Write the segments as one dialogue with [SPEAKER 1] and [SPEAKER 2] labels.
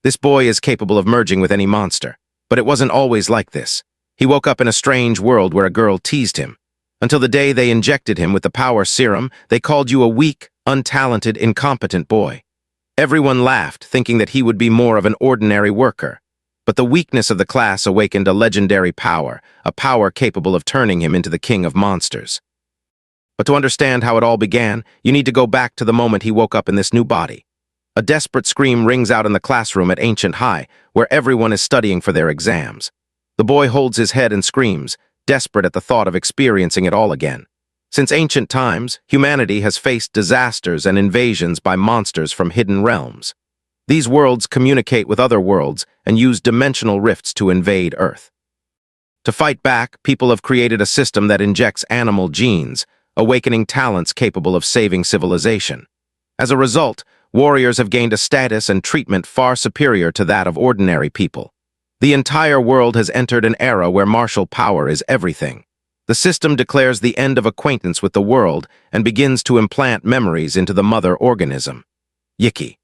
[SPEAKER 1] This boy is capable of merging with any monster, but it wasn't always like this. He woke up in a strange world where a girl teased him. Until the day they injected him with the power serum, they called you a weak, untalented, incompetent boy. Everyone laughed, thinking that he would be more of an ordinary worker. But the weakness of the class awakened a legendary power, a power capable of turning him into the king of monsters. But to understand how it all began, you need to go back to the moment he woke up in this new body. A desperate scream rings out in the classroom at Ancient High, where everyone is studying for their exams. The boy holds his head and screams, desperate at the thought of experiencing it all again. Since ancient times, humanity has faced disasters and invasions by monsters from hidden realms. These worlds communicate with other worlds and use dimensional rifts to invade Earth. To fight back, people have created a system that injects animal genes, awakening talents capable of saving civilization. As a result, warriors have gained a status and treatment far superior to that of ordinary people. The entire world has entered an era where martial power is everything. The system declares the end of acquaintance with the world and begins to implant memories into the mother organism. Yiki.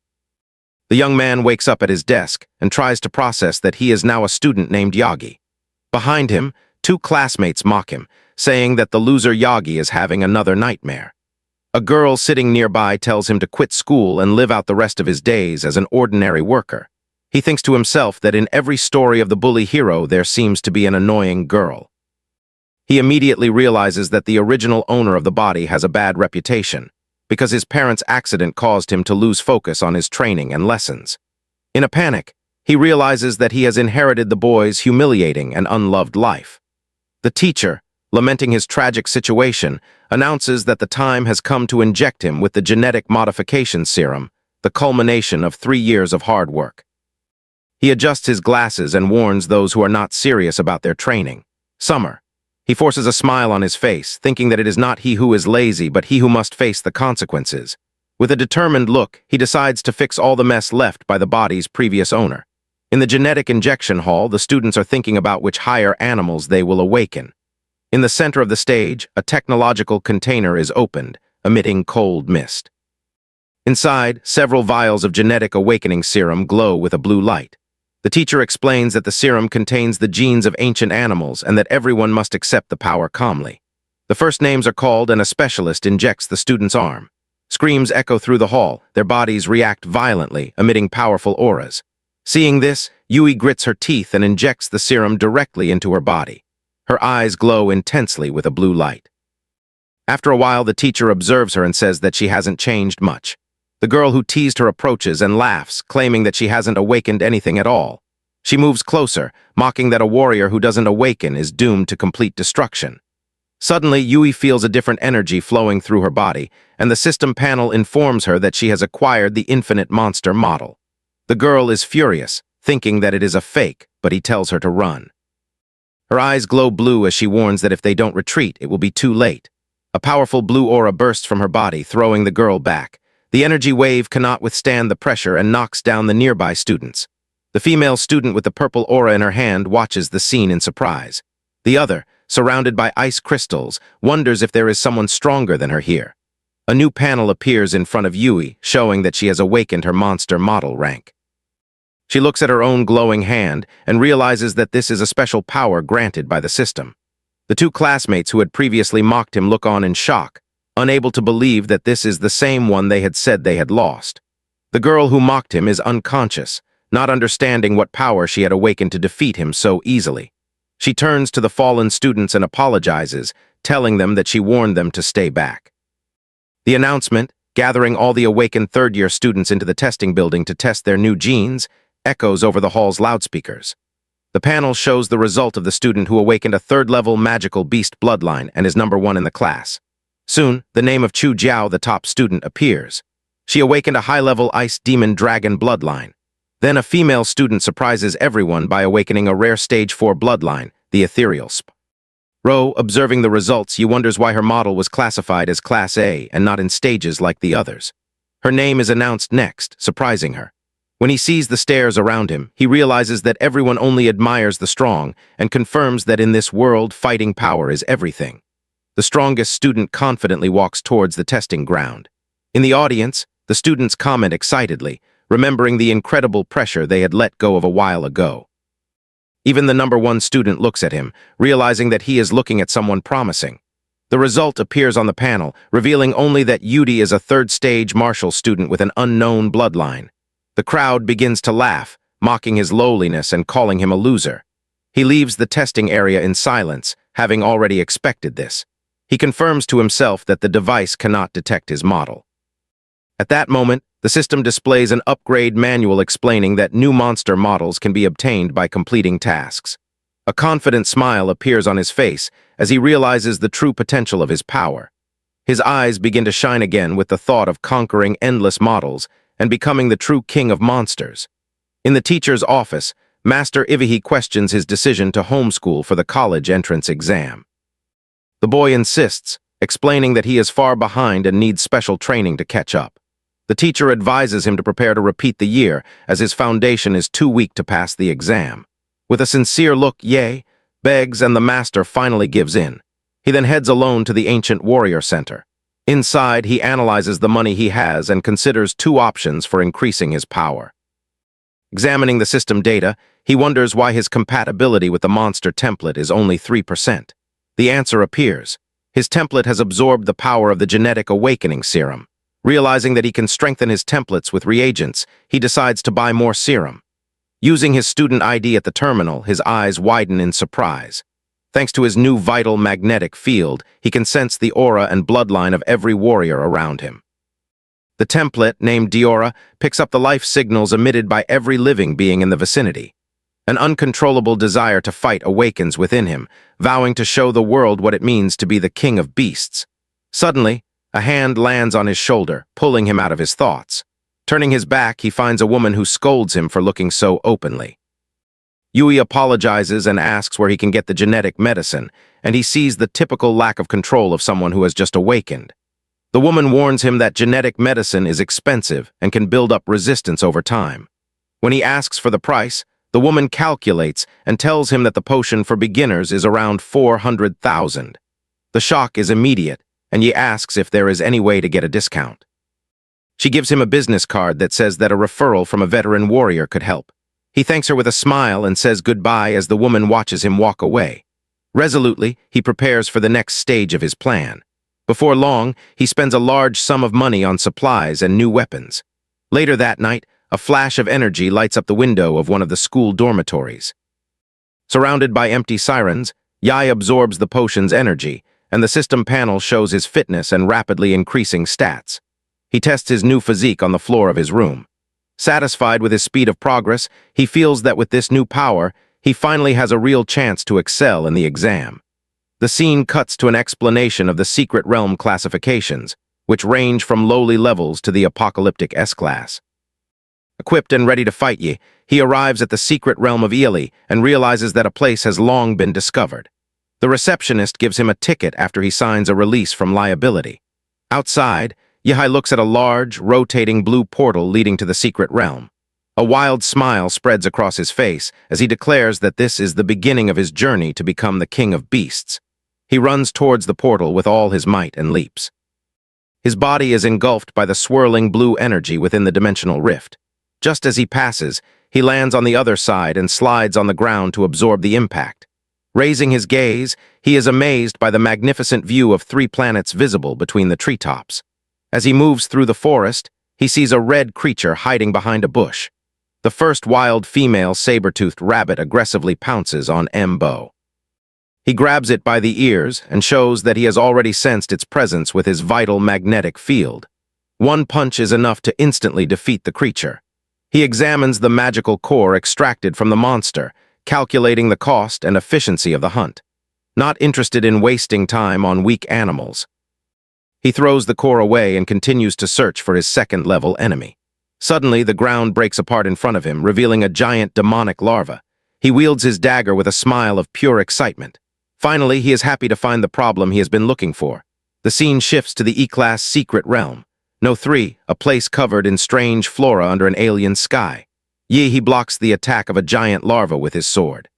[SPEAKER 1] The young man wakes up at his desk and tries to process that he is now a student named Yagi. Behind him, two classmates mock him, saying that the loser Yagi is having another nightmare. A girl sitting nearby tells him to quit school and live out the rest of his days as an ordinary worker. He thinks to himself that in every story of the bully hero there seems to be an annoying girl. He immediately realizes that the original owner of the body has a bad reputation, because his parents' accident caused him to lose focus on his training and lessons. In a panic, he realizes that he has inherited the boy's humiliating and unloved life. The teacher, lamenting his tragic situation, announces that the time has come to inject him with the genetic modification serum, the culmination of 3 years of hard work. He adjusts his glasses and warns those who are not serious about their training. Summer. He forces a smile on his face, thinking that it is not he who is lazy, but he who must face the consequences. With a determined look, he decides to fix all the mess left by the body's previous owner. In the genetic injection hall, the students are thinking about which higher animals they will awaken. In the center of the stage, a technological container is opened, emitting cold mist. Inside, several vials of genetic awakening serum glow with a blue light. The teacher explains that the serum contains the genes of ancient animals and that everyone must accept the power calmly. The first names are called and a specialist injects the student's arm. Screams echo through the hall, their bodies react violently, emitting powerful auras. Seeing this, Yui grits her teeth and injects the serum directly into her body. Her eyes glow intensely with a blue light. After a while, the teacher observes her and says that she hasn't changed much. The girl who teased her approaches and laughs, claiming that she hasn't awakened anything at all. She moves closer, mocking that a warrior who doesn't awaken is doomed to complete destruction. Suddenly, Yui feels a different energy flowing through her body, and the system panel informs her that she has acquired the infinite monster model. The girl is furious, thinking that it is a fake, but he tells her to run. Her eyes glow blue as she warns that if they don't retreat, it will be too late. A powerful blue aura bursts from her body, throwing the girl back. The energy wave cannot withstand the pressure and knocks down the nearby students. The female student with the purple aura in her hand watches the scene in surprise. The other, surrounded by ice crystals, wonders if there is someone stronger than her here. A new panel appears in front of Yui, showing that she has awakened her monster model rank. She looks at her own glowing hand and realizes that this is a special power granted by the system. The two classmates who had previously mocked him look on in shock, unable to believe that this is the same one they had said they had lost. The girl who mocked him is unconscious, not understanding what power she had awakened to defeat him so easily. She turns to the fallen students and apologizes, telling them that she warned them to stay back. The announcement, gathering all the awakened third-year students into the testing building to test their new genes, echoes over the hall's loudspeakers. The panel shows the result of the student who awakened a third-level magical beast bloodline and is #1 in the class. Soon, the name of Chu Jiao, the top student, appears. She awakened a high-level ice demon dragon bloodline. Then a female student surprises everyone by awakening a rare stage 4 bloodline, the ethereal sp. Ro, observing the results, he wonders why her model was classified as Class A and not in stages like the others. Her name is announced next, surprising her. When he sees the stares around him, he realizes that everyone only admires the strong and confirms that in this world, fighting power is everything. The strongest student confidently walks towards the testing ground. In the audience, the students comment excitedly, remembering the incredible pressure they had let go of a while ago. Even the #1 student looks at him, realizing that he is looking at someone promising. The result appears on the panel, revealing only that Yudi is a third-stage martial student with an unknown bloodline. The crowd begins to laugh, mocking his lowliness and calling him a loser. He leaves the testing area in silence, having already expected this. He confirms to himself that the device cannot detect his model. At that moment, the system displays an upgrade manual explaining that new monster models can be obtained by completing tasks. A confident smile appears on his face as he realizes the true potential of his power. His eyes begin to shine again with the thought of conquering endless models and becoming the true king of monsters. In the teacher's office, Master Ivihi questions his decision to homeschool for the college entrance exam. The boy insists, explaining that he is far behind and needs special training to catch up. The teacher advises him to prepare to repeat the year, as his foundation is too weak to pass the exam. With a sincere look, Ye begs, and the master finally gives in. He then heads alone to the Ancient Warrior Center. Inside, he analyzes the money he has and considers two options for increasing his power. Examining the system data, he wonders why his compatibility with the monster template is only 3%. The answer appears. His template has absorbed the power of the genetic awakening serum. Realizing that he can strengthen his templates with reagents, he decides to buy more serum. Using his student ID at the terminal, his eyes widen in surprise. Thanks to his new vital magnetic field, he can sense the aura and bloodline of every warrior around him. The template, named Diora, picks up the life signals emitted by every living being in the vicinity. An uncontrollable desire to fight awakens within him, vowing to show the world what it means to be the king of beasts. Suddenly, a hand lands on his shoulder, pulling him out of his thoughts. Turning his back, he finds a woman who scolds him for looking so openly. Yui apologizes and asks where he can get the genetic medicine, and he sees the typical lack of control of someone who has just awakened. The woman warns him that genetic medicine is expensive and can build up resistance over time. When he asks for the price, the woman calculates and tells him that the potion for beginners is around 400,000. The shock is immediate, and he asks if there is any way to get a discount. She gives him a business card that says that a referral from a veteran warrior could help. He thanks her with a smile and says goodbye as the woman watches him walk away. Resolutely, he prepares for the next stage of his plan. Before long, he spends a large sum of money on supplies and new weapons. Later that night, a flash of energy lights up the window of one of the school dormitories. Surrounded by empty sirens, Yai absorbs the potion's energy, and the system panel shows his fitness and rapidly increasing stats. He tests his new physique on the floor of his room. Satisfied with his speed of progress, he feels that with this new power, he finally has a real chance to excel in the exam. The scene cuts to an explanation of the Secret Realm classifications, which range from lowly levels to the apocalyptic S-class. Equipped and ready to fight Yi, he arrives at the Secret Realm of Ili and realizes that a place has long been discovered. The receptionist gives him a ticket after he signs a release from liability. Outside, Yihai looks at a large, rotating blue portal leading to the secret realm. A wild smile spreads across his face as he declares that this is the beginning of his journey to become the king of beasts. He runs towards the portal with all his might and leaps. His body is engulfed by the swirling blue energy within the dimensional rift. Just as he passes, he lands on the other side and slides on the ground to absorb the impact. Raising his gaze, he is amazed by the magnificent view of 3 planets visible between the treetops. As he moves through the forest, he sees a red creature hiding behind a bush. The first wild female saber-toothed rabbit aggressively pounces on Mbo. He grabs it by the ears and shows that he has already sensed its presence with his vital magnetic field. One punch is enough to instantly defeat the creature. He examines the magical core extracted from the monster, calculating the cost and efficiency of the hunt. Not interested in wasting time on weak animals, he throws the core away and continues to search for his second-level enemy. Suddenly, the ground breaks apart in front of him, revealing a giant demonic larva. He wields his dagger with a smile of pure excitement. Finally, he is happy to find the problem he has been looking for. The scene shifts to the E-Class Secret Realm. No 3, a place covered in strange flora under an alien sky. He blocks the attack of a giant larva with his sword.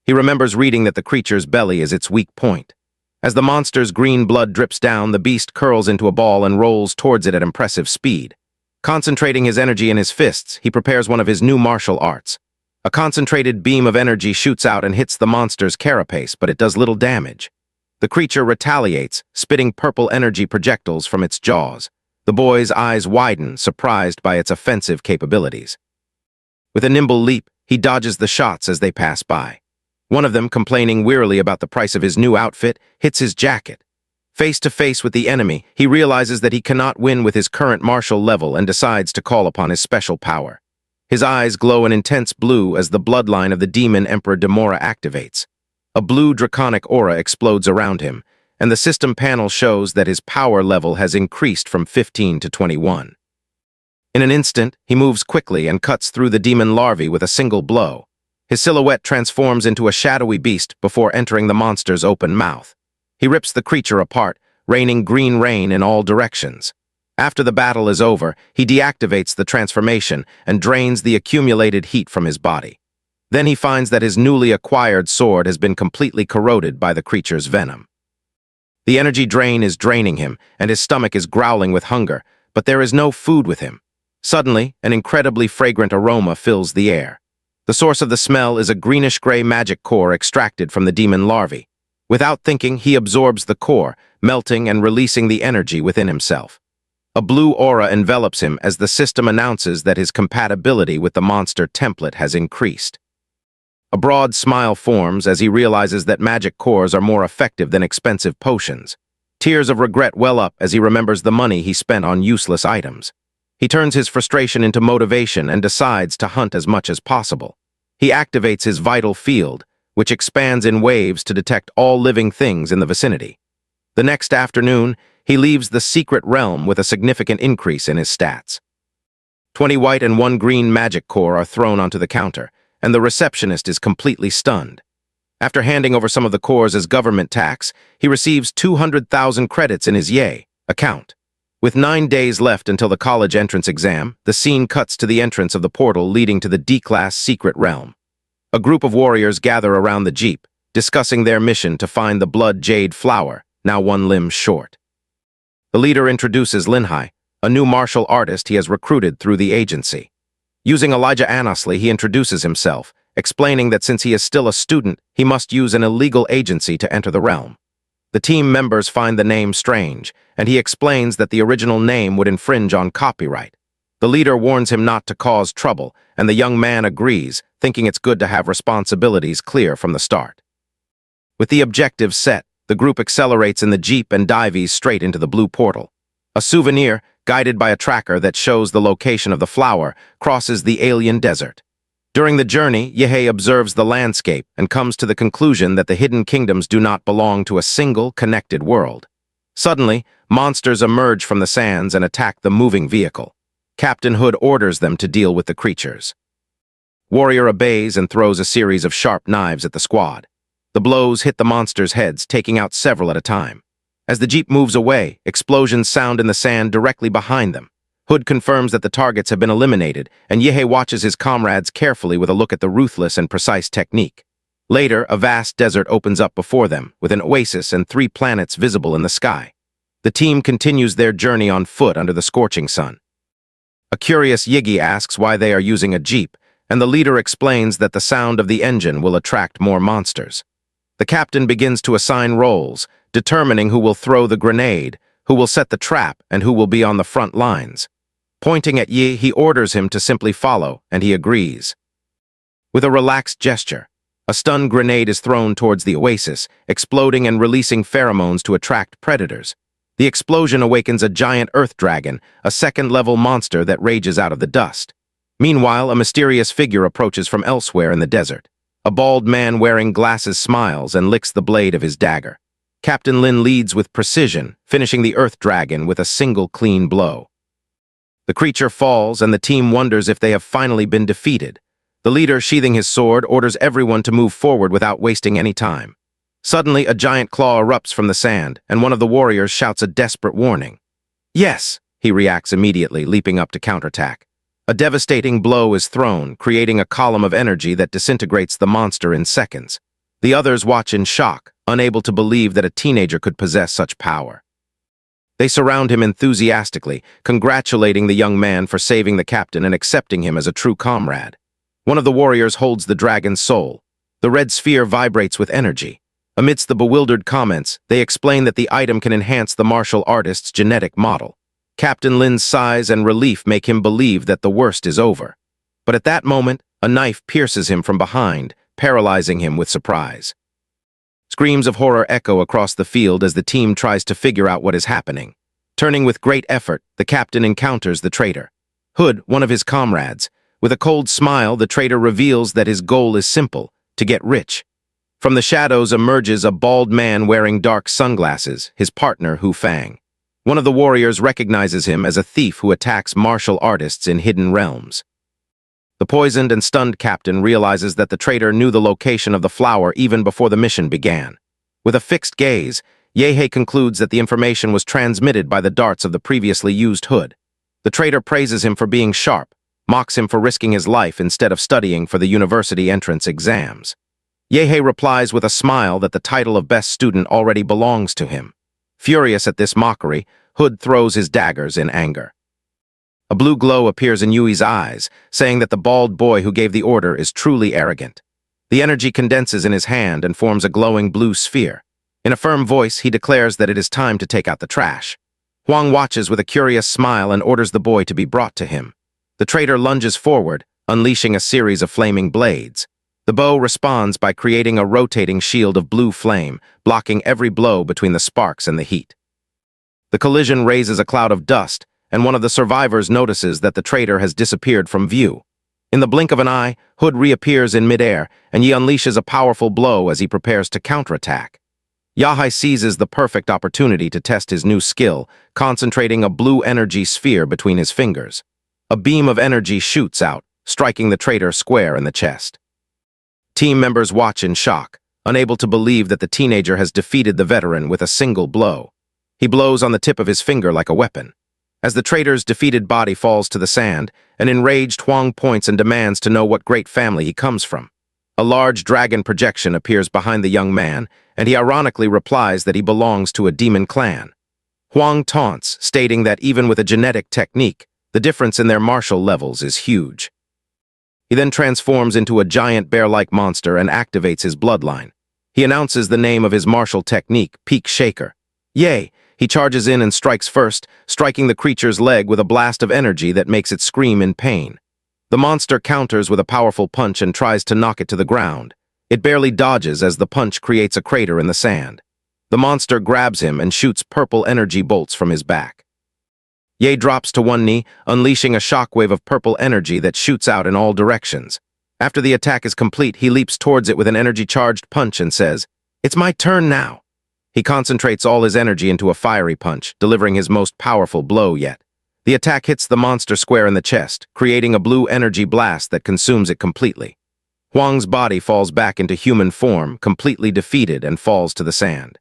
[SPEAKER 1] He remembers reading that the creature's belly is its weak point. As the monster's green blood drips down, the beast curls into a ball and rolls towards it at impressive speed. Concentrating his energy in his fists, he prepares one of his new martial arts. A concentrated beam of energy shoots out and hits the monster's carapace, but it does little damage. The creature retaliates, spitting purple energy projectiles from its jaws. The boy's eyes widen, surprised by its offensive capabilities. With a nimble leap, he dodges the shots as they pass by. One of them, complaining wearily about the price of his new outfit, hits his jacket. Face to face with the enemy, he realizes that he cannot win with his current martial level and decides to call upon his special power. His eyes glow an intense blue as the bloodline of the demon Emperor Demora activates. A blue draconic aura explodes around him, and the system panel shows that his power level has increased from 15 to 21. In an instant, he moves quickly and cuts through the demon larvae with a single blow. His silhouette transforms into a shadowy beast before entering the monster's open mouth. He rips the creature apart, raining green rain in all directions. After the battle is over, he deactivates the transformation and drains the accumulated heat from his body. Then he finds that his newly acquired sword has been completely corroded by the creature's venom. The energy drain is draining him, and his stomach is growling with hunger, but there is no food with him. Suddenly, an incredibly fragrant aroma fills the air. The source of the smell is a greenish-gray magic core extracted from the demon larvae. Without thinking, he absorbs the core, melting and releasing the energy within himself. A blue aura envelops him as the system announces that his compatibility with the monster template has increased. A broad smile forms as he realizes that magic cores are more effective than expensive potions. Tears of regret well up as he remembers the money he spent on useless items. He turns his frustration into motivation and decides to hunt as much as possible. He activates his vital field, which expands in waves to detect all living things in the vicinity. The next afternoon, he leaves the secret realm with a significant increase in his stats. 20 white and 1 green magic core are thrown onto the counter, and the receptionist is completely stunned. After handing over some of the cores as government tax, he receives 200,000 credits in his account. With 9 days left until the college entrance exam, the scene cuts to the entrance of the portal leading to the D-Class secret realm. A group of warriors gather around the jeep, discussing their mission to find the blood jade flower, now 1 limb short. The leader introduces Linhai, a new martial artist he has recruited through the agency. Using Elijah Annesley, he introduces himself, explaining that since he is still a student, he must use an illegal agency to enter the realm. The team members find the name strange, and he explains that the original name would infringe on copyright. The leader warns him not to cause trouble, and the young man agrees, thinking it's good to have responsibilities clear from the start. With the objectives set, the group accelerates in the jeep and dives straight into the blue portal. A souvenir, guided by a tracker that shows the location of the flower, crosses the alien desert. During the journey, Yahe observes the landscape and comes to the conclusion that the hidden kingdoms do not belong to a single, connected world. Suddenly, monsters emerge from the sands and attack the moving vehicle. Captain Hood orders them to deal with the creatures. Warrior obeys and throws a series of sharp knives at the squad. The blows hit the monsters' heads, taking out several at a time. As the jeep moves away, explosions sound in the sand directly behind them. Hood confirms that the targets have been eliminated, and Yahe watches his comrades carefully with a look at the ruthless and precise technique. Later, a vast desert opens up before them, with an oasis and 3 planets visible in the sky. The team continues their journey on foot under the scorching sun. A curious Yigi asks why they are using a jeep, and the leader explains that the sound of the engine will attract more monsters. The captain begins to assign roles, determining who will throw the grenade, who will set the trap, and who will be on the front lines. Pointing at Yi, he orders him to simply follow, and he agrees. With a relaxed gesture, a stun grenade is thrown towards the oasis, exploding and releasing pheromones to attract predators. The explosion awakens a giant earth dragon, a second-level monster that rages out of the dust. Meanwhile, a mysterious figure approaches from elsewhere in the desert. A bald man wearing glasses smiles and licks the blade of his dagger. Captain Lin leads with precision, finishing the earth dragon with a single clean blow. The creature falls, and the team wonders if they have finally been defeated. The leader, sheathing his sword, orders everyone to move forward without wasting any time. Suddenly, a giant claw erupts from the sand, and one of the warriors shouts a desperate warning. "Yes!" he reacts immediately, leaping up to counterattack. A devastating blow is thrown, creating a column of energy that disintegrates the monster in seconds. The others watch in shock, unable to believe that a teenager could possess such power. They surround him enthusiastically, congratulating the young man for saving the captain and accepting him as a true comrade. One of the warriors holds the dragon's soul. The red sphere vibrates with energy. Amidst the bewildered comments, they explain that the item can enhance the martial artist's genetic model. Captain Lin's sighs and relief make him believe that the worst is over. But at that moment, a knife pierces him from behind, paralyzing him with surprise. Screams of horror echo across the field as the team tries to figure out what is happening. Turning with great effort, the captain encounters the traitor. Hood, one of his comrades. With a cold smile, the traitor reveals that his goal is simple: to get rich. From the shadows emerges a bald man wearing dark sunglasses, his partner Hu Fang. One of the warriors recognizes him as a thief who attacks martial artists in hidden realms. The poisoned and stunned captain realizes that the traitor knew the location of the flower even before the mission began. With a fixed gaze, Yahello concludes that the information was transmitted by the darts of the previously used Hood. The traitor praises him for being sharp, mocks him for risking his life instead of studying for the university entrance exams. Yahello replies with a smile that the title of best student already belongs to him. Furious at this mockery, Hood throws his daggers in anger. A blue glow appears in Yui's eyes, saying that the bald boy who gave the order is truly arrogant. The energy condenses in his hand and forms a glowing blue sphere. In a firm voice, he declares that it is time to take out the trash. Huang watches with a curious smile and orders the boy to be brought to him. The traitor lunges forward, unleashing a series of flaming blades. The bow responds by creating a rotating shield of blue flame, blocking every blow between the sparks and the heat. The collision raises a cloud of dust, and one of the survivors notices that the traitor has disappeared from view. In the blink of an eye, Hood reappears in midair, and he unleashes a powerful blow as he prepares to counterattack. Yahello seizes the perfect opportunity to test his new skill, concentrating a blue energy sphere between his fingers. A beam of energy shoots out, striking the traitor square in the chest. Team members watch in shock, unable to believe that the teenager has defeated the veteran with a single blow. He blows on the tip of his finger like a weapon. As the traitor's defeated body falls to the sand, an enraged Huang points and demands to know what great family he comes from. A large dragon projection appears behind the young man, and he ironically replies that he belongs to a demon clan. Huang taunts, stating that even with a genetic technique, the difference in their martial levels is huge. He then transforms into a giant bear-like monster and activates his bloodline. He announces the name of his martial technique, Peak Shaker. Yay! He charges in and strikes first, striking the creature's leg with a blast of energy that makes it scream in pain. The monster counters with a powerful punch and tries to knock it to the ground. It barely dodges as the punch creates a crater in the sand. The monster grabs him and shoots purple energy bolts from his back. Ye drops to one knee, unleashing a shockwave of purple energy that shoots out in all directions. After the attack is complete, he leaps towards it with an energy-charged punch and says, "It's my turn now." He concentrates all his energy into a fiery punch, delivering his most powerful blow yet. The attack hits the monster square in the chest, creating a blue energy blast that consumes it completely. Huang's body falls back into human form, completely defeated, and falls to the sand.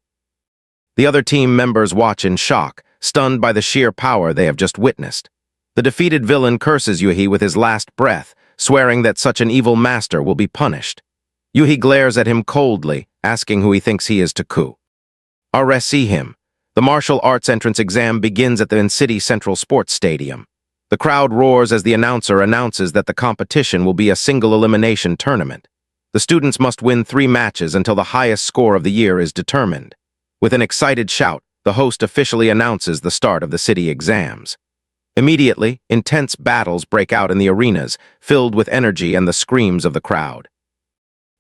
[SPEAKER 1] The other team members watch in shock, stunned by the sheer power they have just witnessed. The defeated villain curses Yuhi with his last breath, swearing that such an evil master will be punished. Yuhi glares at him coldly, asking who he thinks he is to coup. See him. The martial arts entrance exam begins at the City Central Sports Stadium. The crowd roars as the announcer announces that the competition will be a single elimination tournament. The students must win 3 matches until the highest score of the year is determined. With an excited shout, the host officially announces the start of the city exams. Immediately, intense battles break out in the arenas, filled with energy and the screams of the crowd.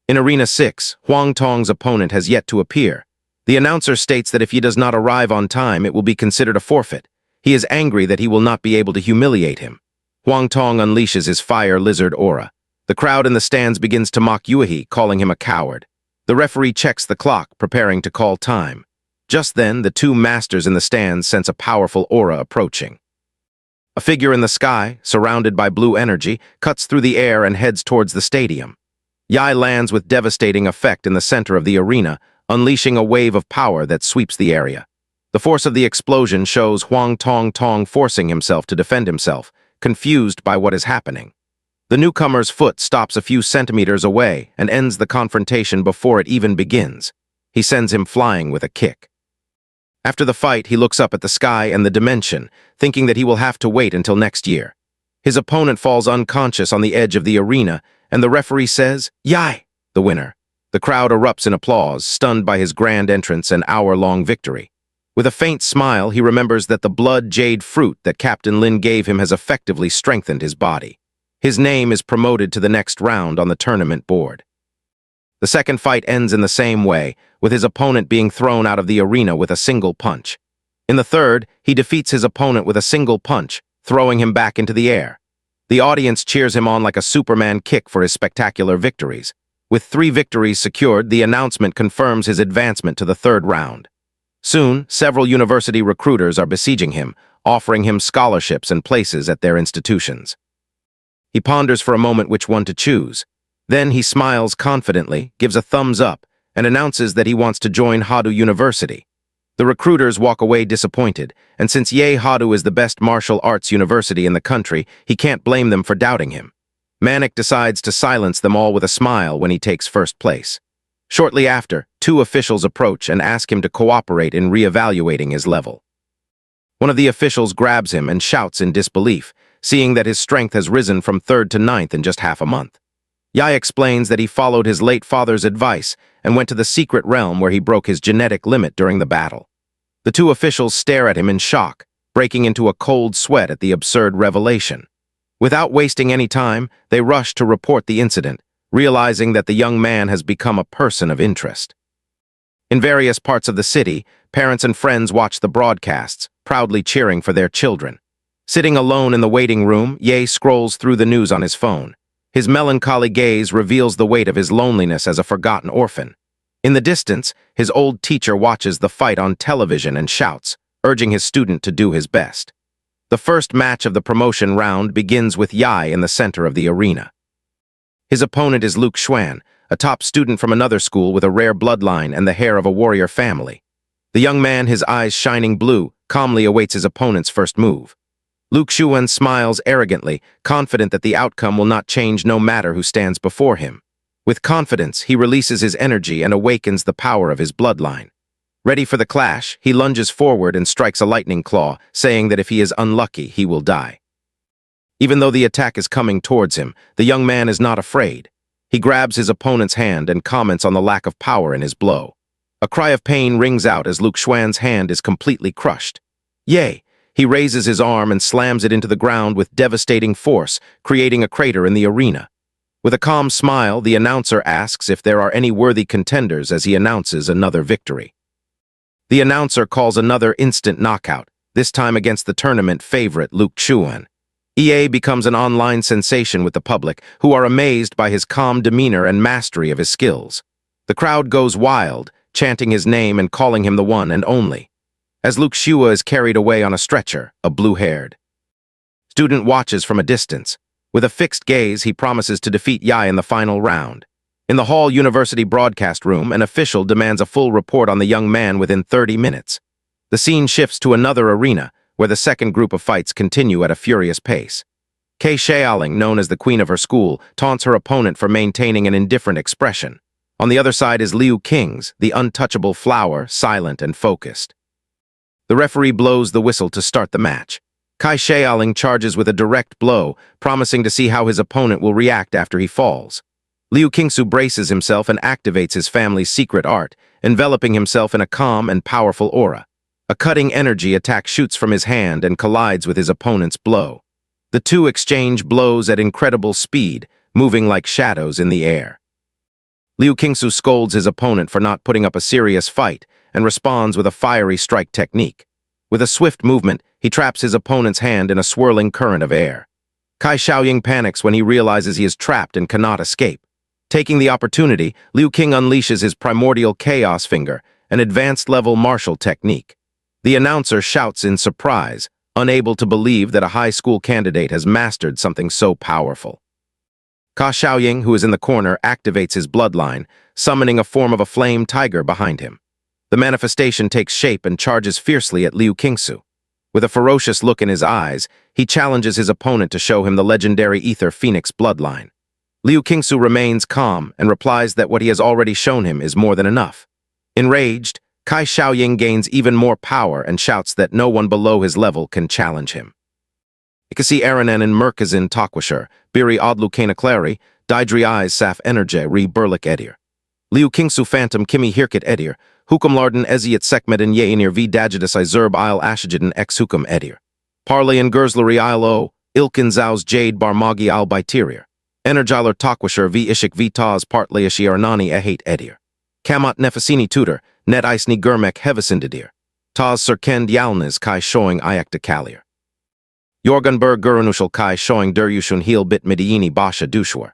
[SPEAKER 1] In Arena 6, Huang Tong's opponent has yet to appear. The announcer states that if he does not arrive on time, it will be considered a forfeit. He is angry that he will not be able to humiliate him. Huang Tong unleashes his fire lizard aura. The crowd in the stands begins to mock Yuhi, calling him a coward. The referee checks the clock, preparing to call time. Just then, the 2 masters in the stands sense a powerful aura approaching. A figure in the sky, surrounded by blue energy, cuts through the air and heads towards the stadium. Yai lands with devastating effect in the center of the arena, unleashing a wave of power that sweeps the area. The force of the explosion shows Huang Tong forcing himself to defend himself, confused by what is happening. The newcomer's foot stops a few centimeters away and ends the confrontation before it even begins. He sends him flying with a kick. After the fight, he looks up at the sky and the dimension, thinking that he will have to wait until next year. His opponent falls unconscious on the edge of the arena, and the referee says, "Yai!" the winner. The crowd erupts in applause, stunned by his grand entrance and hour-long victory. With a faint smile, he remembers that the blood jade fruit that Captain Lin gave him has effectively strengthened his body. His name is promoted to the next round on the tournament board. The second fight ends in the same way, with his opponent being thrown out of the arena with a single punch. In the third, he defeats his opponent with a single punch, throwing him back into the air. The audience cheers him on like a Superman kick for his spectacular victories. With 3 victories secured, the announcement confirms his advancement to the third round. Soon, several university recruiters are besieging him, offering him scholarships and places at their institutions. He ponders for a moment which one to choose. Then he smiles confidently, gives a thumbs up, and announces that he wants to join Hadu University. The recruiters walk away disappointed, and since Yahello is the best martial arts university in the country, he can't blame them for doubting him. Manik decides to silence them all with a smile when he takes first place. Shortly after, 2 officials approach and ask him to cooperate in re-evaluating his level. One of the officials grabs him and shouts in disbelief, seeing that his strength has risen from 3rd to 9th in just half a month. Yai explains that he followed his late father's advice and went to the secret realm where he broke his genetic limit during the battle. The 2 officials stare at him in shock, breaking into a cold sweat at the absurd revelation. Without wasting any time, they rush to report the incident, realizing that the young man has become a person of interest. In various parts of the city, parents and friends watch the broadcasts, proudly cheering for their children. Sitting alone in the waiting room, Ye scrolls through the news on his phone. His melancholy gaze reveals the weight of his loneliness as a forgotten orphan. In the distance, his old teacher watches the fight on television and shouts, urging his student to do his best. The first match of the promotion round begins with Yai in the center of the arena. His opponent is Luke Xuan, a top student from another school with a rare bloodline and the hair of a warrior family. The young man, his eyes shining blue, calmly awaits his opponent's first move. Luke Xuan smiles arrogantly, confident that the outcome will not change no matter who stands before him. With confidence, he releases his energy and awakens the power of his bloodline. Ready for the clash, he lunges forward and strikes a lightning claw, saying that if he is unlucky, he will die. Even though the attack is coming towards him, the young man is not afraid. He grabs his opponent's hand and comments on the lack of power in his blow. A cry of pain rings out as Luke Xuan's hand is completely crushed. Yay! He raises his arm and slams it into the ground with devastating force, creating a crater in the arena. With a calm smile, the announcer asks if there are any worthy contenders as he announces another victory. The announcer calls another instant knockout, this time against the tournament favorite Luke Xuan. EA becomes an online sensation with the public, who are amazed by his calm demeanor and mastery of his skills. The crowd goes wild, chanting his name and calling him the one and only. As Luke Xuan is carried away on a stretcher, a blue-haired student watches from a distance. With a fixed gaze, he promises to defeat Yai in the final round. In the hall university broadcast room, an official demands a full report on the young man within 30 minutes. The scene shifts to another arena, where the second group of fights continue at a furious pace. Kei Xiaoling, known as the queen of her school, taunts her opponent for maintaining an indifferent expression. On the other side is Liu Qing's, the untouchable flower, silent and focused. The referee blows the whistle to start the match. Kai Xiaoling charges with a direct blow, promising to see how his opponent will react after he falls. Liu Qingsu braces himself and activates his family's secret art, enveloping himself in a calm and powerful aura. A cutting energy attack shoots from his hand and collides with his opponent's blow. The two exchange blows at incredible speed, moving like shadows in the air. Liu Qingsu scolds his opponent for not putting up a serious fight and responds with a fiery strike technique. With a swift movement, he traps his opponent's hand in a swirling current of air. Kai Xiaoying panics when he realizes he is trapped and cannot escape. Taking the opportunity, Liu Qing unleashes his primordial chaos finger, an advanced-level martial technique. The announcer shouts in surprise, unable to believe that a high school candidate has mastered something so powerful. Ka Xiaoying, who is in the corner, activates his bloodline, summoning a form of a flame tiger behind him. The manifestation takes shape and charges fiercely at Liu Qingsu. With a ferocious look in his eyes, he challenges his opponent to show him the legendary Ether Phoenix bloodline. Liu Qingsu remains calm and replies that what he has already shown him is more than enough. Enraged, Kai Xiaoying gains even more power and shouts that no one below his level can challenge him. Ikasi Aranen and Merkazin Takwashur, Biri Odlu Kanakleri, Didri Eyes Saf Energe Re Burlik Edir. Liu Kingsu Phantom Kimi Hirkit Edir, Hukum Larden Eziat Sekmedin Yeanir V Dagidus I Zerb Isle Ashajidin Ex Hukum Edir. Parley and Gerslery Isle O, Ilkin Zaus Jade Barmagi Al Bitirir. Energiler Takwashur V Ishik V Taz Partly Ishi Arnani Ehate Edir. Kamat Nefasini Tutor, Net Isni Gurmek Hevesindidir. Taz Serkend Yalnes Kai Shoing Ayakta Kalir. Jorgenberg Gurunushal Kai Shoing Duryushun Heel Bit Midiini Basha Dushwar.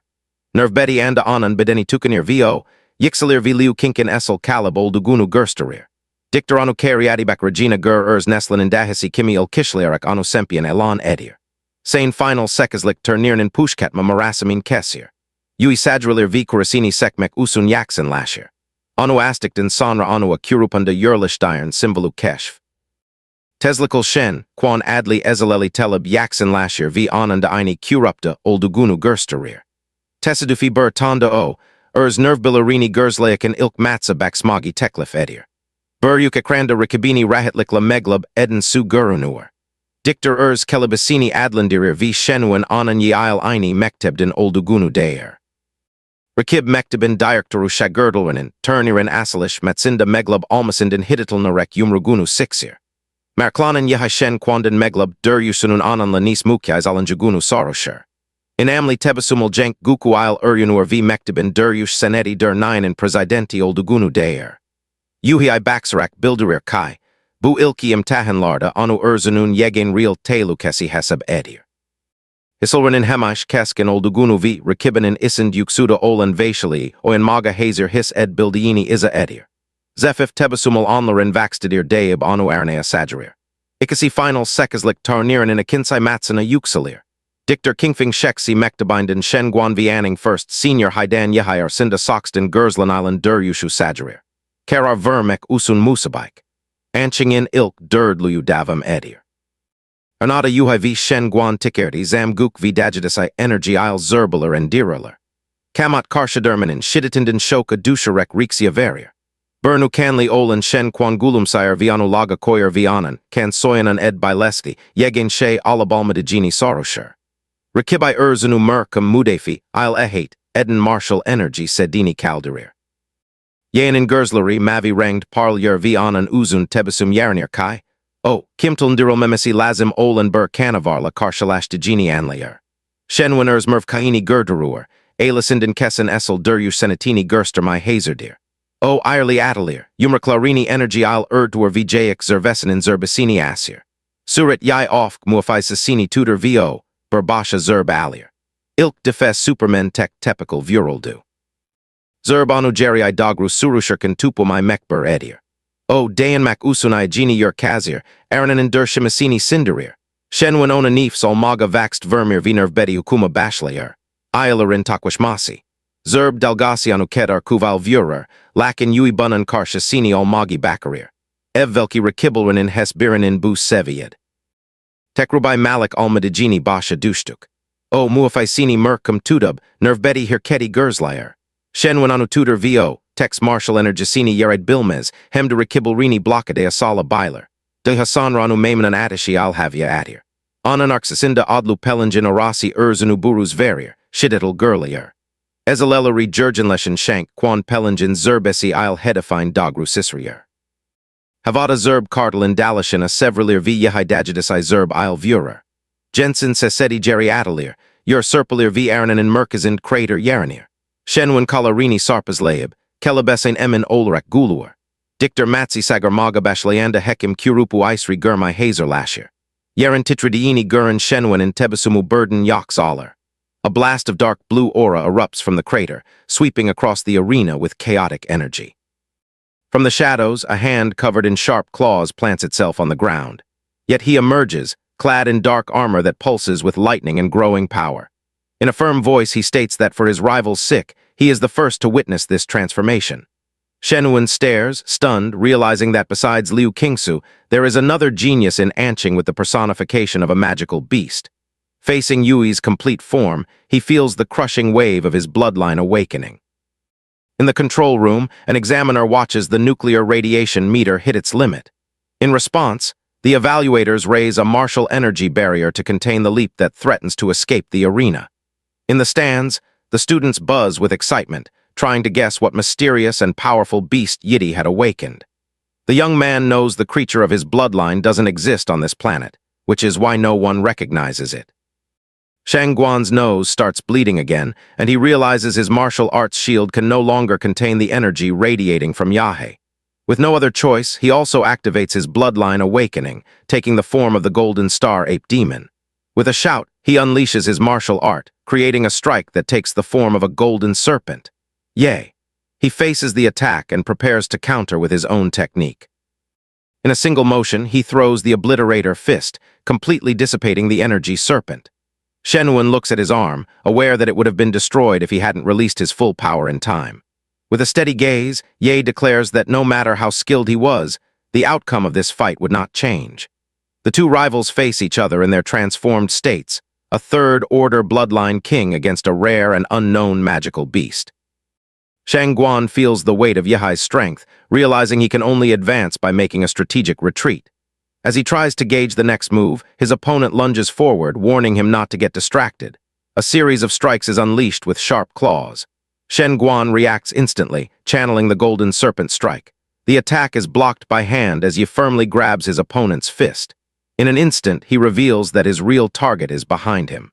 [SPEAKER 1] Nerv Betty Anda Anan Bedeni Tukanir VO, Yixalir V Liu Kinkin Essel Kalib Oldugunu Gersterir. Dictor Anu Kariadibak Regina Gur Urs Neslin and Dahisi Kimi Il Kishliarak Anu Sempian Elan Edir. Sane Final Sekazlik Turnirnin Pushkatma Marasamin Kesir. Ui Sadralir V Kurasini Sekmek Usun Yaksen Lashir. Anu Astikton Sanra Anu Kurupanda Yurlishdiron Simbalu Keshv. Teslikal Shen, Quan Adli Ezaleli Teleb Yaksen Lashir V Ananda Aini Kurupta Oldugunu Gersterir. Tessadufi Bur Tonda O, Urs Nervbilarini Gerzlayak and Ilk Matza Baksmagi Teklif Edir. Bur Yukakranda Rikabini Rahitlikla Meglub Eden Su Gurunuar. Dictor Urs Kelebasini Adlandirir V Shenuan Anan Yael Aini Mektebden Oldugunu Dair. Rakib Mektebin Directoru Shagurdalwanin, Turnirin Asalish Matsinda Meglub Almasindin Hidital Narek Yumrugunu Sixir. Marklanan Yahashen Quandan Meglub Duryusunun Anan Lanis Mukyais Alanjugunu Saroshir. In Amli Tebasumul Jenk Guku Isle Uryunur V Mektebin Duryush Seneti Dur 9 and Presidenti Oldugunu Dair. Yuhi I Baxarak Bildurir Kai, Bu Ilki Tahanlarda Anu Urzanun Yegin Real Telukesi Hesab Edir. Hisilranin Hemash Keskin Oldugunu V Rakibanin Isind Yuksuda Olan Vaishali O in Maga Hazer His Ed Bildiini Iza Edir. Zefif Tebasumul Onlarin Vaxtadir Daib Anu Arnea Sajarir. Ikasi Final Sekazlik Tarnirin in a Kinsai Matsana Yuxalir. Dictor Kingfing Sheksi Mektabinden Shen Guan Vianing First Senior Haidan Yahayar Sinda Soxton Gerslan Island Dur Yushu Sajarir. Karar Vermek Usun Musabaik. Anchingin Ilk Durd Luyu Davam Edir. Arnada Yuhai V Shen Guan Tikerti Zamguk V Dagidasai Energy Isle Zerbular and Diraler. Kamat Karshadermanin Shiditinden Shoka Dusharek Rixia Varir. Burnu Kanli Olan Shen Quan Gulumsire Vianu Laga Koyer Vianan, Kan Soyanan Ed Bileski, Yegin She Alabalmadijini Saroshir. Rakibai Urzanu Merkam Mudefi, Isle Ehate, Eden Marshal Energy Sedini Kalderir. Yanin Gersleri Mavi Ranged Parlier Vianan Uzun Tebasum Yarnir Kai. O, Kimtul Ndiril Memesi Lazim Olan Bur Kanavarla Karshalash Dejini Anlayer. Shenwiners Merv Kaini Gerderuer, Ailasinden Kessen Essel Duryush Senatini Gerster My Hazerdir. O Irely Atalir, Umraclarini Energy Isle Erdwar Vijayik Zervesinin Zerbasini Asir. Surat Yai Ofk Muafai Sassini Tutor VO, Burbasha Zerb Alir. Ilk Defes Supermen Tek Tepical Vuraldu. Zerb Anu Jeri I Dagru Surushirkan Tupumai Mekbur Edir. O Dayan Mak Usunai Gini Yer Kazir, Aranan Dur Shimasini Sindarir. Shenwin Ona Neef Sol Maga Vaxt Vermir Vinerv Bedi Hukuma Bashlayer. Ailerin Takwashmasi. Zerb Dalgasi Anu Kedar Kuval Vurer, Lakin Yui Bunan Karshasini Ol Magi Bakarir. Evvelki Rakibelrin in Hesbirin in Bu Sevied. Tekrubai Malik Almadijini Basha Dushtuk. O Muafaisini Merkam Tudub, Nervbedi Hirketi Gerzlayer. Shenwin Anu Tudor VO, Tex Marshal Energisini Yered Bilmez, Hemda Rakibelrini Blockade Asala Biler. De Hassan Ranu Maimanan Atashi Al Havia Adir. Ananarxasinda Odlu Pelingin Orasi Urzanu Burus Verir, Shidetal Gerlier. Ezelelari Jurgenleschen Shank Quan Pelingin Zerbesi Isle Hedefine Dagru Sisrier. Havada Zerb Kartelin Dalashin a Sevrilir V Yehai Dagidus I Zerb Isle Vurer. Jensen Sesedi Jerry Atalir, Yer Serpelir V Aranan in Merkazind Crater Yeranir. Shenwin Kalarini Sarpazleib, Kelabesain Emin Olrek Guluar. Dictor Matsi Sagar Maga Bashlayanda Hekim Kurupu Isri Gurmai Hazer Lashir. Yerin Titridiini Gurin Shenwin in Tebasumu Burden Yox Aller. A blast of dark blue aura erupts from the crater, sweeping across the arena with chaotic energy. From the shadows, a hand covered in sharp claws plants itself on the ground. Yet he emerges, clad in dark armor that pulses with lightning and growing power. In a firm voice, he states that for his rival's sick, he is the first to witness this transformation. Shenwin stares, stunned, realizing that besides Liu Qingsu, there is another genius in Anqing with the personification of a magical beast. Facing Yui's complete form, he feels the crushing wave of his bloodline awakening. In the control room, an examiner watches the nuclear radiation meter hit its limit. In response, the evaluators raise a martial energy barrier to contain the leap that threatens to escape the arena. In the stands, the students buzz with excitement, trying to guess what mysterious and powerful beast Yidi had awakened. The young man knows the creature of his bloodline doesn't exist on this planet, which is why no one recognizes it. Shangguan's nose starts bleeding again, and he realizes his martial arts shield can no longer contain the energy radiating from Yahe. With no other choice, he also activates his bloodline awakening, taking the form of the Golden Star Ape Demon. With a shout, he unleashes his martial art, creating a strike that takes the form of a golden serpent. Yay! He faces the attack and prepares to counter with his own technique. In a single motion, he throws the Obliterator Fist, completely dissipating the energy serpent. Shenwen looks at his arm, aware that it would have been destroyed if he hadn't released his full power in time. With a steady gaze, Ye declares that no matter how skilled he was, the outcome of this fight would not change. The two rivals face each other in their transformed states, a third-order bloodline king against a rare and unknown magical beast. Shangguan feels the weight of Yehai's strength, realizing he can only advance by making a strategic retreat. As he tries to gauge the next move, his opponent lunges forward, warning him not to get distracted. A series of strikes is unleashed with sharp claws. Shangguan reacts instantly, channeling the Golden Serpent strike. The attack is blocked by hand as Ye firmly grabs his opponent's fist. In an instant, he reveals that his real target is behind him.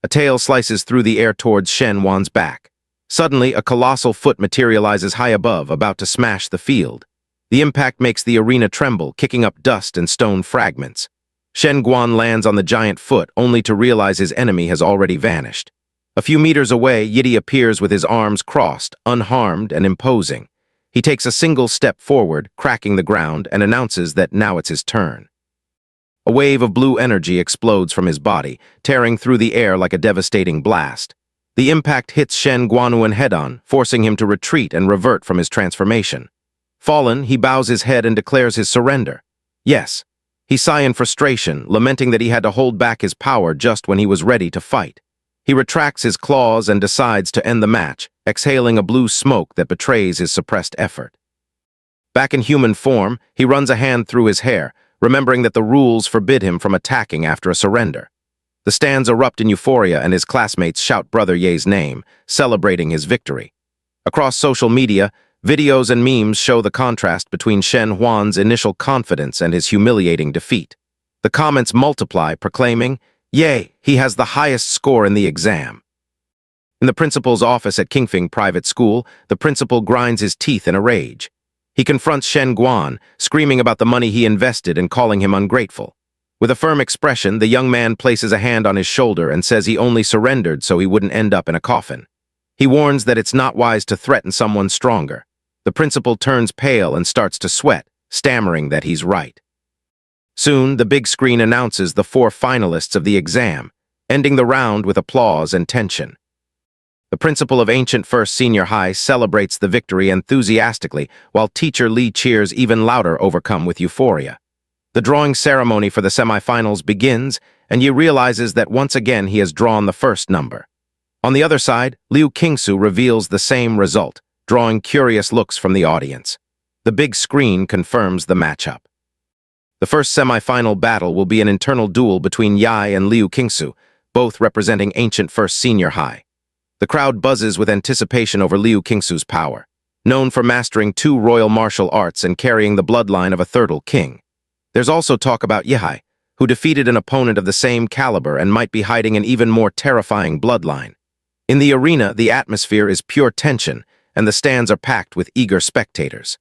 [SPEAKER 1] A tail slices through the air towards Shangguan's back. Suddenly, a colossal foot materializes high above, about to smash the field. The impact makes the arena tremble, kicking up dust and stone fragments. Shangguan lands on the giant foot, only to realize his enemy has already vanished. A few meters away, Yidi appears with his arms crossed, unharmed and imposing. He takes a single step forward, cracking the ground, and announces that now it's his turn. A wave of blue energy explodes from his body, tearing through the air like a devastating blast. The impact hits Shen Guanuan head-on, forcing him to retreat and revert from his transformation. Fallen, he bows his head and declares his surrender. Yes, he sighs in frustration, lamenting that he had to hold back his power just when he was ready to fight. He retracts his claws and decides to end the match, exhaling a blue smoke that betrays his suppressed effort. Back in human form, he runs a hand through his hair, remembering that the rules forbid him from attacking after a surrender. The stands erupt in euphoria and his classmates shout Brother Ye's name, celebrating his victory. Across social media, videos and memes show the contrast between Shen Huan's initial confidence and his humiliating defeat. The comments multiply, proclaiming, "Yay, he has the highest score in the exam." In the principal's office at Qingfeng Private School, the principal grinds his teeth in a rage. He confronts Shen Guan, screaming about the money he invested and calling him ungrateful. With a firm expression, the young man places a hand on his shoulder and says he only surrendered so he wouldn't end up in a coffin. He warns that it's not wise to threaten someone stronger. The principal turns pale and starts to sweat, stammering that he's right. Soon, the big screen announces the 4 finalists of the exam, ending the round with applause and tension. The principal of Ancient First Senior High celebrates the victory enthusiastically, while teacher Li cheers even louder, overcome with euphoria. The drawing ceremony for the semifinals begins, and Yi realizes that once again he has drawn the first number. On the other side, Liu Qingsu reveals the same result, drawing curious looks from the audience. The big screen confirms the matchup. The first semifinal battle will be an internal duel between Yai and Liu Qingsu, both representing Ancient First Senior High. The crowd buzzes with anticipation over Liu Qingsu's power, known for mastering 2 royal martial arts and carrying the bloodline of a Thirdal king. There's also talk about Yehai, who defeated an opponent of the same caliber and might be hiding an even more terrifying bloodline. In the arena, the atmosphere is pure tension, and the stands are packed with eager spectators.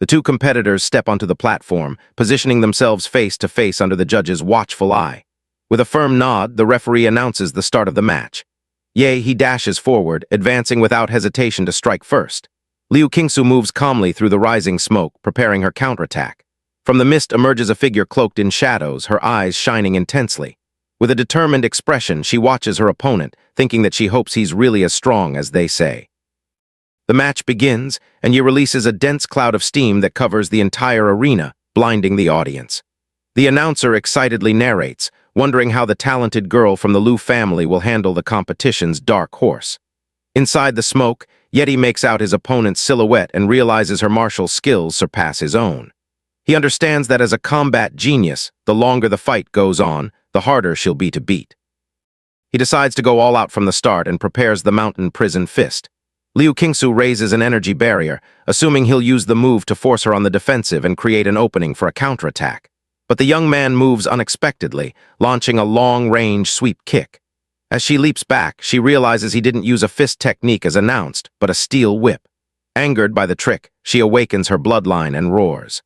[SPEAKER 1] The 2 competitors step onto the platform, positioning themselves face to face under the judge's watchful eye. With a firm nod, the referee announces the start of the match. He dashes forward, advancing without hesitation to strike first. Liu Qingsu moves calmly through the rising smoke, preparing her counterattack. From the mist emerges a figure cloaked in shadows, her eyes shining intensely. With a determined expression, she watches her opponent, thinking that she hopes he's really as strong as they say. The match begins, and Yi releases a dense cloud of steam that covers the entire arena, blinding the audience. The announcer excitedly narrates, wondering how the talented girl from the Liu family will handle the competition's dark horse. Inside the smoke, Yeti makes out his opponent's silhouette and realizes her martial skills surpass his own. He understands that as a combat genius, the longer the fight goes on, the harder she'll be to beat. He decides to go all out from the start and prepares the mountain prison fist. Liu Qingsu raises an energy barrier, assuming he'll use the move to force her on the defensive and create an opening for a counterattack. But the young man moves unexpectedly, launching a long-range sweep kick. As she leaps back, she realizes he didn't use a fist technique as announced, but a steel whip. Angered by the trick, she awakens her bloodline and roars.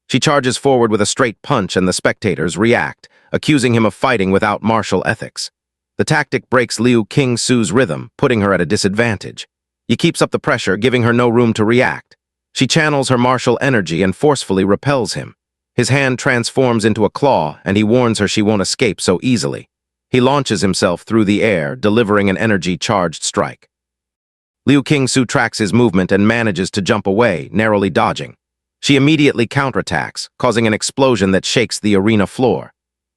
[SPEAKER 1] She charges forward with a straight punch and the spectators react, accusing him of fighting without martial ethics. The tactic breaks Liu Qingsu's rhythm, putting her at a disadvantage. He keeps up the pressure, giving her no room to react. She channels her martial energy and forcefully repels him. His hand transforms into a claw, and he warns her she won't escape so easily. He launches himself through the air, delivering an energy-charged strike. Liu Qingsu tracks his movement and manages to jump away, narrowly dodging. She immediately counterattacks, causing an explosion that shakes the arena floor.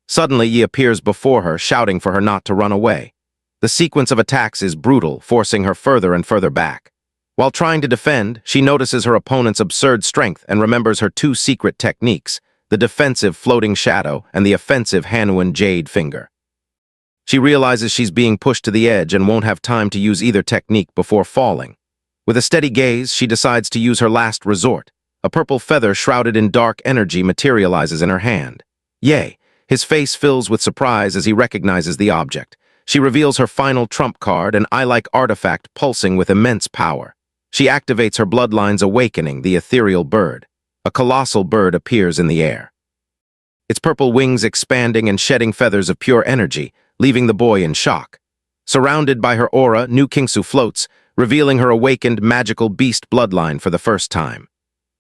[SPEAKER 1] Suddenly, he appears before her, shouting for her not to run away. The sequence of attacks is brutal, forcing her further and further back. While trying to defend, she notices her opponent's absurd strength and remembers her two secret techniques, the defensive floating shadow and the offensive Hanuan jade finger. She realizes she's being pushed to the edge and won't have time to use either technique before falling. With a steady gaze, she decides to use her last resort. A purple feather shrouded in dark energy materializes in her hand. Yay! His face fills with surprise as he recognizes the object. She reveals her final trump card, an eye-like artifact pulsing with immense power. She activates her bloodline's awakening, the ethereal bird. A colossal bird appears in the air. Its purple wings expanding and shedding feathers of pure energy, leaving the boy in shock. Surrounded by her aura, Liu Qingsu floats, revealing her awakened magical beast bloodline for the first time.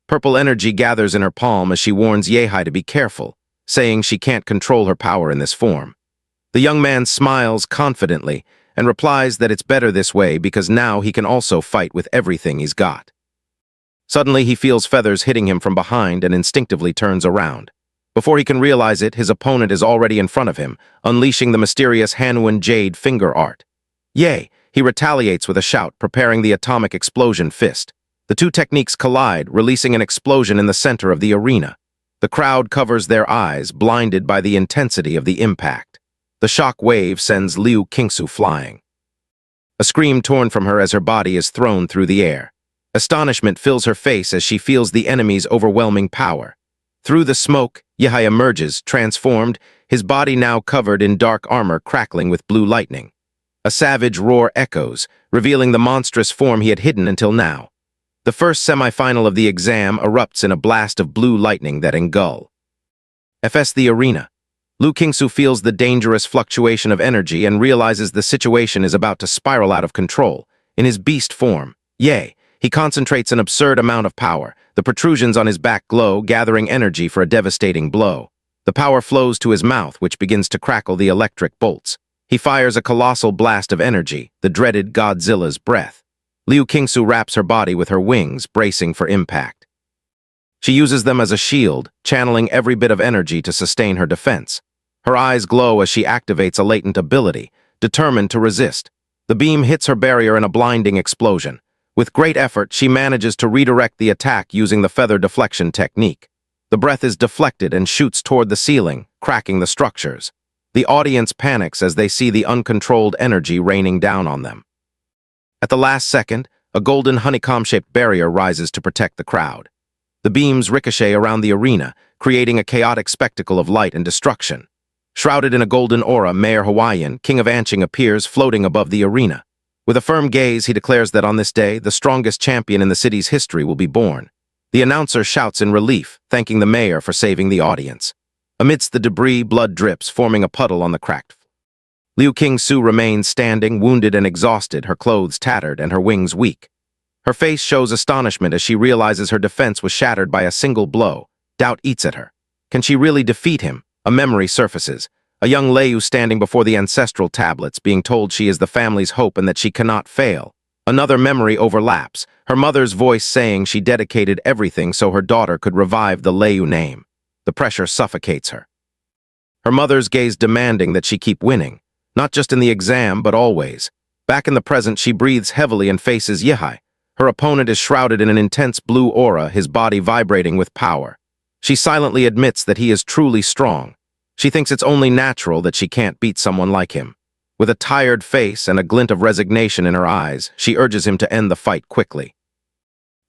[SPEAKER 1] Purple energy gathers in her palm as she warns Yehai to be careful, saying she can't control her power in this form. The young man smiles confidently and replies that it's better this way because now he can also fight with everything he's got. Suddenly, he feels feathers hitting him from behind and instinctively turns around. Before he can realize it, his opponent is already in front of him, unleashing the mysterious Hanuan jade finger art. Yay! He retaliates with a shout, preparing the atomic explosion fist. The two techniques collide, releasing an explosion in the center of the arena. The crowd covers their eyes, blinded by the intensity of the impact. The shock wave sends Liu Qingsu flying. A scream torn from her as her body is thrown through the air. Astonishment fills her face as she feels the enemy's overwhelming power. Through the smoke, Yehai emerges, transformed, his body now covered in dark armor crackling with blue lightning. A savage roar echoes, revealing the monstrous form he had hidden until now. The first semi-final of the exam erupts in a blast of blue lightning that engulfs the arena. Liu Qingsu feels the dangerous fluctuation of energy and realizes the situation is about to spiral out of control. In his beast form, he concentrates an absurd amount of power. The protrusions on his back glow, gathering energy for a devastating blow. The power flows to his mouth, which begins to crackle the electric bolts. He fires a colossal blast of energy, the dreaded Godzilla's breath. Liu Qingsu wraps her body with her wings, bracing for impact. She uses them as a shield, channeling every bit of energy to sustain her defense. Her eyes glow as she activates a latent ability, determined to resist. The beam hits her barrier in a blinding explosion. With great effort, she manages to redirect the attack using the feather deflection technique. The breath is deflected and shoots toward the ceiling, cracking the structures. The audience panics as they see the uncontrolled energy raining down on them. At the last second, a golden honeycomb-shaped barrier rises to protect the crowd. The beams ricochet around the arena, creating a chaotic spectacle of light and destruction. Shrouded in a golden aura, Mayor Hawaiian, King of Anqing, appears floating above the arena. With a firm gaze, he declares that on this day, the strongest champion in the city's history will be born. The announcer shouts in relief, thanking the mayor for saving the audience. Amidst the debris, blood drips, forming a puddle on the cracked floor. Liu Qingsu remains standing, wounded and exhausted, her clothes tattered and her wings weak. Her face shows astonishment as she realizes her defense was shattered by a single blow. Doubt eats at her. Can she really defeat him? A memory surfaces. A young Leu standing before the ancestral tablets, being told she is the family's hope and that she cannot fail. Another memory overlaps, her mother's voice saying she dedicated everything so her daughter could revive the Leu name. The pressure suffocates her. Her mother's gaze demanding that she keep winning, not just in the exam, but always. Back in the present, she breathes heavily and faces Yahello. Her opponent is shrouded in an intense blue aura, his body vibrating with power. She silently admits that he is truly strong. She thinks it's only natural that she can't beat someone like him. With a tired face and a glint of resignation in her eyes, she urges him to end the fight quickly.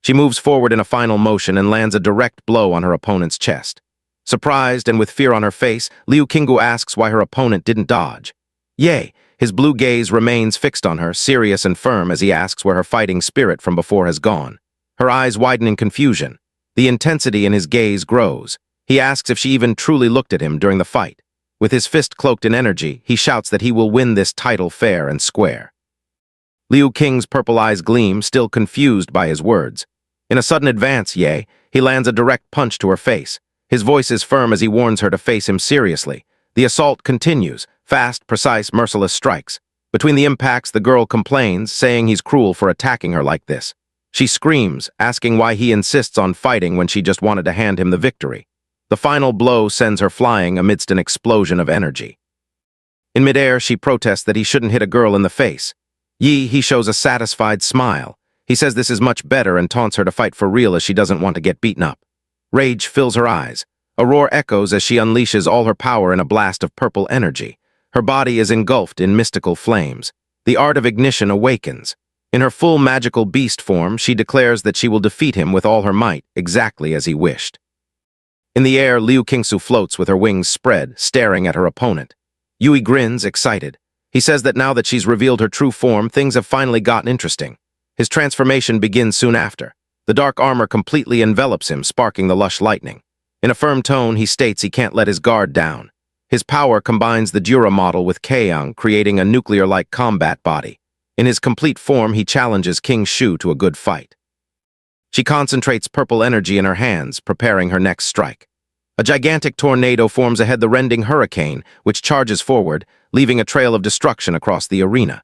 [SPEAKER 1] She moves forward in a final motion and lands a direct blow on her opponent's chest. Surprised and with fear on her face, Liu Qinggu asks why her opponent didn't dodge. Yay! His blue gaze remains fixed on her, serious and firm, as he asks where her fighting spirit from before has gone. Her eyes widen in confusion. The intensity in his gaze grows. He asks if she even truly looked at him during the fight. With his fist cloaked in energy, he shouts that he will win this title fair and square. Liu Qing's purple eyes gleam, still confused by his words. In a sudden advance, he lands a direct punch to her face. His voice is firm as he warns her to face him seriously. The assault continues. Fast, precise, merciless strikes. Between the impacts, the girl complains, saying he's cruel for attacking her like this. She screams, asking why he insists on fighting when she just wanted to hand him the victory. The final blow sends her flying amidst an explosion of energy. In midair, she protests that he shouldn't hit a girl in the face. He shows a satisfied smile. He says this is much better and taunts her to fight for real as she doesn't want to get beaten up. Rage fills her eyes. A roar echoes as she unleashes all her power in a blast of purple energy. Her body is engulfed in mystical flames. The art of ignition awakens. In her full magical beast form, she declares that she will defeat him with all her might, exactly as he wished. In the air, Liu Qingsu floats with her wings spread, staring at her opponent. Yui grins, excited. He says that now that she's revealed her true form, things have finally gotten interesting. His transformation begins soon after. The dark armor completely envelops him, sparking the lush lightning. In a firm tone, he states he can't let his guard down. His power combines the Dura model with Kaeyang, creating a nuclear-like combat body. In his complete form, he challenges King Shu to a good fight. She concentrates purple energy in her hands, preparing her next strike. A gigantic tornado forms ahead the rending hurricane, which charges forward, leaving a trail of destruction across the arena.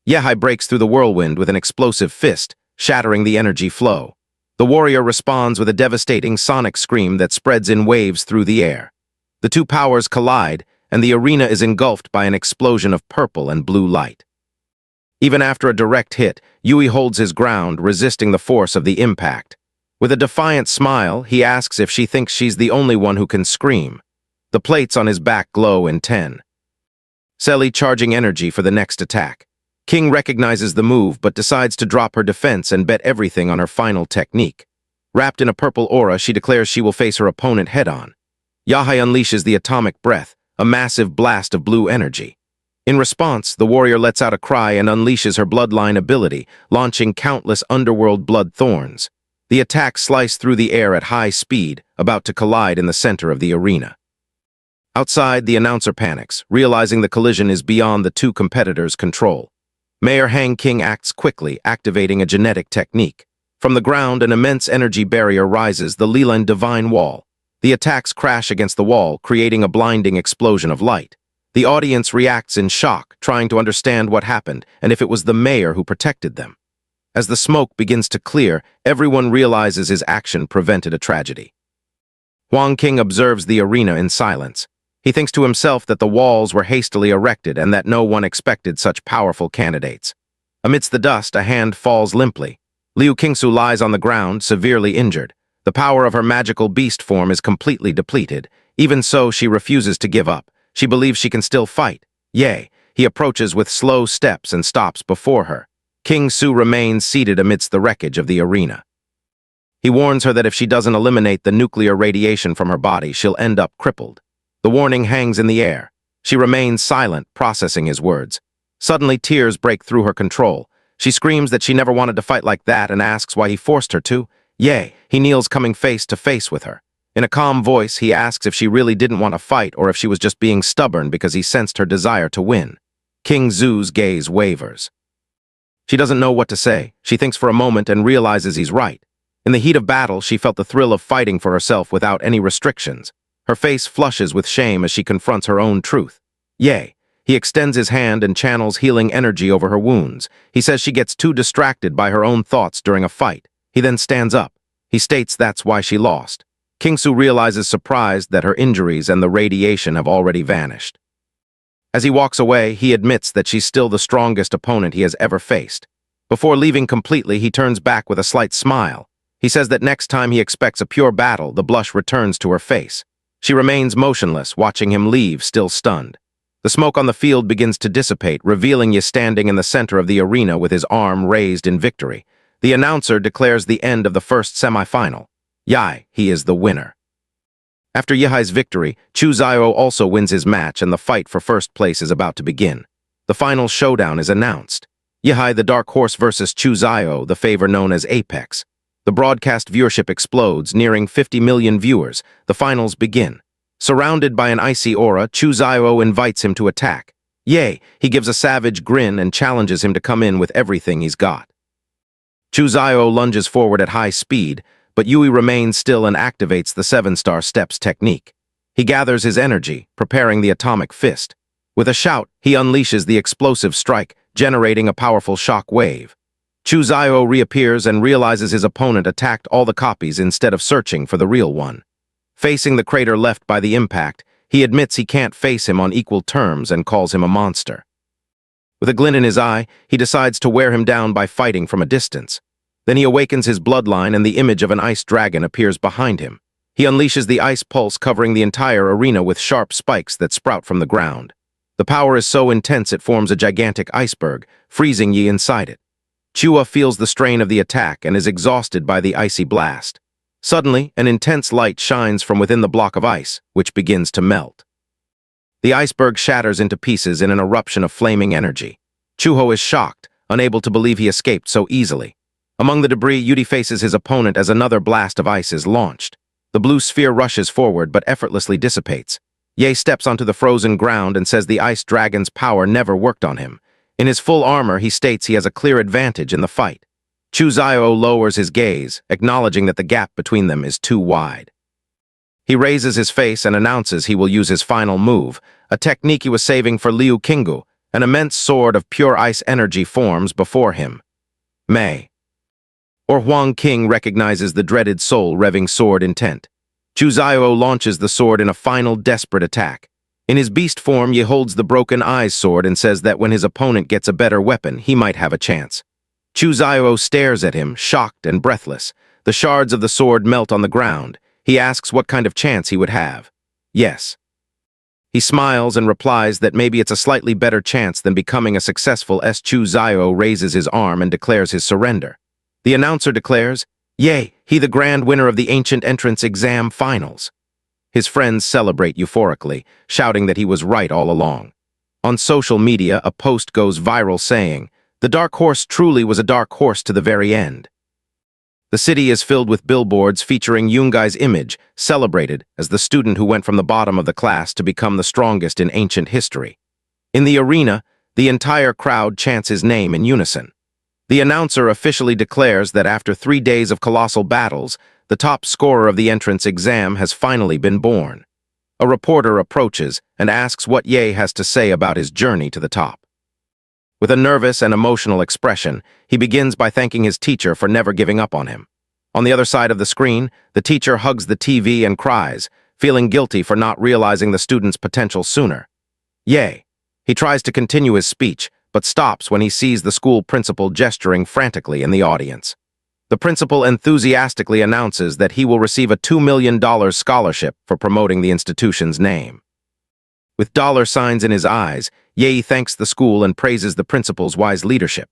[SPEAKER 1] Yahello breaks through the whirlwind with an explosive fist, shattering the energy flow. The warrior responds with a devastating sonic scream that spreads in waves through the air. The two powers collide, and the arena is engulfed by an explosion of purple and blue light. Even after a direct hit, Yui holds his ground, resisting the force of the impact. With a defiant smile, he asks if she thinks she's the only one who can scream. The plates on his back glow in 10. Selly charging energy for the next attack. King recognizes the move, but decides to drop her defense and bet everything on her final technique. Wrapped in a purple aura, she declares she will face her opponent head-on. Yahello unleashes the atomic breath, a massive blast of blue energy. In response, the warrior lets out a cry and unleashes her bloodline ability, launching countless underworld blood thorns. The attack sliced through the air at high speed, about to collide in the center of the arena. Outside, the announcer panics, realizing the collision is beyond the two competitors' control. Mayor Hang King acts quickly, activating a genetic technique. From the ground, an immense energy barrier rises, the Leland Divine Wall. The attacks crash against the wall, creating a blinding explosion of light. The audience reacts in shock, trying to understand what happened and if it was the mayor who protected them. As the smoke begins to clear, everyone realizes his action prevented a tragedy. Huang King observes the arena in silence. He thinks to himself that the walls were hastily erected and that no one expected such powerful candidates. Amidst the dust, a hand falls limply. Liu Qingsu lies on the ground, severely injured. The power of her magical beast form is completely depleted. Even so, she refuses to give up. She believes she can still fight. He approaches with slow steps and stops before her. King Su remains seated amidst the wreckage of the arena. He warns her that if she doesn't eliminate the nuclear radiation from her body, she'll end up crippled. The warning hangs in the air. She remains silent, processing his words. Suddenly, tears break through her control. She screams that she never wanted to fight like that and asks why he forced her to. He kneels, coming face to face with her. In a calm voice, he asks if she really didn't want to fight or if she was just being stubborn because he sensed her desire to win. King Zu's gaze wavers. She doesn't know what to say. She thinks for a moment and realizes he's right. In the heat of battle, she felt the thrill of fighting for herself without any restrictions. Her face flushes with shame as she confronts her own truth. He extends his hand and channels healing energy over her wounds. He says she gets too distracted by her own thoughts during a fight. He then stands up. He states that's why she lost. King Su realizes surprised that her injuries and the radiation have already vanished. As he walks away, he admits that she's still the strongest opponent he has ever faced. Before leaving completely, he turns back with a slight smile. He says that next time he expects a pure battle, the blush returns to her face. She remains motionless, watching him leave, still stunned. The smoke on the field begins to dissipate, revealing Ye standing in the center of the arena with his arm raised in victory. The announcer declares the end of the first semifinal. He is the winner. After Yehai's victory, Chu Zio also wins his match and the fight for first place is about to begin. The final showdown is announced. Yehai the Dark Horse versus Chu Zio, the favor known as Apex. The broadcast viewership explodes, nearing 50 million viewers. The finals begin. Surrounded by an icy aura, Chu Zio invites him to attack. He gives a savage grin and challenges him to come in with everything he's got. Chu Zio lunges forward at high speed, but Yui remains still and activates the 7-star steps technique. He gathers his energy, preparing the atomic fist. With a shout, he unleashes the explosive strike, generating a powerful shock wave. Chu Zio reappears and realizes his opponent attacked all the copies instead of searching for the real one. Facing the crater left by the impact, he admits he can't face him on equal terms and calls him a monster. With a glint in his eye, he decides to wear him down by fighting from a distance. Then he awakens his bloodline and the image of an ice dragon appears behind him. He unleashes the ice pulse covering the entire arena with sharp spikes that sprout from the ground. The power is so intense it forms a gigantic iceberg, freezing Yi inside it. Chua feels the strain of the attack and is exhausted by the icy blast. Suddenly, an intense light shines from within the block of ice, which begins to melt. The iceberg shatters into pieces in an eruption of flaming energy. Chuho is shocked, unable to believe he escaped so easily. Among the debris, Yudi faces his opponent as another blast of ice is launched. The blue sphere rushes forward but effortlessly dissipates. Ye steps onto the frozen ground and says the ice dragon's power never worked on him. In his full armor, he states he has a clear advantage in the fight. Chu Zio lowers his gaze, acknowledging that the gap between them is too wide. He raises his face and announces he will use his final move, a technique he was saving for Liu Qinggu. An immense sword of pure ice energy forms before him. Huang King recognizes the dreaded soul-revving sword intent. Chu Zio launches the sword in a final desperate attack. In his beast form, he holds the broken eyes sword and says that when his opponent gets a better weapon, he might have a chance. Chu Zio stares at him, shocked and breathless. The shards of the sword melt on the ground. He asks what kind of chance he would have. Yes. He smiles and replies that maybe it's a slightly better chance than becoming a successful Chu Zio raises his arm and declares his surrender. The announcer declares, he the grand winner of the Ancient Entrance Exam Finals. His friends celebrate euphorically, shouting that he was right all along. On social media, a post goes viral saying, "The dark horse truly was a dark horse to the very end." The city is filled with billboards featuring Yungai's image, celebrated as the student who went from the bottom of the class to become the strongest in ancient history. In the arena, the entire crowd chants his name in unison. The announcer officially declares that after 3 days of colossal battles, the top scorer of the entrance exam has finally been born. A reporter approaches and asks what Ye has to say about his journey to the top. With a nervous and emotional expression, he begins by thanking his teacher for never giving up on him. On the other side of the screen, the teacher hugs the TV and cries, feeling guilty for not realizing the student's potential sooner. He tries to continue his speech, but stops when he sees the school principal gesturing frantically in the audience. The principal enthusiastically announces that he will receive a $2 million scholarship for promoting the institution's name. With dollar signs in his eyes, Ye thanks the school and praises the principal's wise leadership.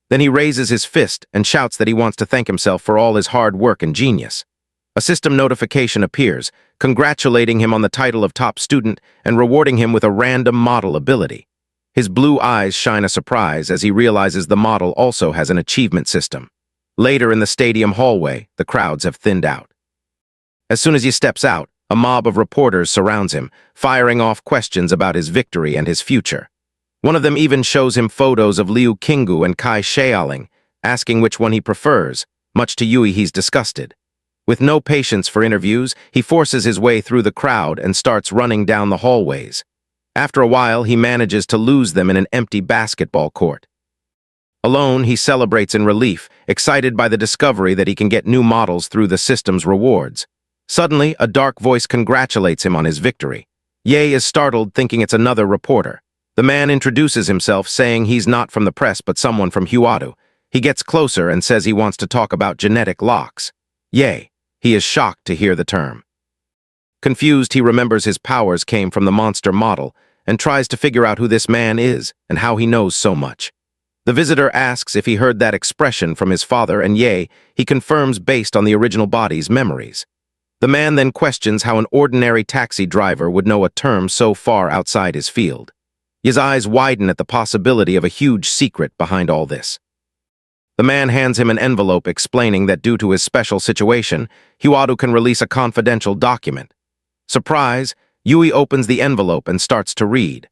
[SPEAKER 1] Then he raises his fist and shouts that he wants to thank himself for all his hard work and genius. A system notification appears, congratulating him on the title of top student and rewarding him with a random model ability. His blue eyes shine a surprise as he realizes the model also has an achievement system. Later in the stadium hallway, the crowds have thinned out. As soon as he steps out, a mob of reporters surrounds him, firing off questions about his victory and his future. One of them even shows him photos of Liu Qinggu and Kai Xiaoling, asking which one he prefers. Much to Yui, he's disgusted. With no patience for interviews, he forces his way through the crowd and starts running down the hallways. After a while, he manages to lose them in an empty basketball court. Alone, he celebrates in relief, excited by the discovery that he can get new models through the system's rewards. Suddenly, a dark voice congratulates him on his victory. Ye is startled, thinking it's another reporter. The man introduces himself, saying he's not from the press but someone from Huadu. He gets closer and says he wants to talk about genetic locks. Yay! He is shocked to hear the term. Confused, he remembers his powers came from the monster model and tries to figure out who this man is and how he knows so much. The visitor asks if he heard that expression from his father, and he confirms based on the original body's memories. The man then questions how an ordinary taxi driver would know a term so far outside his field. His eyes widen at the possibility of a huge secret behind all this. The man hands him an envelope explaining that due to his special situation, Huadu can release a confidential document. Surprise, Yui opens the envelope and starts to read.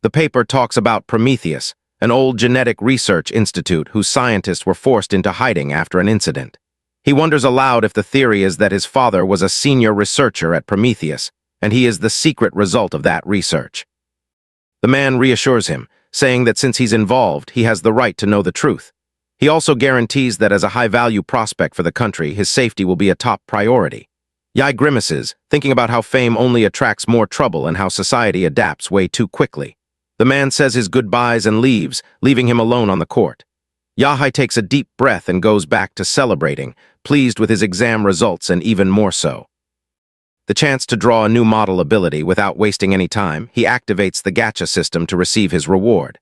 [SPEAKER 1] The paper talks about Prometheus, an old genetic research institute whose scientists were forced into hiding after an incident. He wonders aloud if the theory is that his father was a senior researcher at Prometheus, and he is the secret result of that research. The man reassures him, saying that since he's involved, he has the right to know the truth. He also guarantees that as a high-value prospect for the country, his safety will be a top priority. Yai grimaces, thinking about how fame only attracts more trouble and how society adapts way too quickly. The man says his goodbyes and leaves, leaving him alone on the court. Yahai takes a deep breath and goes back to celebrating, pleased with his exam results and even more so. The chance to draw a new model ability without wasting any time, he activates the gacha system to receive his reward.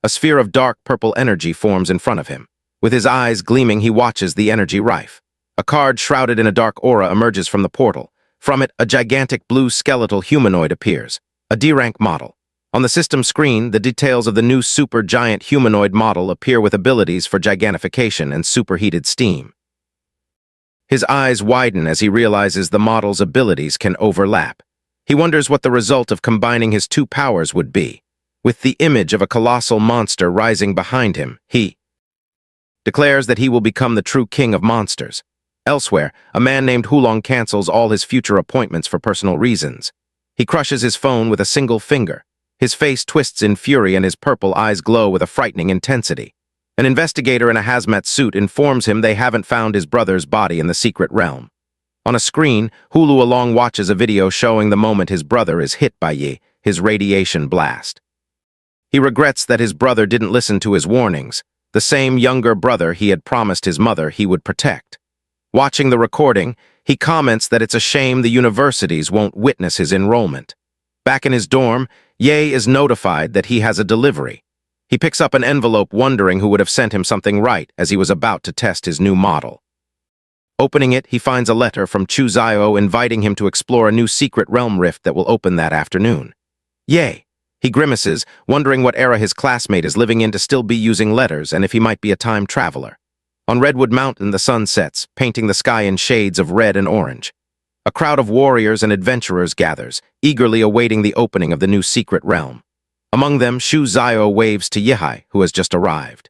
[SPEAKER 1] A sphere of dark purple energy forms in front of him. With his eyes gleaming, he watches the energy rife. A card shrouded in a dark aura emerges from the portal. From it, a gigantic blue skeletal humanoid appears, a D-rank model. On the system screen, the details of the new super-giant humanoid model appear with abilities for gigantification and superheated steam. His eyes widen as he realizes the model's abilities can overlap. He wonders what the result of combining his two powers would be. With the image of a colossal monster rising behind him, he declares that he will become the true king of monsters. Elsewhere, a man named Hulong cancels all his future appointments for personal reasons. He crushes his phone with a single finger. His face twists in fury and his purple eyes glow with a frightening intensity. An investigator in a hazmat suit informs him they haven't found his brother's body in the secret realm. On a screen, Hulu Along watches a video showing the moment his brother is hit by his radiation blast. He regrets that his brother didn't listen to his warnings, the same younger brother he had promised his mother he would protect. Watching the recording, he comments that it's a shame the universities won't witness his enrollment. Back in his dorm, Ye is notified that he has a delivery. He picks up an envelope wondering who would have sent him something right as he was about to test his new model. Opening it, he finds a letter from Chu Zio inviting him to explore a new secret realm rift that will open that afternoon. Ye! He grimaces, wondering what era his classmate is living in to still be using letters and if he might be a time traveler. On Redwood Mountain, the sun sets, painting the sky in shades of red and orange. A crowd of warriors and adventurers gathers, eagerly awaiting the opening of the new secret realm. Among them, Shu Zio waves to Yihai, who has just arrived.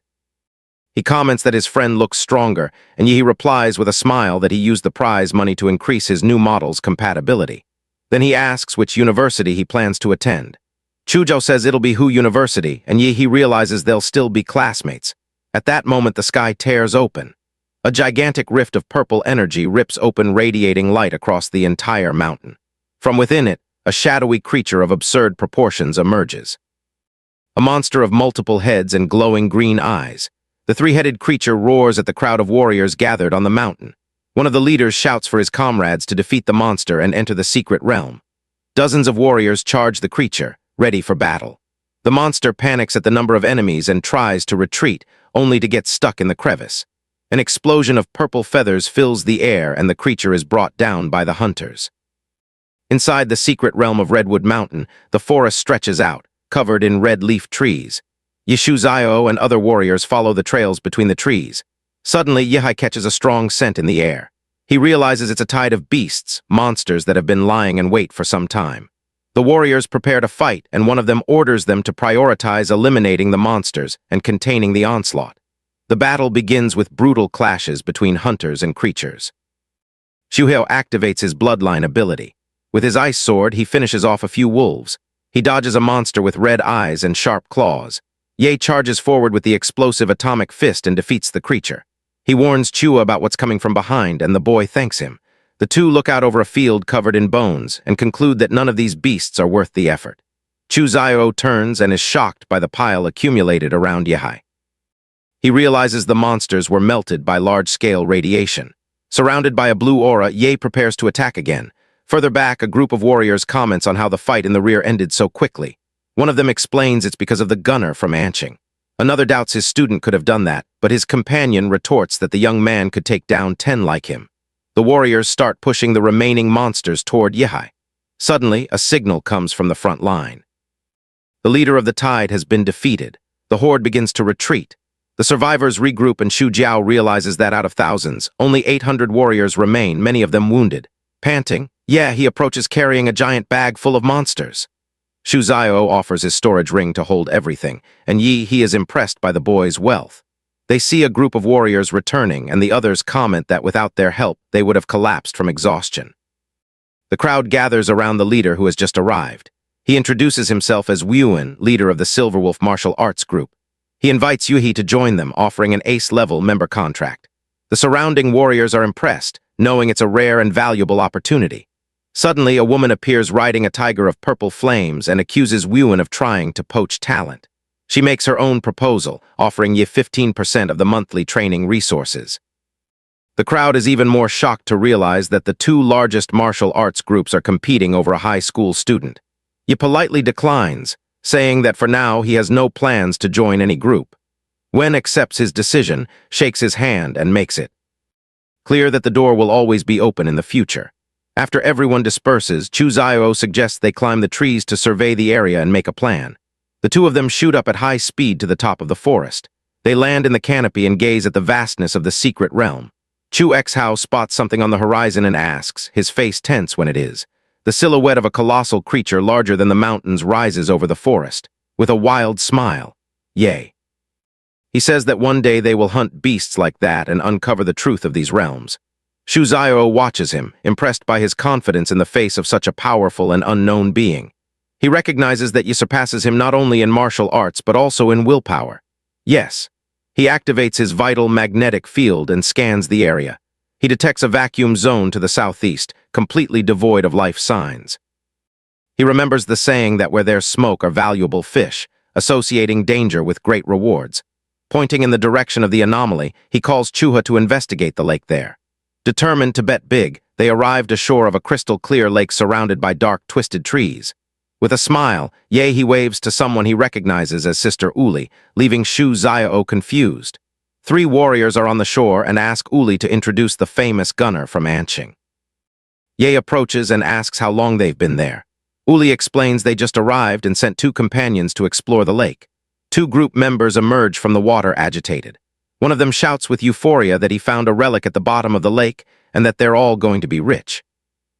[SPEAKER 1] He comments that his friend looks stronger, and Yihi replies with a smile that he used the prize money to increase his new model's compatibility. Then he asks which university he plans to attend. Chuzhou says it'll be Hu University, and Yihi realizes they'll still be classmates. At that moment, the sky tears open. A gigantic rift of purple energy rips open, radiating light across the entire mountain. From within it, a shadowy creature of absurd proportions emerges. A monster of multiple heads and glowing green eyes. The three-headed creature roars at the crowd of warriors gathered on the mountain. One of the leaders shouts for his comrades to defeat the monster and enter the secret realm. Dozens of warriors charge the creature, ready for battle. The monster panics at the number of enemies and tries to retreat, only to get stuck in the crevice. An explosion of purple feathers fills the air and the creature is brought down by the hunters. Inside the secret realm of Redwood Mountain, the forest stretches out, covered in red-leaf trees. Yishu Zio and other warriors follow the trails between the trees. Suddenly, Yihai catches a strong scent in the air. He realizes it's a tide of beasts, monsters that have been lying in wait for some time. The warriors prepare to fight, and one of them orders them to prioritize eliminating the monsters and containing the onslaught. The battle begins with brutal clashes between hunters and creatures. Shuhei activates his bloodline ability. With his ice sword, he finishes off a few wolves. He dodges a monster with red eyes and sharp claws. Ye charges forward with the explosive atomic fist and defeats the creature. He warns Chua about what's coming from behind, and the boy thanks him. The two look out over a field covered in bones and conclude that none of these beasts are worth the effort. Chuzayo turns and is shocked by the pile accumulated around Yehai. He realizes the monsters were melted by large-scale radiation. Surrounded by a blue aura, Ye prepares to attack again. Further back, a group of warriors comments on how the fight in the rear ended so quickly. One of them explains it's because of the gunner from Anqing. Another doubts his student could have done that, but his companion retorts that the young man could take down 10 like him. The warriors start pushing the remaining monsters toward Yehai. Suddenly, a signal comes from the front line. The leader of the tide has been defeated. The horde begins to retreat. The survivors regroup and Xu Jiao realizes that out of thousands, only 800 warriors remain, many of them wounded. Panting, he approaches carrying a giant bag full of monsters. Xu Zhao offers his storage ring to hold everything, and he is impressed by the boy's wealth. They see a group of warriors returning, and the others comment that without their help, they would have collapsed from exhaustion. The crowd gathers around the leader who has just arrived. He introduces himself as Wuan, leader of the Silverwolf martial arts group. He invites Yuhi to join them, offering an ace-level member contract. The surrounding warriors are impressed, knowing it's a rare and valuable opportunity. Suddenly, a woman appears riding a tiger of purple flames and accuses Wuan of trying to poach talent. She makes her own proposal, offering Yi 15% of the monthly training resources. The crowd is even more shocked to realize that the two largest martial arts groups are competing over a high school student. Yi politely declines, saying that for now he has no plans to join any group. Wen accepts his decision, shakes his hand, and makes it clear that the door will always be open in the future. After everyone disperses, Chu Zio suggests they climb the trees to survey the area and make a plan. The two of them shoot up at high speed to the top of the forest. They land in the canopy and gaze at the vastness of the secret realm. Chu Xhao spots something on the horizon and asks, his face tense when it is. The silhouette of a colossal creature larger than the mountains rises over the forest, with a wild smile. Yay. He says that one day they will hunt beasts like that and uncover the truth of these realms. Xu Zio watches him, impressed by his confidence in the face of such a powerful and unknown being. He recognizes that Yi surpasses him not only in martial arts but also in willpower. Yes. He activates his vital magnetic field and scans the area. He detects a vacuum zone to the southeast, completely devoid of life signs. He remembers the saying that where there's smoke are valuable fish, associating danger with great rewards. Pointing in the direction of the anomaly, he calls Chuha to investigate the lake there. Determined to bet big, they arrived ashore of a crystal-clear lake surrounded by dark, twisted trees. With a smile, he waves to someone he recognizes as Sister Uli, leaving Xu Zio confused. 3 warriors are on the shore and ask Uli to introduce the famous gunner from Anqing. Ye approaches and asks how long they've been there. Uli explains they just arrived and sent 2 companions to explore the lake. 2 group members emerge from the water agitated. One of them shouts with euphoria that he found a relic at the bottom of the lake and that they're all going to be rich.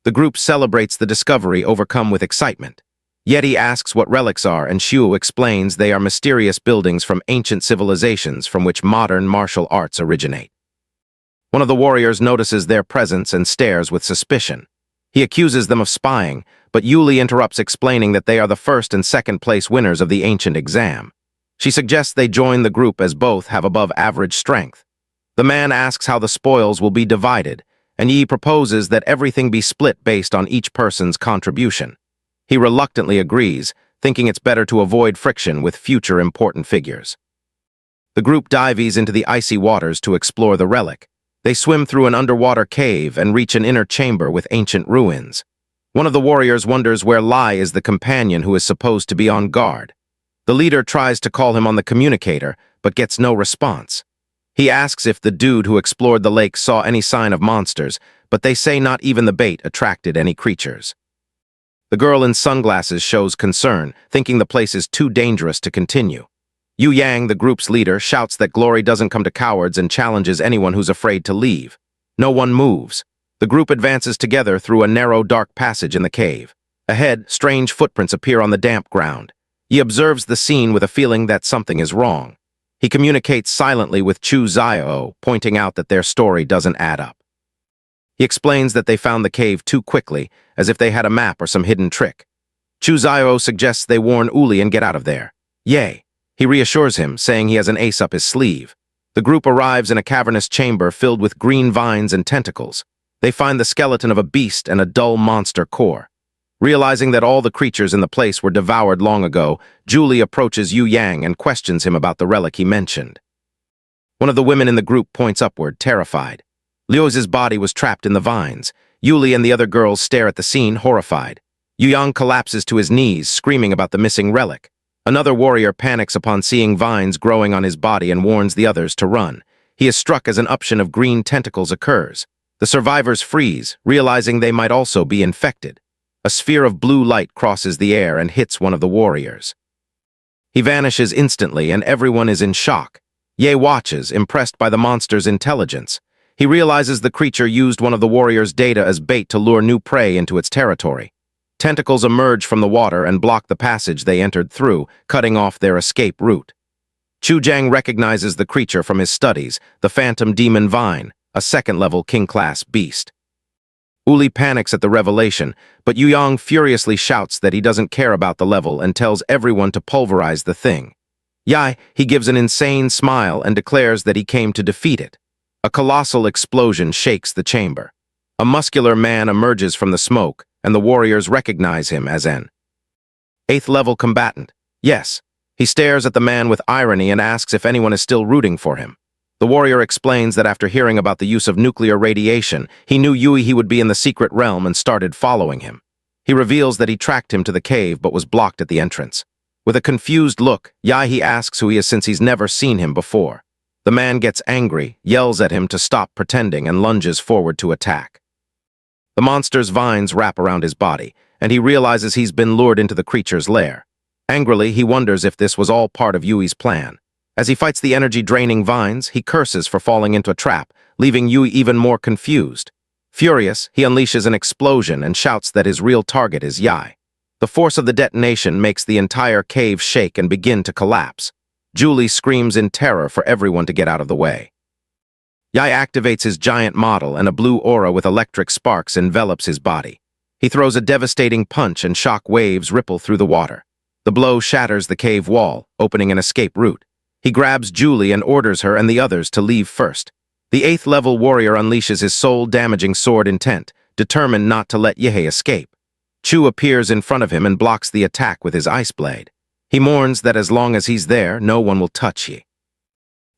[SPEAKER 1] The group celebrates the discovery, overcome with excitement. Yeti asks what relics are, and Xiu explains they are mysterious buildings from ancient civilizations from which modern martial arts originate. One of the warriors notices their presence and stares with suspicion. He accuses them of spying, but Yuli interrupts, explaining that they are the first and second place winners of the ancient exam. She suggests they join the group as both have above-average strength. The man asks how the spoils will be divided, and Yi proposes that everything be split based on each person's contribution. He reluctantly agrees, thinking it's better to avoid friction with future important figures. The group dives into the icy waters to explore the relic. They swim through an underwater cave and reach an inner chamber with ancient ruins. One of the warriors wonders where Lai is the companion who is supposed to be on guard. The leader tries to call him on the communicator, but gets no response. He asks if the dude who explored the lake saw any sign of monsters, but they say not even the bait attracted any creatures. The girl in sunglasses shows concern, thinking the place is too dangerous to continue. Yu Yang, the group's leader, shouts that glory doesn't come to cowards and challenges anyone who's afraid to leave. No one moves. The group advances together through a narrow, dark passage in the cave. Ahead, strange footprints appear on the damp ground. He observes the scene with a feeling that something is wrong. He communicates silently with Chu Zio, pointing out that their story doesn't add up. He explains that they found the cave too quickly, as if they had a map or some hidden trick. Chu Zio suggests they warn Uli and get out of there. Yay! He reassures him, saying he has an ace up his sleeve. The group arrives in a cavernous chamber filled with green vines and tentacles. They find the skeleton of a beast and a dull monster core. Realizing that all the creatures in the place were devoured long ago, Julie approaches Yu Yang and questions him about the relic he mentioned. One of the women in the group points upward, terrified. Liu's body was trapped in the vines. Yuli and the other girls stare at the scene, horrified. Yu Yang collapses to his knees, screaming about the missing relic. Another warrior panics upon seeing vines growing on his body and warns the others to run. He is struck as an eruption of green tentacles occurs. The survivors freeze, realizing they might also be infected. A sphere of blue light crosses the air and hits one of the warriors. He vanishes instantly, and everyone is in shock. Ye watches, impressed by the monster's intelligence. He realizes the creature used one of the warriors' data as bait to lure new prey into its territory. Tentacles emerge from the water and block the passage they entered through, cutting off their escape route. Chu Jiang recognizes the creature from his studies, the phantom demon vine, a second-level king-class beast. Uli panics at the revelation, but Yu Yang furiously shouts that he doesn't care about the level and tells everyone to pulverize the thing. He gives an insane smile and declares that he came to defeat it. A colossal explosion shakes the chamber. A muscular man emerges from the smoke, and the warriors recognize him as an 8th-level combatant. Yes. He stares at the man with irony and asks if anyone is still rooting for him. The warrior explains that after hearing about the use of nuclear radiation, he knew he would be in the secret realm and started following him. He reveals that he tracked him to the cave but was blocked at the entrance. With a confused look, he asks who he is since he's never seen him before. The man gets angry, yells at him to stop pretending, and lunges forward to attack. The monster's vines wrap around his body, and he realizes he's been lured into the creature's lair. Angrily, he wonders if this was all part of Yui's plan. As he fights the energy-draining vines, he curses for falling into a trap, leaving Yui even more confused. Furious, he unleashes an explosion and shouts that his real target is Yai. The force of the detonation makes the entire cave shake and begin to collapse. Julie screams in terror for everyone to get out of the way. Yai activates his giant model, and a blue aura with electric sparks envelops his body. He throws a devastating punch, and shock waves ripple through the water. The blow shatters the cave wall, opening an escape route. He grabs Julie and orders her and the others to leave first. The 8th-level warrior unleashes his soul-damaging sword intent, determined not to let Yehe escape. Chu appears in front of him and blocks the attack with his ice blade. He mourns that as long as he's there, no one will touch Ye.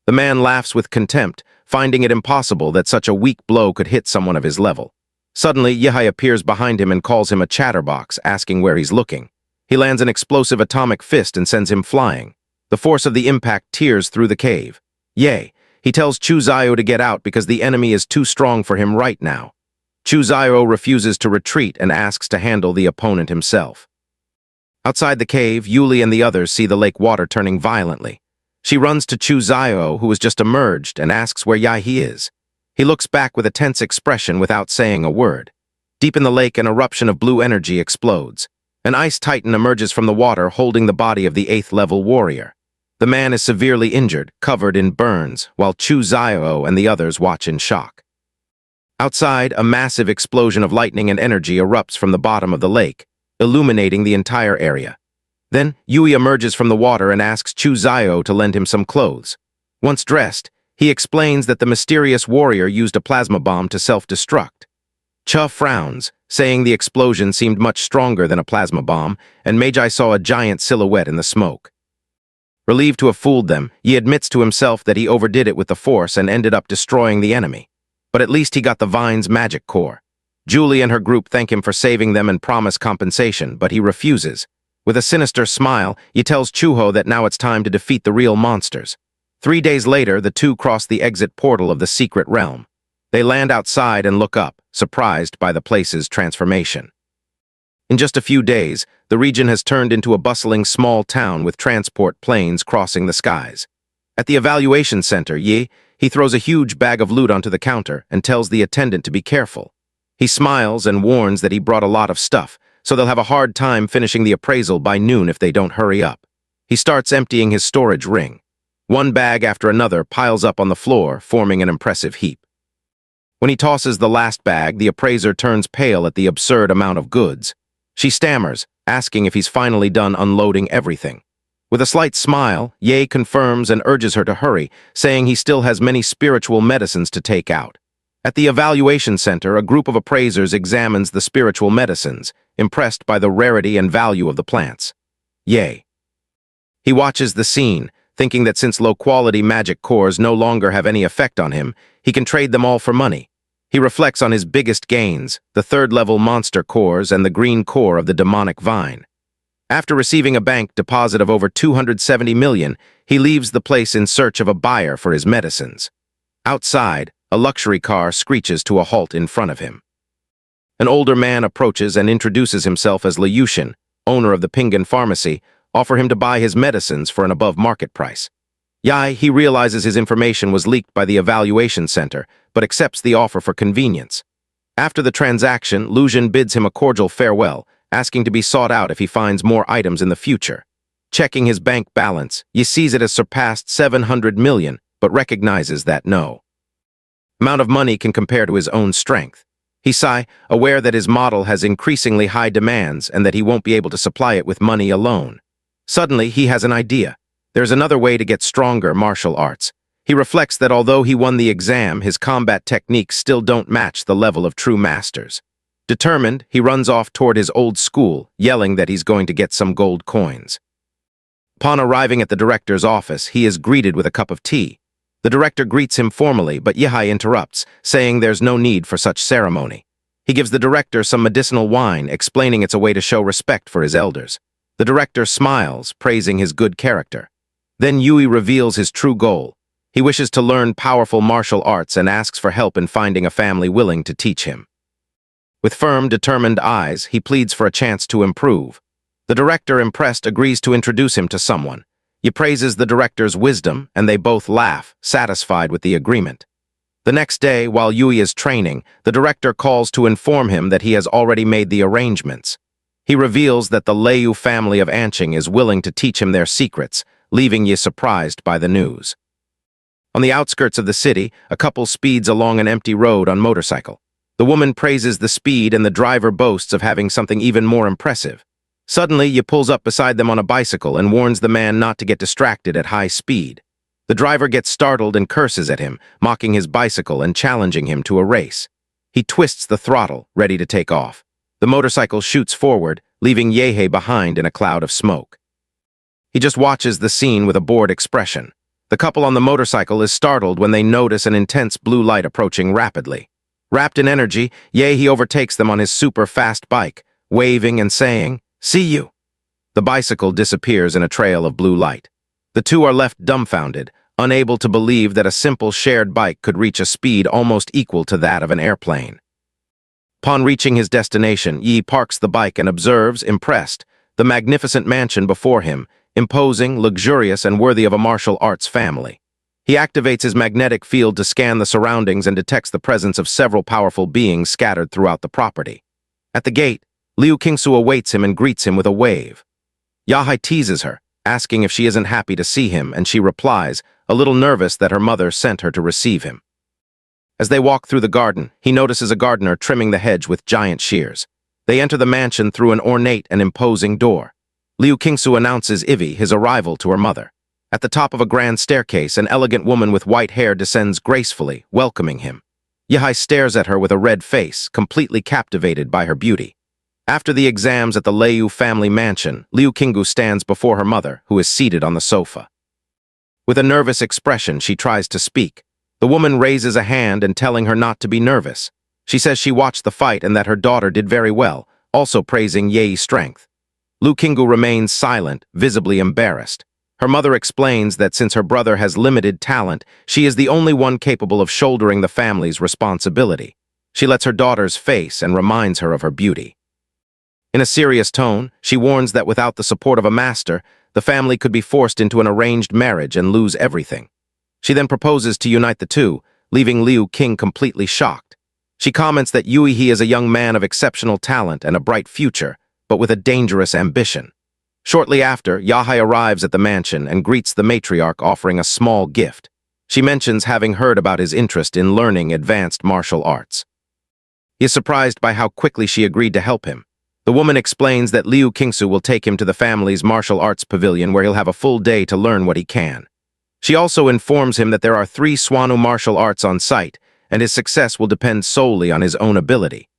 [SPEAKER 1] The man laughs with contempt, finding it impossible that such a weak blow could hit someone of his level. Suddenly, Yehe appears behind him and calls him a chatterbox, asking where he's looking. He lands an explosive atomic fist and sends him flying. The force of the impact tears through the cave. He tells Chu Zio to get out because the enemy is too strong for him right now. Chu Zio refuses to retreat and asks to handle the opponent himself. Outside the cave, Yuli and the others see the lake water turning violently. She runs to Chu Zio, who has just emerged, and asks where Yahi is. He looks back with a tense expression without saying a word. Deep in the lake, an eruption of blue energy explodes. An ice titan emerges from the water holding the body of the 8th-level warrior. The man is severely injured, covered in burns, while Chu Zio and the others watch in shock. Outside, a massive explosion of lightning and energy erupts from the bottom of the lake, illuminating the entire area. Then, Yui emerges from the water and asks Chu Zio to lend him some clothes. Once dressed, he explains that the mysterious warrior used a plasma bomb to self-destruct. Cha frowns, saying the explosion seemed much stronger than a plasma bomb, and Magi saw a giant silhouette in the smoke. Relieved to have fooled them, he admits to himself that he overdid it with the force and ended up destroying the enemy. But at least he got the Vine's magic core. Julie and her group thank him for saving them and promise compensation, but he refuses. With a sinister smile, he tells Chuho that now it's time to defeat the real monsters. 3 days later, the two cross the exit portal of the secret realm. They land outside and look up, surprised by the place's transformation. In just a few days, the region has turned into a bustling small town with transport planes crossing the skies. At the evaluation center, he throws a huge bag of loot onto the counter and tells the attendant to be careful. He smiles and warns that he brought a lot of stuff, so they'll have a hard time finishing the appraisal by noon if they don't hurry up. He starts emptying his storage ring. One bag after another piles up on the floor, forming an impressive heap. When he tosses the last bag, the appraiser turns pale at the absurd amount of goods. She stammers, asking if he's finally done unloading everything. With a slight smile, Ye confirms and urges her to hurry, saying he still has many spiritual medicines to take out. At the evaluation center, a group of appraisers examines the spiritual medicines, impressed by the rarity and value of the plants. Yay. He watches the scene, thinking that since low-quality magic cores no longer have any effect on him, he can trade them all for money. He reflects on his biggest gains, the third-level monster cores and the green core of the demonic vine. After receiving a bank deposit of over 270 million, he leaves the place in search of a buyer for his medicines. Outside, a luxury car screeches to a halt in front of him. An older man approaches and introduces himself as Liushin, owner of the Pingan pharmacy, offer him to buy his medicines for an above-market price. He realizes his information was leaked by the evaluation center, but accepts the offer for convenience. After the transaction, Liushin bids him a cordial farewell, asking to be sought out if he finds more items in the future. Checking his bank balance, Yi sees it has surpassed 700 million, but recognizes that no amount of money can compare to his own strength. He sigh, aware that his model has increasingly high demands and that he won't be able to supply it with money alone. Suddenly, he has an idea. There's another way to get stronger martial arts. He reflects that although he won the exam, his combat techniques still don't match the level of true masters. Determined, he runs off toward his old school, yelling that he's going to get some gold coins. Upon arriving at the director's office, he is greeted with a cup of tea. The director greets him formally, but Yehai interrupts, saying there's no need for such ceremony. He gives the director some medicinal wine, explaining it's a way to show respect for his elders. The director smiles, praising his good character. Then Yui reveals his true goal. He wishes to learn powerful martial arts and asks for help in finding a family willing to teach him. With firm, determined eyes, he pleads for a chance to improve. The director, impressed, agrees to introduce him to someone. He praises the director's wisdom, and they both laugh, satisfied with the agreement. The next day, while Yui is training, the director calls to inform him that he has already made the arrangements. He reveals that the Leu family of Anqing is willing to teach him their secrets, leaving Yi surprised by the news. On the outskirts of the city, a couple speeds along an empty road on motorcycle. The woman praises the speed and the driver boasts of having something even more impressive. Suddenly, Yi pulls up beside them on a bicycle and warns the man not to get distracted at high speed. The driver gets startled and curses at him, mocking his bicycle and challenging him to a race. He twists the throttle, ready to take off. The motorcycle shoots forward, leaving Yehei behind in a cloud of smoke. He just watches the scene with a bored expression. The couple on the motorcycle is startled when they notice an intense blue light approaching rapidly. Wrapped in energy, Yehei overtakes them on his super-fast bike, waving and saying, "See you." The bicycle disappears in a trail of blue light. The two are left dumbfounded, unable to believe that a simple shared bike could reach a speed almost equal to that of an airplane. Upon reaching his destination, Yi parks the bike and observes, impressed, the magnificent mansion before him, imposing, luxurious, and worthy of a martial arts family. He activates his magnetic field to scan the surroundings and detects the presence of several powerful beings scattered throughout the property. At the gate, Liu Qingsu awaits him and greets him with a wave. Yahai teases her, asking if she isn't happy to see him, and she replies, a little nervous that her mother sent her to receive him. As they walk through the garden, he notices a gardener trimming the hedge with giant shears. They enter the mansion through an ornate and imposing door. Liu Qingsu announces Ivy his arrival to her mother. At the top of a grand staircase, an elegant woman with white hair descends gracefully, welcoming him. Yahai stares at her with a red face, completely captivated by her beauty. After the exams at the Leu family mansion, Liu Qingsu stands before her mother, who is seated on the sofa. With a nervous expression, she tries to speak. The woman raises a hand and telling her not to be nervous. She says she watched the fight and that her daughter did very well, also praising Ye's strength. Liu Qingsu remains silent, visibly embarrassed. Her mother explains that since her brother has limited talent, she is the only one capable of shouldering the family's responsibility. She lets her daughter's face and reminds her of her beauty. In a serious tone, she warns that without the support of a master, the family could be forced into an arranged marriage and lose everything. She then proposes to unite the two, leaving Liu Qing completely shocked. She comments that Yui He is a young man of exceptional talent and a bright future, but with a dangerous ambition. Shortly after, Yahai arrives at the mansion and greets the matriarch, offering a small gift. She mentions having heard about his interest in learning advanced martial arts. He is surprised by how quickly she agreed to help him. The woman explains that Liu Qingsu will take him to the family's martial arts pavilion where he'll have a full day to learn what he can. She also informs him that there are 3 Swanu martial arts on site, and his success will depend solely on his own ability.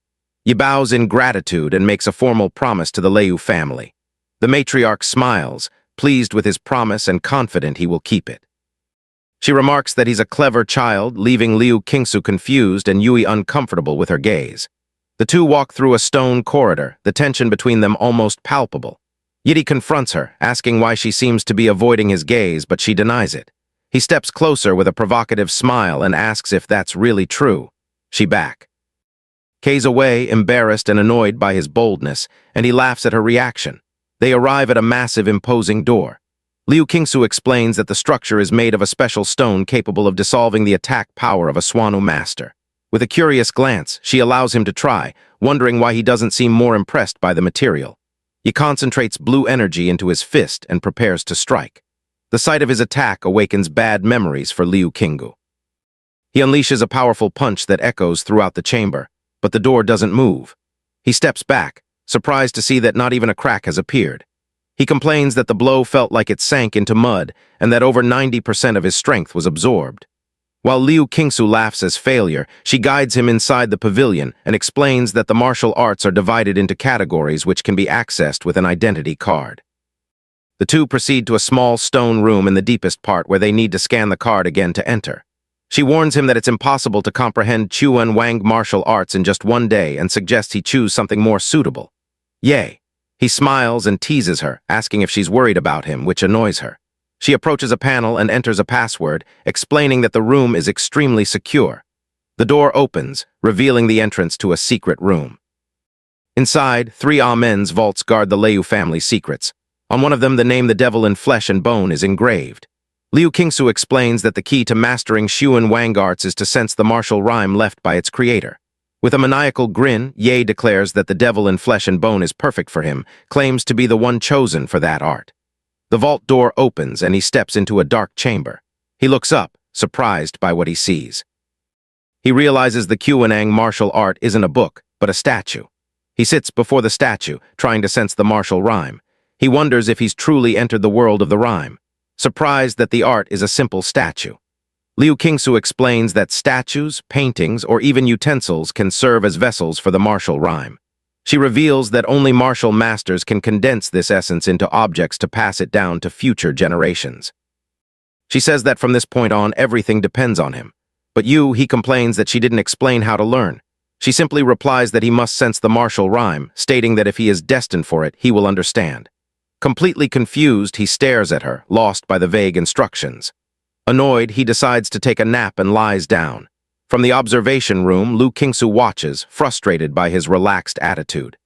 [SPEAKER 1] He bows in gratitude and makes a formal promise to the Liu family. The matriarch smiles, pleased with his promise and confident he will keep it. She remarks that he's a clever child, leaving Liu Qingsu confused and Yui uncomfortable with her gaze. The two walk through a stone corridor, the tension between them almost palpable. Yidi confronts her, asking why she seems to be avoiding his gaze, but she denies it. He steps closer with a provocative smile and asks if that's really true. She back. Kei's away, embarrassed and annoyed by his boldness, and he laughs at her reaction. They arrive at a massive, imposing door. Liu Qingsu explains that the structure is made of a special stone capable of dissolving the attack power of a Swanu master. With a curious glance, she allows him to try, wondering why he doesn't seem more impressed by the material. He concentrates blue energy into his fist and prepares to strike. The sight of his attack awakens bad memories for Liu Qingsu. He unleashes a powerful punch that echoes throughout the chamber, but the door doesn't move. He steps back, surprised to see that not even a crack has appeared. He complains that the blow felt like it sank into mud and that over 90% of his strength was absorbed. While Liu Qingsu laughs as failure, she guides him inside the pavilion and explains that the martial arts are divided into categories which can be accessed with an identity card. The two proceed to a small stone room in the deepest part where they need to scan the card again to enter. She warns him that it's impossible to comprehend Chuan Wang martial arts in just one day and suggests he choose something more suitable. Yay! He smiles and teases her, asking if she's worried about him, which annoys her. She approaches a panel and enters a password, explaining that the room is extremely secure. The door opens, revealing the entrance to a secret room. Inside, 3 Amen's vaults guard the Liu family secrets. On one of them, the name the Devil in Flesh and Bone is engraved. Liu Qingsu explains that the key to mastering Xuan Wang arts is to sense the martial rhyme left by its creator. With a maniacal grin, Ye declares that the Devil in Flesh and Bone is perfect for him, claims to be the one chosen for that art. The vault door opens and he steps into a dark chamber. He looks up, surprised by what he sees. He realizes the Qianang martial art isn't a book, but a statue. He sits before the statue, trying to sense the martial rhyme. He wonders if he's truly entered the world of the rhyme, surprised that the art is a simple statue. Liu Qingsu explains that statues, paintings, or even utensils can serve as vessels for the martial rhyme. She reveals that only martial masters can condense this essence into objects to pass it down to future generations. She says that from this point on, everything depends on him. But he complains that she didn't explain how to learn. She simply replies that he must sense the martial rhyme, stating that if he is destined for it, he will understand. Completely confused, he stares at her, lost by the vague instructions. Annoyed, he decides to take a nap and lies down. From the observation room, Liu Qingsu watches, frustrated by his relaxed attitude.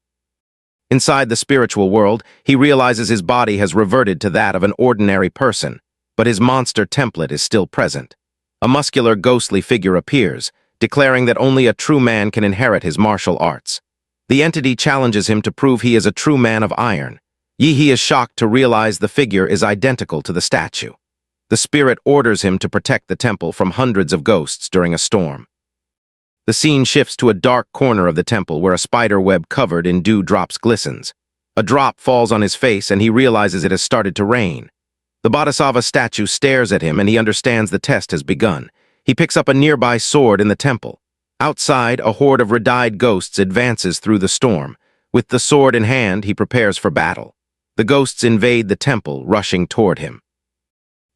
[SPEAKER 1] Inside the spiritual world, he realizes his body has reverted to that of an ordinary person, but his monster template is still present. A muscular, ghostly figure appears, declaring that only a true man can inherit his martial arts. The entity challenges him to prove he is a true man of iron. Yi is shocked to realize the figure is identical to the statue. The spirit orders him to protect the temple from hundreds of ghosts during a storm. The scene shifts to a dark corner of the temple where a spider web covered in dew drops glistens. A drop falls on his face and he realizes it has started to rain. The Bodhisattva statue stares at him and he understands the test has begun. He picks up a nearby sword in the temple. Outside, a horde of red-eyed ghosts advances through the storm. With the sword in hand, he prepares for battle. The ghosts invade the temple, rushing toward him.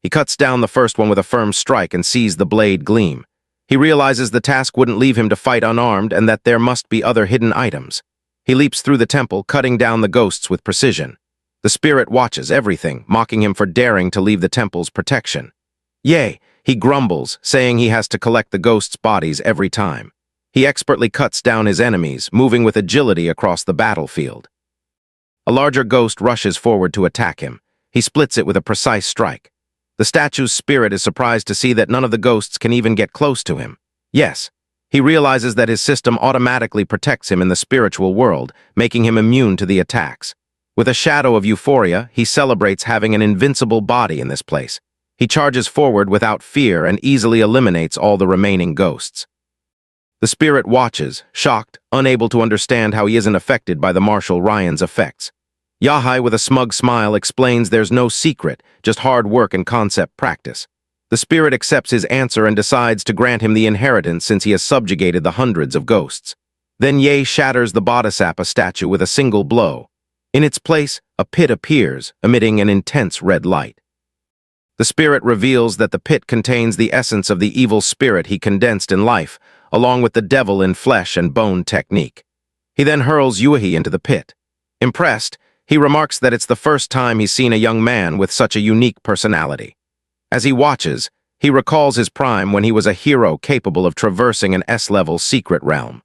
[SPEAKER 1] He cuts down the first one with a firm strike and sees the blade gleam. He realizes the task wouldn't leave him to fight unarmed and that there must be other hidden items. He leaps through the temple, cutting down the ghosts with precision. The spirit watches everything, mocking him for daring to leave the temple's protection. Yay, he grumbles, saying he has to collect the ghosts' bodies every time. He expertly cuts down his enemies, moving with agility across the battlefield. A larger ghost rushes forward to attack him. He splits it with a precise strike. The statue's spirit is surprised to see that none of the ghosts can even get close to him. Yes, he realizes that his system automatically protects him in the spiritual world, making him immune to the attacks. With a shadow of euphoria, he celebrates having an invincible body in this place. He charges forward without fear and easily eliminates all the remaining ghosts. The spirit watches, shocked, unable to understand how he isn't affected by the martial Ryan's effects. Yahello, with a smug smile, explains there's no secret, just hard work and concept practice. The spirit accepts his answer and decides to grant him the inheritance since he has subjugated the hundreds of ghosts. Then Ye shatters the Bodhisattva statue with a single blow. In its place, a pit appears, emitting an intense red light. The spirit reveals that the pit contains the essence of the evil spirit he condensed in life, along with the devil in flesh and bone technique. He then hurls Yuhi into the pit. Impressed, he remarks that it's the first time he's seen a young man with such a unique personality. As he watches, he recalls his prime when he was a hero capable of traversing an S-level secret realm.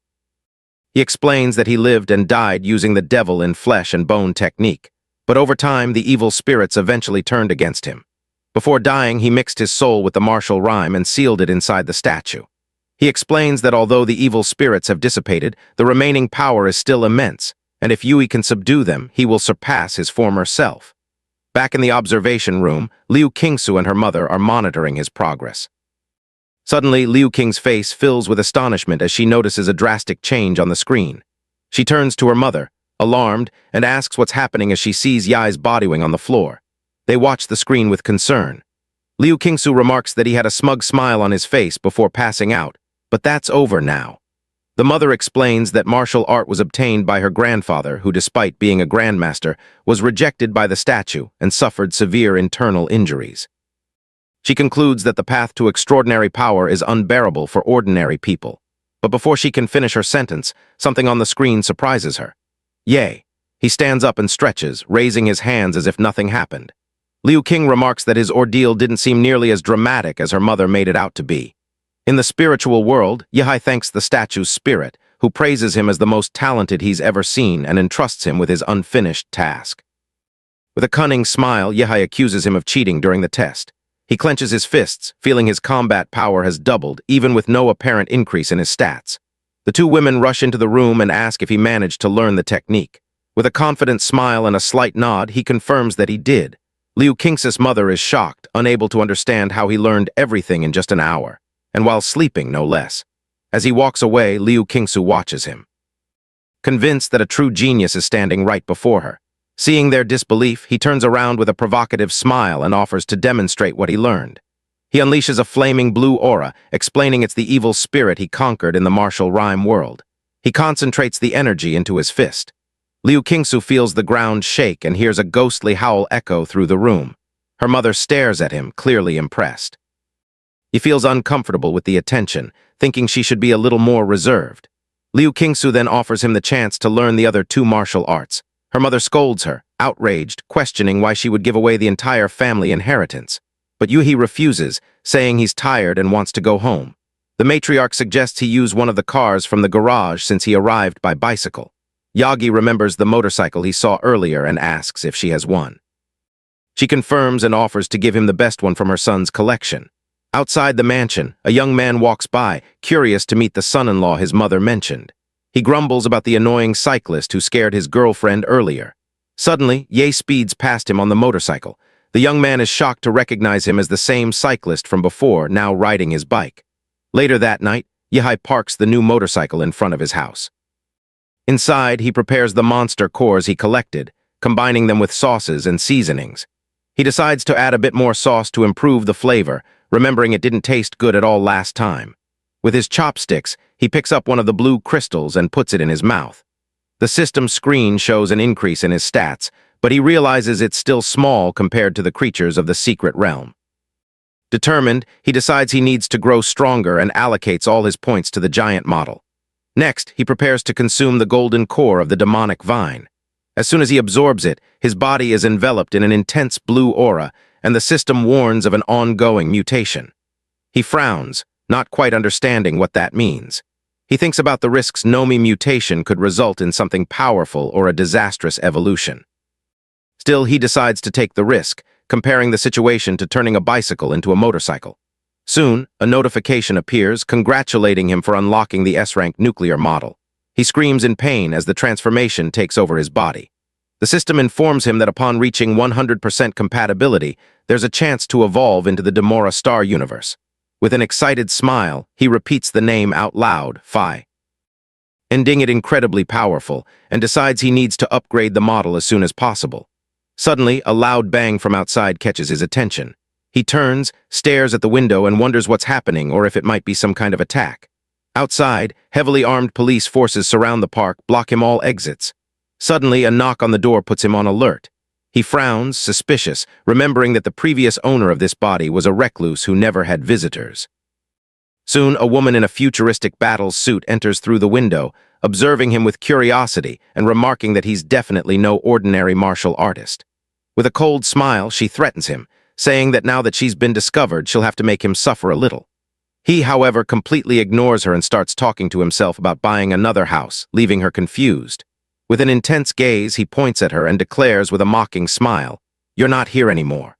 [SPEAKER 1] He explains that he lived and died using the devil in flesh and bone technique, but over time the evil spirits eventually turned against him. Before dying, he mixed his soul with the martial rhyme and sealed it inside the statue. He explains that although the evil spirits have dissipated, the remaining power is still immense, and if Yui can subdue them, he will surpass his former self. Back in the observation room, Liu Qingsu and her mother are monitoring his progress. Suddenly, Liu Qing's face fills with astonishment as she notices a drastic change on the screen. She turns to her mother, alarmed, and asks what's happening as she sees Yai's bodywing on the floor. They watch the screen with concern. Liu Qingsu remarks that he had a smug smile on his face before passing out, but that's over now. The mother explains that martial art was obtained by her grandfather, who, despite being a grandmaster, was rejected by the statue and suffered severe internal injuries. She concludes that the path to extraordinary power is unbearable for ordinary people. But before she can finish her sentence, something on the screen surprises her. Yay! He stands up and stretches, raising his hands as if nothing happened. Liu Qing remarks that his ordeal didn't seem nearly as dramatic as her mother made it out to be. In the spiritual world, Yehai thanks the statue's spirit, who praises him as the most talented he's ever seen and entrusts him with his unfinished task. With a cunning smile, Yehai accuses him of cheating during the test. He clenches his fists, feeling his combat power has doubled, even with no apparent increase in his stats. The two women rush into the room and ask if he managed to learn the technique. With a confident smile and a slight nod, he confirms that he did. Liu Qing's mother is shocked, unable to understand how he learned everything in just an hour, and while sleeping, no less. As he walks away, Liu Qingsu watches him. Convinced that a true genius is standing right before her. Seeing their disbelief, he turns around with a provocative smile and offers to demonstrate what he learned. He unleashes a flaming blue aura, explaining it's the evil spirit he conquered in the martial rhyme world. He concentrates the energy into his fist. Liu Qingsu feels the ground shake and hears a ghostly howl echo through the room. Her mother stares at him, clearly impressed. He feels uncomfortable with the attention, thinking she should be a little more reserved. Liu Qingsu then offers him the chance to learn the other two martial arts. Her mother scolds her, outraged, questioning why she would give away the entire family inheritance. But Yuhi refuses, saying he's tired and wants to go home. The matriarch suggests he use one of the cars from the garage since he arrived by bicycle. Yagi remembers the motorcycle he saw earlier and asks if she has one. She confirms and offers to give him the best one from her son's collection. Outside the mansion, a young man walks by, curious to meet the son-in-law his mother mentioned. He grumbles about the annoying cyclist who scared his girlfriend earlier. Suddenly, Ye speeds past him on the motorcycle. The young man is shocked to recognize him as the same cyclist from before, now riding his bike. Later that night, Yehai parks the new motorcycle in front of his house. Inside, he prepares the monster cores he collected, combining them with sauces and seasonings. He decides to add a bit more sauce to improve the flavor, remembering it didn't taste good at all last time. With his chopsticks, he picks up one of the blue crystals and puts it in his mouth. The system screen shows an increase in his stats, but he realizes it's still small compared to the creatures of the secret realm. Determined, he decides he needs to grow stronger and allocates all his points to the giant model. Next, he prepares to consume the golden core of the demonic vine. As soon as he absorbs it, his body is enveloped in an intense blue aura, and the system warns of an ongoing mutation. He frowns, not quite understanding what that means. He thinks about the risks Nomi mutation could result in something powerful or a disastrous evolution. Still, he decides to take the risk, comparing the situation to turning a bicycle into a motorcycle. Soon, a notification appears congratulating him for unlocking the S-rank nuclear model. He screams in pain as the transformation takes over his body. The system informs him that upon reaching 100% compatibility, there's a chance to evolve into the Demora star universe. With an excited smile, he repeats the name out loud, Phi, ending it incredibly powerful, and decides he needs to upgrade the model as soon as possible. Suddenly, a loud bang from outside catches his attention. He turns, stares at the window, and wonders what's happening or if it might be some kind of attack. Outside, heavily armed police forces surround the park, block him all exits. Suddenly, a knock on the door puts him on alert. He frowns, suspicious, remembering that the previous owner of this body was a recluse who never had visitors. Soon, a woman in a futuristic battle suit enters through the window, observing him with curiosity and remarking that he's definitely no ordinary martial artist. With a cold smile, she threatens him, saying that now that she's been discovered, she'll have to make him suffer a little. He, however, completely ignores her and starts talking to himself about buying another house, leaving her confused. With an intense gaze, he points at her and declares with a mocking smile, "You're not here anymore."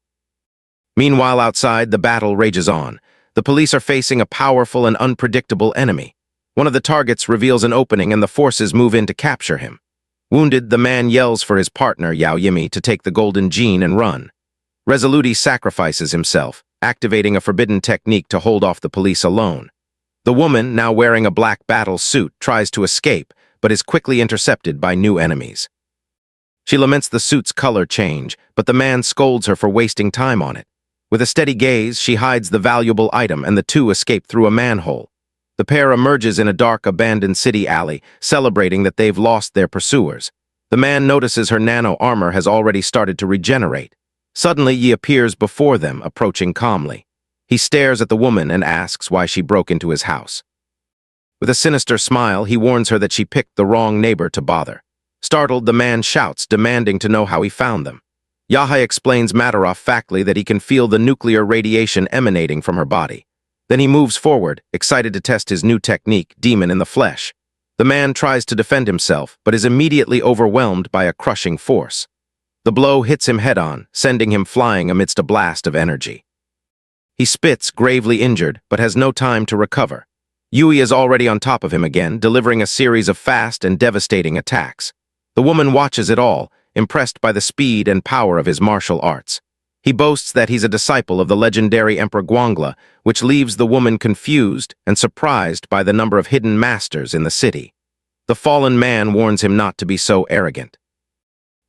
[SPEAKER 1] Meanwhile, outside, the battle rages on. The police are facing a powerful and unpredictable enemy. One of the targets reveals an opening and the forces move in to capture him. Wounded, the man yells for his partner, Yaoyimi, to take the golden gene and run. Resolutely sacrifices himself, activating a forbidden technique to hold off the police alone. The woman, now wearing a black battle suit, tries to escape, but is quickly intercepted by new enemies. She laments the suit's color change, but the man scolds her for wasting time on it. With a steady gaze, she hides the valuable item and the two escape through a manhole. The pair emerges in a dark, abandoned city alley, celebrating that they've lost their pursuers. The man notices her nano armor has already started to regenerate. Suddenly, he appears before them, approaching calmly. He stares at the woman and asks why she broke into his house. With a sinister smile, he warns her that she picked the wrong neighbor to bother. Startled, the man shouts, demanding to know how he found them. Yahe explains matter-of-factly that he can feel the nuclear radiation emanating from her body. Then he moves forward, excited to test his new technique, Demon in the Flesh. The man tries to defend himself, but is immediately overwhelmed by a crushing force. The blow hits him head-on, sending him flying amidst a blast of energy. He spits, gravely injured, but has no time to recover. Yui is already on top of him again, delivering a series of fast and devastating attacks. The woman watches it all, impressed by the speed and power of his martial arts. He boasts that he's a disciple of the legendary Emperor Guangla, which leaves the woman confused and surprised by the number of hidden masters in the city. The fallen man warns him not to be so arrogant.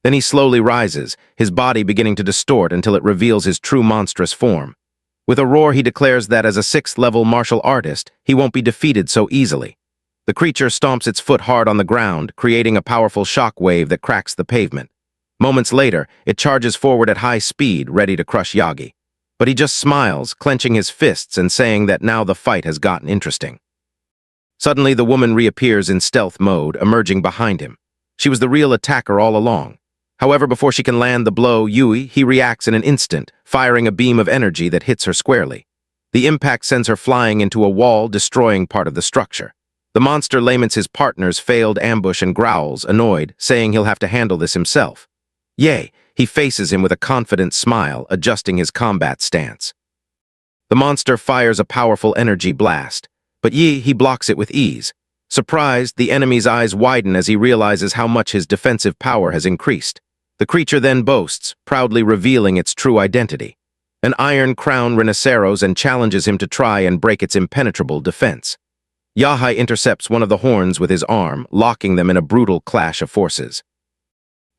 [SPEAKER 1] Then he slowly rises, his body beginning to distort until it reveals his true monstrous form. With a roar, he declares that as a 6th-level martial artist, he won't be defeated so easily. The creature stomps its foot hard on the ground, creating a powerful shock wave that cracks the pavement. Moments later, it charges forward at high speed, ready to crush Yagi. But he just smiles, clenching his fists and saying that now the fight has gotten interesting. Suddenly, the woman reappears in stealth mode, emerging behind him. She was the real attacker all along. However, before she can land the blow, he reacts in an instant, firing a beam of energy that hits her squarely. The impact sends her flying into a wall, destroying part of the structure. The monster laments his partner's failed ambush and growls, annoyed, saying he'll have to handle this himself. Yay, he faces him with a confident smile, adjusting his combat stance. The monster fires a powerful energy blast, but he blocks it with ease. Surprised, the enemy's eyes widen as he realizes how much his defensive power has increased. The creature then boasts, proudly revealing its true identity. An iron crown rhinoceros and challenges him to try and break its impenetrable defense. Yahe intercepts one of the horns with his arm, locking them in a brutal clash of forces.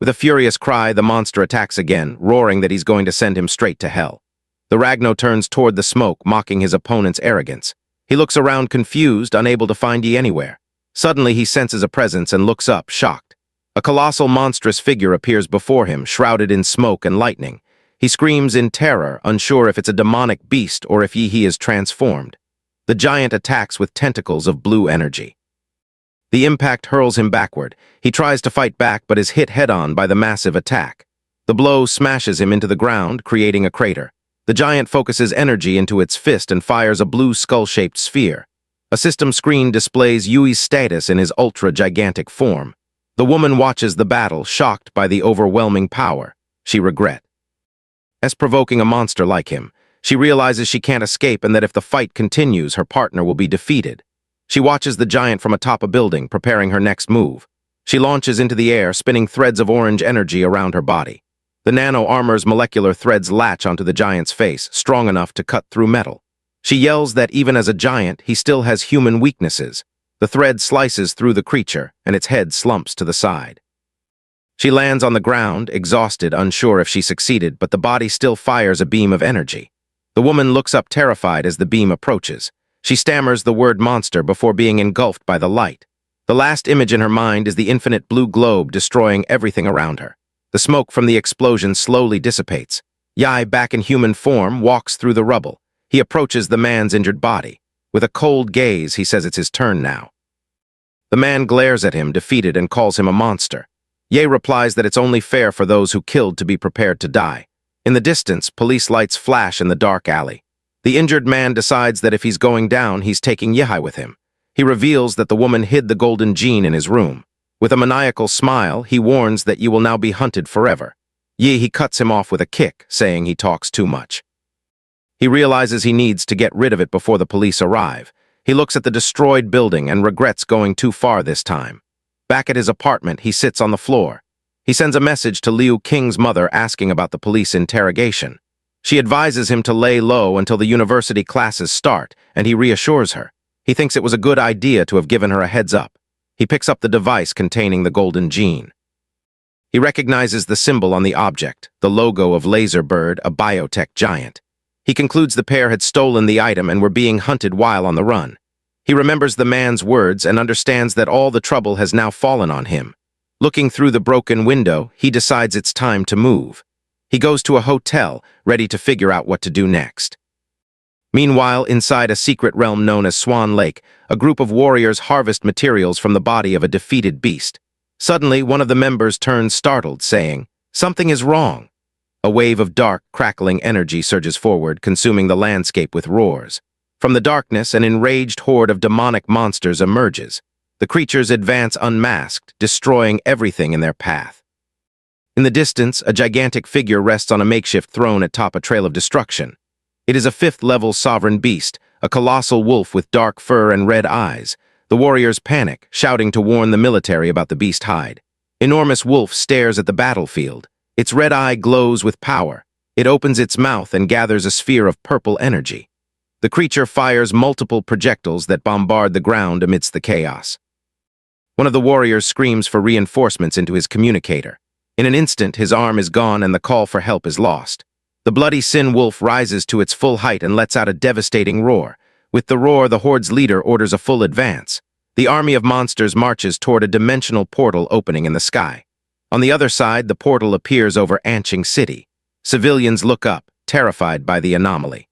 [SPEAKER 1] With a furious cry, the monster attacks again, roaring that he's going to send him straight to hell. The Ragno turns toward the smoke, mocking his opponent's arrogance. He looks around confused, unable to find Yi anywhere. Suddenly, he senses a presence and looks up, shocked. A colossal, monstrous figure appears before him, shrouded in smoke and lightning. He screams in terror, unsure if it's a demonic beast or if he is transformed. The giant attacks with tentacles of blue energy. The impact hurls him backward. He tries to fight back but is hit head-on by the massive attack. The blow smashes him into the ground, creating a crater. The giant focuses energy into its fist and fires a blue skull-shaped sphere. A system screen displays Yui's status in his ultra-gigantic form. The woman watches the battle, shocked by the overwhelming power. She regrets provoking a monster like him. She realizes she can't escape and that if the fight continues, her partner will be defeated. She watches the giant from atop a building, preparing her next move. She launches into the air, spinning threads of orange energy around her body. The nano-armor's molecular threads latch onto the giant's face, strong enough to cut through metal. She yells that even as a giant, he still has human weaknesses. The thread slices through the creature, and its head slumps to the side. She lands on the ground, exhausted, unsure if she succeeded, but the body still fires a beam of energy. The woman looks up terrified as the beam approaches. She stammers the word monster before being engulfed by the light. The last image in her mind is the infinite blue globe destroying everything around her. The smoke from the explosion slowly dissipates. Yai, back in human form, walks through the rubble. He approaches the man's injured body. With a cold gaze, he says it's his turn now. The man glares at him, defeated, and calls him a monster. Ye replies that it's only fair for those who killed to be prepared to die. In the distance, police lights flash in the dark alley. The injured man decides that if he's going down, he's taking Yehai with him. He reveals that the woman hid the golden gene in his room. With a maniacal smile, he warns that you will now be hunted forever. He cuts him off with a kick, saying he talks too much. He realizes he needs to get rid of it before the police arrive. He looks at the destroyed building and regrets going too far this time. Back at his apartment, he sits on the floor. He sends a message to Liu Qing's mother asking about the police interrogation. She advises him to lay low until the university classes start, and he reassures her. He thinks it was a good idea to have given her a heads up. He picks up the device containing the golden gene. He recognizes the symbol on the object, the logo of Laserbird, a biotech giant. He concludes the pair had stolen the item and were being hunted while on the run. He remembers the man's words and understands that all the trouble has now fallen on him. Looking through the broken window, he decides it's time to move. He goes to a hotel, ready to figure out what to do next. Meanwhile, inside a secret realm known as Swan Lake, a group of warriors harvest materials from the body of a defeated beast. Suddenly, one of the members turns startled, saying, "Something is wrong." A wave of dark, crackling energy surges forward, consuming the landscape with roars. From the darkness, an enraged horde of demonic monsters emerges. The creatures advance unmasked, destroying everything in their path. In the distance, a gigantic figure rests on a makeshift throne atop a trail of destruction. It is a fifth-level sovereign beast, a colossal wolf with dark fur and red eyes. The warriors panic, shouting to warn the military about the beast hide. Enormous wolf stares at the battlefield. Its red eye glows with power. It opens its mouth and gathers a sphere of purple energy. The creature fires multiple projectiles that bombard the ground amidst the chaos. One of the warriors screams for reinforcements into his communicator. In an instant, his arm is gone and the call for help is lost. The bloody sin wolf rises to its full height and lets out a devastating roar. With the roar, the horde's leader orders a full advance. The army of monsters marches toward a dimensional portal opening in the sky. On the other side, the portal appears over Anqing City. Civilians look up, terrified by the anomaly.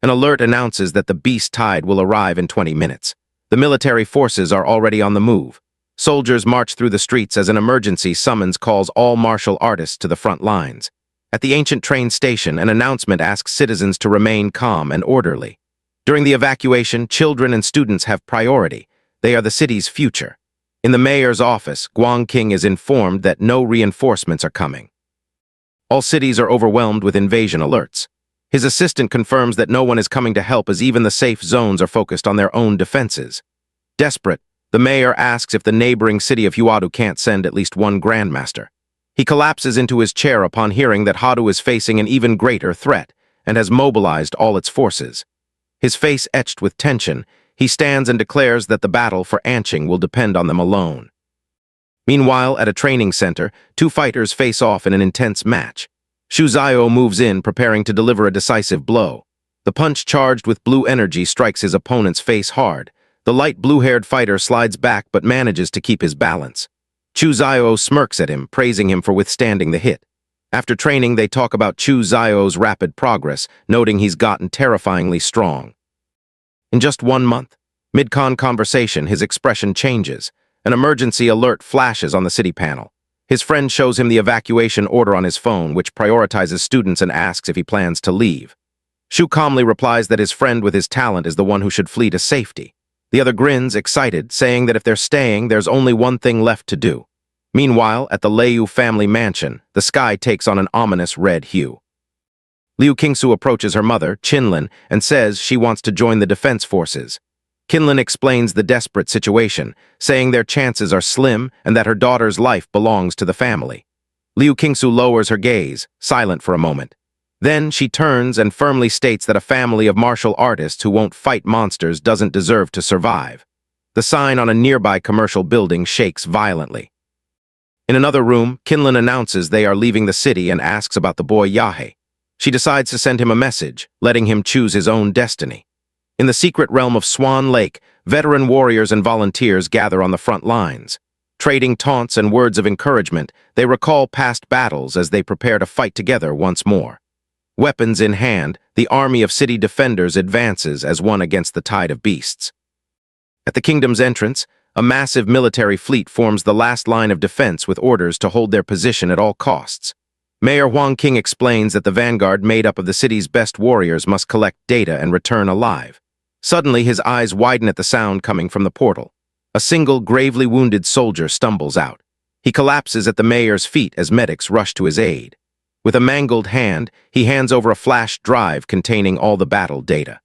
[SPEAKER 1] An alert announces that the beast tide will arrive in 20 minutes. The military forces are already on the move. Soldiers march through the streets as an emergency summons calls all martial artists to the front lines. At the ancient train station, an announcement asks citizens to remain calm and orderly. During the evacuation, children and students have priority. They are the city's future. In the mayor's office, Guang Qing is informed that no reinforcements are coming. All cities are overwhelmed with invasion alerts. His assistant confirms that no one is coming to help as even the safe zones are focused on their own defenses. Desperate, the mayor asks if the neighboring city of Huadu can't send at least one grandmaster. He collapses into his chair upon hearing that Hadu is facing an even greater threat and has mobilized all its forces. His face etched with tension, he stands and declares that the battle for Anqing will depend on them alone. Meanwhile, at a training center, two fighters face off in an intense match. Shu Zio moves in, preparing to deliver a decisive blow. The punch charged with blue energy strikes his opponent's face hard. The light blue-haired fighter slides back but manages to keep his balance. Chu Zio smirks at him, praising him for withstanding the hit. After training, they talk about Chu Zio's rapid progress, noting he's gotten terrifyingly strong. In just 1 month, mid-con conversation, his expression changes. An emergency alert flashes on the city panel. His friend shows him the evacuation order on his phone, which prioritizes students and asks if he plans to leave. Shu calmly replies that his friend with his talent is the one who should flee to safety. The other grins, excited, saying that if they're staying, there's only one thing left to do. Meanwhile, at the Liu family mansion, the sky takes on an ominous red hue. Liu Qingsu approaches her mother, Qinlin, and says she wants to join the defense forces. Qinlin explains the desperate situation, saying their chances are slim and that her daughter's life belongs to the family. Liu Qingsu lowers her gaze, silent for a moment. Then she turns and firmly states that a family of martial artists who won't fight monsters doesn't deserve to survive. The sign on a nearby commercial building shakes violently. In another room, Qinlin announces they are leaving the city and asks about the boy Yahe. She decides to send him a message, letting him choose his own destiny. In the secret realm of Swan Lake, veteran warriors and volunteers gather on the front lines. Trading taunts and words of encouragement, they recall past battles as they prepare to fight together once more. Weapons in hand, the army of city defenders advances as one against the tide of beasts. At the kingdom's entrance, a massive military fleet forms the last line of defense with orders to hold their position at all costs. Mayor Huang King explains that the vanguard made up of the city's best warriors must collect data and return alive. Suddenly, his eyes widen at the sound coming from the portal. A single gravely wounded soldier stumbles out. He collapses at the mayor's feet as medics rush to his aid. With a mangled hand, he hands over a flash drive containing all the battle data.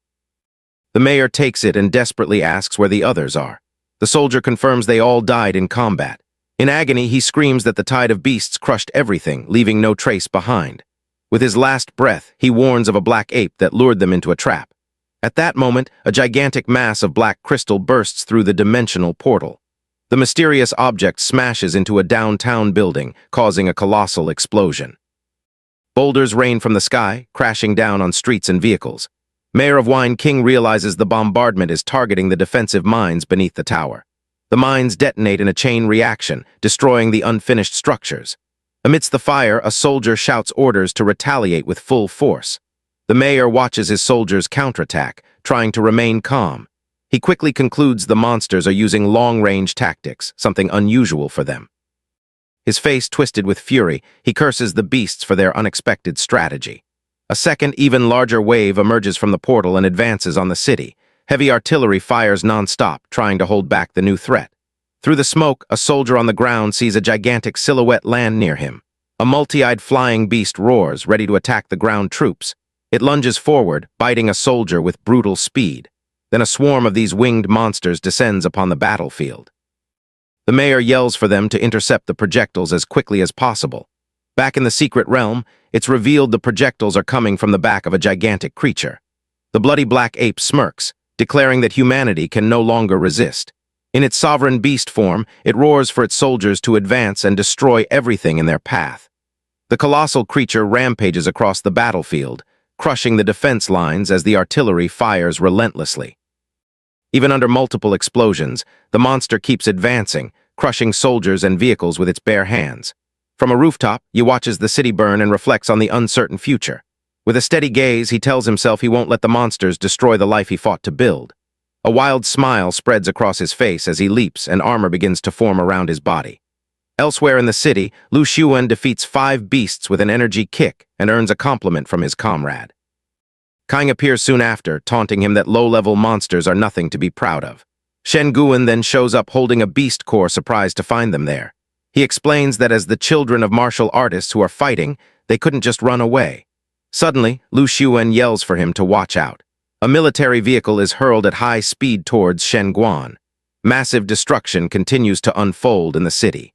[SPEAKER 1] The mayor takes it and desperately asks where the others are. The soldier confirms they all died in combat. In agony, he screams that the tide of beasts crushed everything, leaving no trace behind. With his last breath, he warns of a black ape that lured them into a trap. At that moment, a gigantic mass of black crystal bursts through the dimensional portal. The mysterious object smashes into a downtown building, causing a colossal explosion. Boulders rain from the sky, crashing down on streets and vehicles. Mayor of Wine King realizes the bombardment is targeting the defensive mines beneath the tower. The mines detonate in a chain reaction, destroying the unfinished structures. Amidst the fire, a soldier shouts orders to retaliate with full force. The mayor watches his soldiers counterattack, trying to remain calm. He quickly concludes the monsters are using long-range tactics, something unusual for them. His face twisted with fury, he curses the beasts for their unexpected strategy. A second, even larger wave emerges from the portal and advances on the city. Heavy artillery fires non-stop, trying to hold back the new threat. Through the smoke, a soldier on the ground sees a gigantic silhouette land near him. A multi-eyed flying beast roars, ready to attack the ground troops. It lunges forward, biting a soldier with brutal speed. Then a swarm of these winged monsters descends upon the battlefield. The mayor yells for them to intercept the projectiles as quickly as possible. Back in the secret realm, it's revealed the projectiles are coming from the back of a gigantic creature. The bloody black ape smirks, declaring that humanity can no longer resist. In its sovereign beast form, it roars for its soldiers to advance and destroy everything in their path. The colossal creature rampages across the battlefield, crushing the defense lines as the artillery fires relentlessly. Even under multiple explosions, the monster keeps advancing, crushing soldiers and vehicles with its bare hands. From a rooftop, he watches the city burn and reflects on the uncertain future. With a steady gaze, he tells himself he won't let the monsters destroy the life he fought to build. A wild smile spreads across his face as he leaps and armor begins to form around his body. Elsewhere in the city, Lu Xuan defeats 5 beasts with an energy kick and earns a compliment from his comrade. Kang appears soon after, taunting him that low-level monsters are nothing to be proud of. Shen Guan then shows up holding a beast core, surprised to find them there. He explains that as the children of martial artists who are fighting, they couldn't just run away. Suddenly, Lu Xuan yells for him to watch out. A military vehicle is hurled at high speed towards Shen Guan. Massive destruction continues to unfold in the city.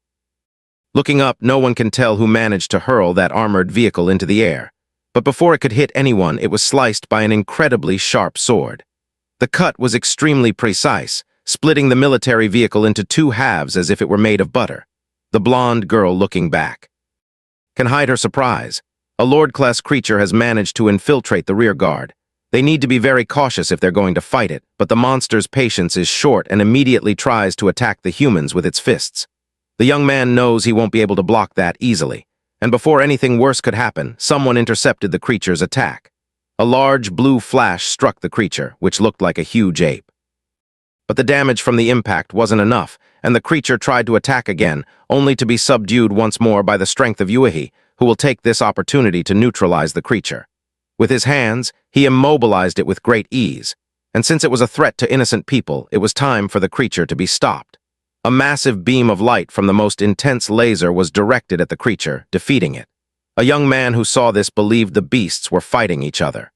[SPEAKER 1] Looking up, no one can tell who managed to hurl that armored vehicle into the air. But before it could hit anyone, it was sliced by an incredibly sharp sword. The cut was extremely precise, splitting the military vehicle into 2 halves as if it were made of butter. The blonde girl, looking back, can hide her surprise. A Lord-class creature has managed to infiltrate the rear guard. They need to be very cautious if they're going to fight it, but the monster's patience is short and immediately tries to attack the humans with its fists. The young man knows he won't be able to block that easily, and before anything worse could happen, someone intercepted the creature's attack. A large blue flash struck the creature, which looked like a huge ape. But the damage from the impact wasn't enough, and the creature tried to attack again, only to be subdued once more by the strength of Yuehi, who will take this opportunity to neutralize the creature. With his hands, he immobilized it with great ease, and since it was a threat to innocent people, it was time for the creature to be stopped. A massive beam of light from the most intense laser was directed at the creature, defeating it. A young man who saw this believed the beasts were fighting each other.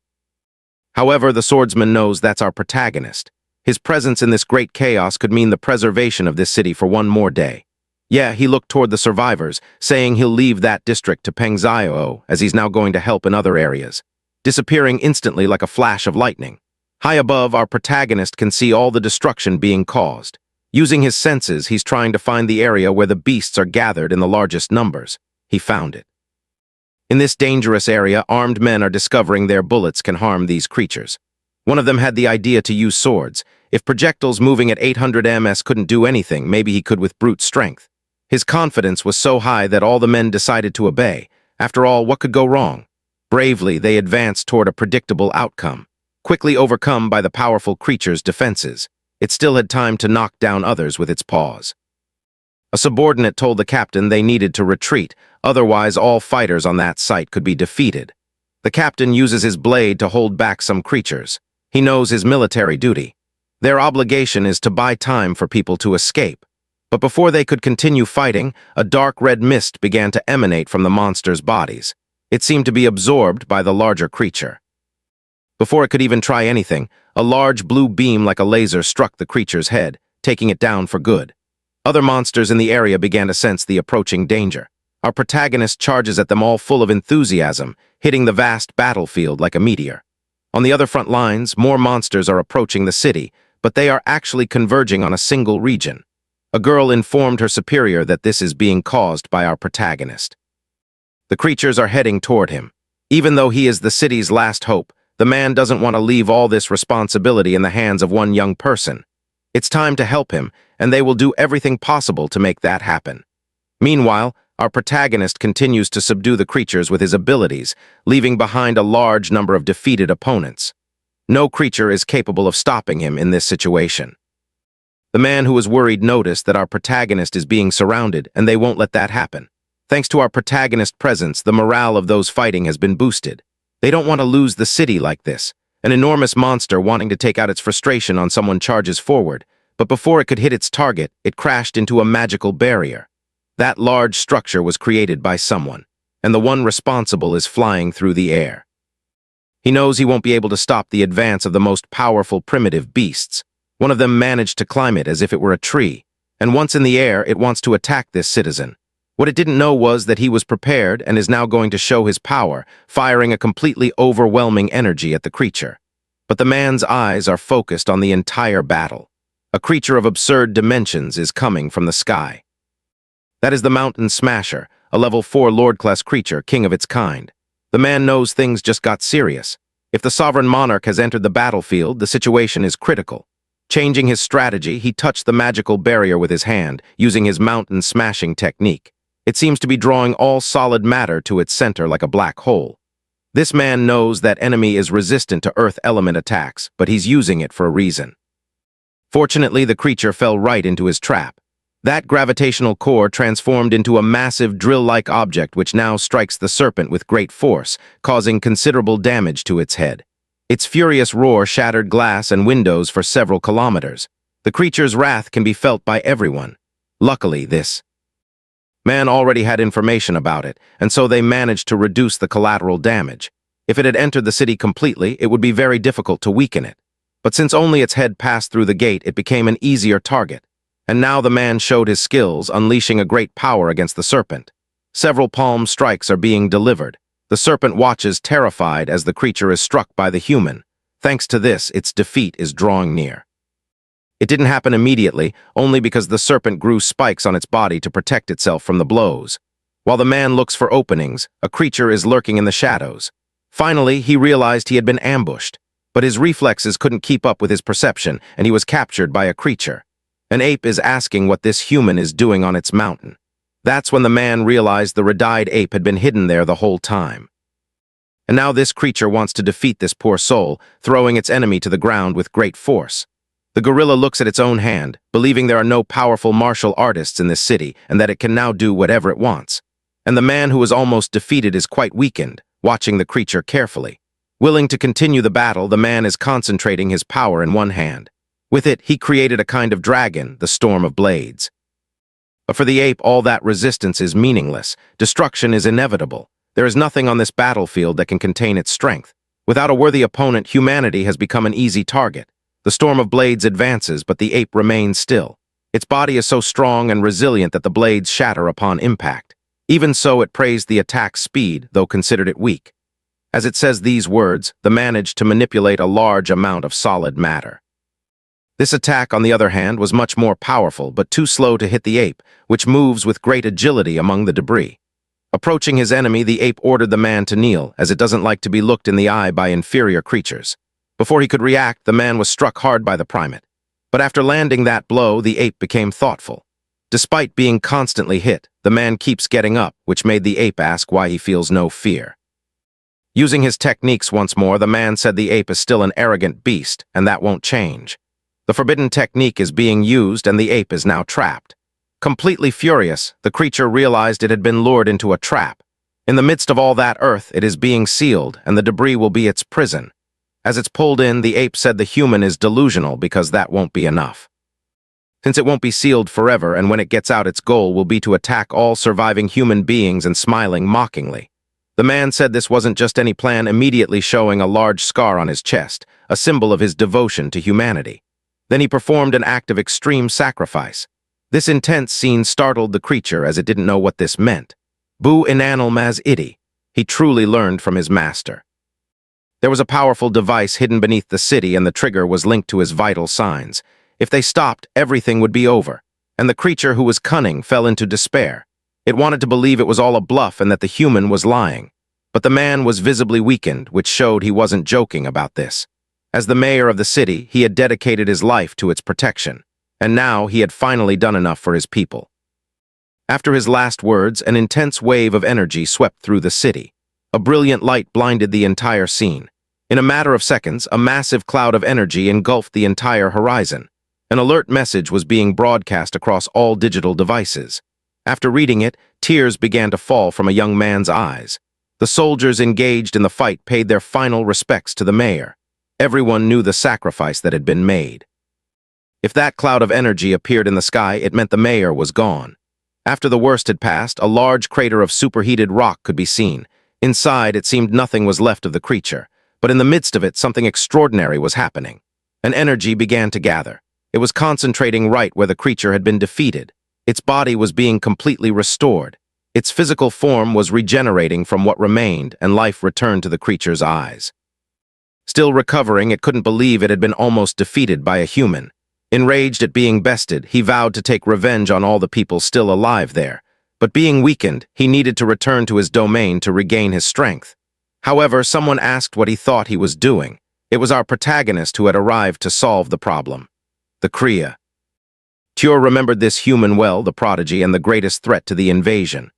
[SPEAKER 1] However, the swordsman knows that's our protagonist. His presence in this great chaos could mean the preservation of this city for one more day. Yeah, he looked toward the survivors, saying he'll leave that district to Pengzio as he's now going to help in other areas, disappearing instantly like a flash of lightning. High above, our protagonist can see all the destruction being caused. Using his senses, he's trying to find the area where the beasts are gathered in the largest numbers. He found it. In this dangerous area, armed men are discovering their bullets can harm these creatures. One of them had the idea to use swords. If projectiles moving at 800 ms couldn't do anything, maybe he could with brute strength. His confidence was so high that all the men decided to obey. After all, what could go wrong? Bravely, they advanced toward a predictable outcome. Quickly overcome by the powerful creature's defenses, it still had time to knock down others with its paws. A subordinate told the captain they needed to retreat, otherwise all fighters on that site could be defeated. The captain uses his blade to hold back some creatures. He knows his military duty. Their obligation is to buy time for people to escape. But before they could continue fighting, a dark red mist began to emanate from the monsters' bodies. It seemed to be absorbed by the larger creature. Before it could even try anything, a large blue beam like a laser struck the creature's head, taking it down for good. Other monsters in the area began to sense the approaching danger. Our protagonist charges at them all full of enthusiasm, hitting the vast battlefield like a meteor. On the other front lines, more monsters are approaching the city, but they are actually converging on a single region. A girl informed her superior that this is being caused by our protagonist. The creatures are heading toward him. Even though he is the city's last hope, the man doesn't want to leave all this responsibility in the hands of one young person. It's time to help him, and they will do everything possible to make that happen. Meanwhile, our protagonist continues to subdue the creatures with his abilities, leaving behind a large number of defeated opponents. No creature is capable of stopping him in this situation. The man who was worried noticed that our protagonist is being surrounded, and they won't let that happen. Thanks to our protagonist's presence, the morale of those fighting has been boosted. They don't want to lose the city like this. An enormous monster wanting to take out its frustration on someone charges forward, but before it could hit its target, it crashed into a magical barrier. That large structure was created by someone, and the one responsible is flying through the air. He knows he won't be able to stop the advance of the most powerful primitive beasts. One of them managed to climb it as if it were a tree, and once in the air, it wants to attack this citizen. What it didn't know was that he was prepared and is now going to show his power, firing a completely overwhelming energy at the creature. But the man's eyes are focused on the entire battle. A creature of absurd dimensions is coming from the sky. That is the Mountain Smasher, a level 4 Lord-class creature, king of its kind. The man knows things just got serious. If the sovereign monarch has entered the battlefield, the situation is critical. Changing his strategy, he touched the magical barrier with his hand, using his mountain smashing technique. It seems to be drawing all solid matter to its center like a black hole. This man knows that enemy is resistant to earth element attacks, but he's using it for a reason. Fortunately, the creature fell right into his trap. That gravitational core transformed into a massive drill-like object which now strikes the serpent with great force, causing considerable damage to its head. Its furious roar shattered glass and windows for several kilometers. The creature's wrath can be felt by everyone. Luckily, this man already had information about it, and so they managed to reduce the collateral damage. If it had entered the city completely, it would be very difficult to weaken it. But since only its head passed through the gate, it became an easier target. And now the man showed his skills, unleashing a great power against the serpent. Several palm strikes are being delivered. The serpent watches terrified as the creature is struck by the human. Thanks to this, its defeat is drawing near. It didn't happen immediately, only because the serpent grew spikes on its body to protect itself from the blows. While the man looks for openings, a creature is lurking in the shadows. Finally, he realized he had been ambushed, but his reflexes couldn't keep up with his perception, and he was captured by a creature. An ape is asking what this human is doing on its mountain. That's when the man realized the red-eyed ape had been hidden there the whole time. And now this creature wants to defeat this poor soul, throwing its enemy to the ground with great force. The gorilla looks at its own hand, believing there are no powerful martial artists in this city and that it can now do whatever it wants. And the man who was almost defeated is quite weakened, watching the creature carefully. Willing to continue the battle, the man is concentrating his power in one hand. With it, he created a kind of dragon, the Storm of Blades. But for the ape, all that resistance is meaningless. Destruction is inevitable. There is nothing on this battlefield that can contain its strength. Without a worthy opponent, humanity has become an easy target. The Storm of Blades advances, but the ape remains still. Its body is so strong and resilient that the blades shatter upon impact. Even so, it praised the attack's speed, though considered it weak. As it says these words, the managed to manipulate a large amount of solid matter. This attack, on the other hand, was much more powerful, but too slow to hit the ape, which moves with great agility among the debris. Approaching his enemy, the ape ordered the man to kneel, as it doesn't like to be looked in the eye by inferior creatures. Before he could react, the man was struck hard by the primate. But after landing that blow, the ape became thoughtful. Despite being constantly hit, the man keeps getting up, which made the ape ask why he feels no fear. Using his techniques once more, the man said the ape is still an arrogant beast, and that won't change. The forbidden technique is being used, and the ape is now trapped. Completely furious, the creature realized it had been lured into a trap. In the midst of all that earth, it is being sealed, and the debris will be its prison. As it's pulled in, the ape said the human is delusional because that won't be enough. Since it won't be sealed forever, and when it gets out, its goal will be to attack all surviving human beings and smiling mockingly. The man said this wasn't just any plan, immediately showing a large scar on his chest, a symbol of his devotion to humanity. Then he performed an act of extreme sacrifice. This intense scene startled the creature, as it didn't know what this meant. Bu inanalmaz iti. He truly learned from his master. There was a powerful device hidden beneath the city, and the trigger was linked to his vital signs. If they stopped, everything would be over. And the creature, who was cunning, fell into despair. It wanted to believe it was all a bluff and that the human was lying. But the man was visibly weakened, which showed he wasn't joking about this. As the mayor of the city, he had dedicated his life to its protection. And now he had finally done enough for his people. After his last words, an intense wave of energy swept through the city. A brilliant light blinded the entire scene. In a matter of seconds, a massive cloud of energy engulfed the entire horizon. An alert message was being broadcast across all digital devices. After reading it, tears began to fall from a young man's eyes. The soldiers engaged in the fight paid their final respects to the mayor. Everyone knew the sacrifice that had been made. If that cloud of energy appeared in the sky, it meant the mayor was gone. After the worst had passed, a large crater of superheated rock could be seen. Inside, it seemed nothing was left of the creature, but in the midst of it, something extraordinary was happening. An energy began to gather. It was concentrating right where the creature had been defeated. Its body was being completely restored. Its physical form was regenerating from what remained, and life returned to the creature's eyes. Still recovering, it couldn't believe it had been almost defeated by a human. Enraged at being bested, he vowed to take revenge on all the people still alive there. But being weakened, he needed to return to his domain to regain his strength. However, someone asked what he thought he was doing. It was our protagonist who had arrived to solve the problem. The Kriya. Tjur remembered this human well, the prodigy, and the greatest threat to the invasion.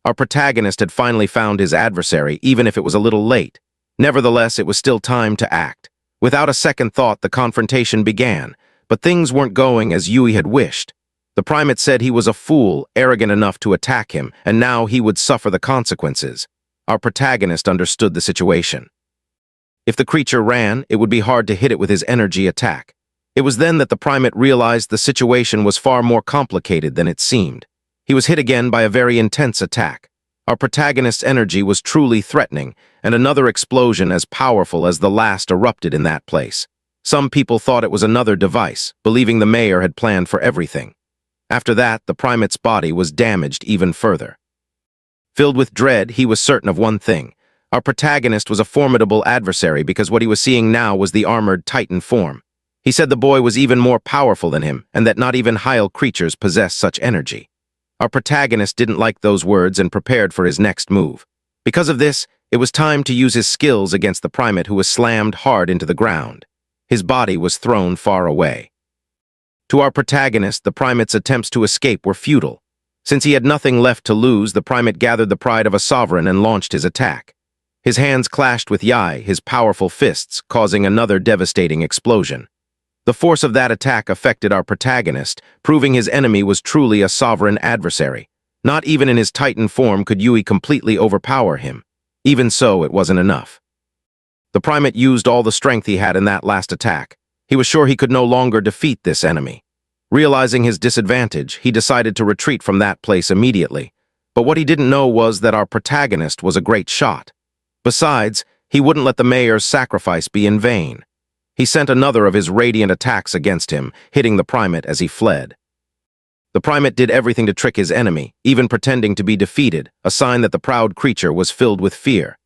[SPEAKER 1] Our protagonist had finally found his adversary, even if it was a little late. Nevertheless, it was still time to act. Without a second thought, the confrontation began, but things weren't going as Yui had wished. The primate said he was a fool, arrogant enough to attack him, and now he would suffer the consequences. Our protagonist understood the situation. If the creature ran, it would be hard to hit it with his energy attack. It was then that the primate realized the situation was far more complicated than it seemed. He was hit again by a very intense attack. Our protagonist's energy was truly threatening, and another explosion as powerful as the last erupted in that place. Some people thought it was another device, believing the mayor had planned for everything. After that, the primate's body was damaged even further. Filled with dread, he was certain of one thing. Our protagonist was a formidable adversary because what he was seeing now was the armored Titan form. He said the boy was even more powerful than him, and that not even Heil creatures possess such energy. Our protagonist didn't like those words and prepared for his next move. Because of this, it was time to use his skills against the primate, who was slammed hard into the ground. His body was thrown far away. To our protagonist, the primate's attempts to escape were futile. Since he had nothing left to lose, the primate gathered the pride of a sovereign and launched his attack. His hands clashed with Yai, his powerful fists, causing another devastating explosion. The force of that attack affected our protagonist, proving his enemy was truly a sovereign adversary. Not even in his Titan form could Yui completely overpower him. Even so, it wasn't enough. The primate used all the strength he had in that last attack. He was sure he could no longer defeat this enemy. Realizing his disadvantage, he decided to retreat from that place immediately. But what he didn't know was that our protagonist was a great shot. Besides, he wouldn't let the mayor's sacrifice be in vain. He sent another of his radiant attacks against him, hitting the primate as he fled. The primate did everything to trick his enemy, even pretending to be defeated, a sign that the proud creature was filled with fear.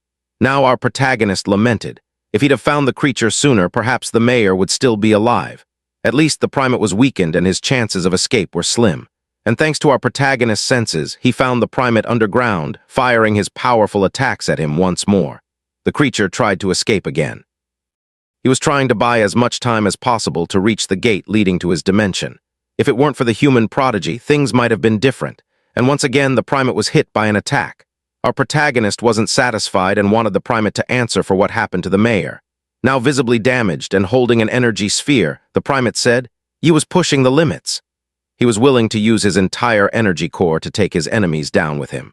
[SPEAKER 1] Now our protagonist lamented. If he'd have found the creature sooner, perhaps the mayor would still be alive. At least the primate was weakened and his chances of escape were slim. and thanks to our protagonist's senses, he found the primate underground, firing his powerful attacks at him once more. The creature tried to escape again. He was trying to buy as much time as possible to reach the gate leading to his dimension. If it weren't for the human prodigy, things might have been different, and once again the primate was hit by an attack. Our protagonist wasn't satisfied and wanted the primate to answer for what happened to the mayor. Now visibly damaged and holding an energy sphere, the primate said, "He was pushing the limits." He was willing to use his entire energy core to take his enemies down with him.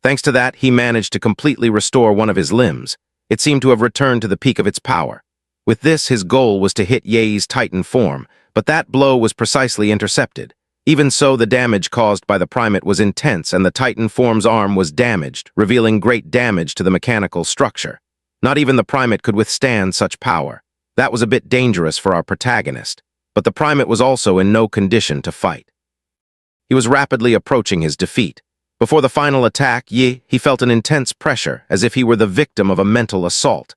[SPEAKER 1] Thanks to that, he managed to completely restore one of his limbs. It seemed to have returned to the peak of its power. With this, his goal was to hit Ye's Titan form, but that blow was precisely intercepted. Even so, the damage caused by the primate was intense and the Titan form's arm was damaged, revealing great damage to the mechanical structure. Not even the primate could withstand such power. That was a bit dangerous for our protagonist, but the primate was also in no condition to fight. He was rapidly approaching his defeat. Before the final attack, he felt an intense pressure, as if he were the victim of a mental assault.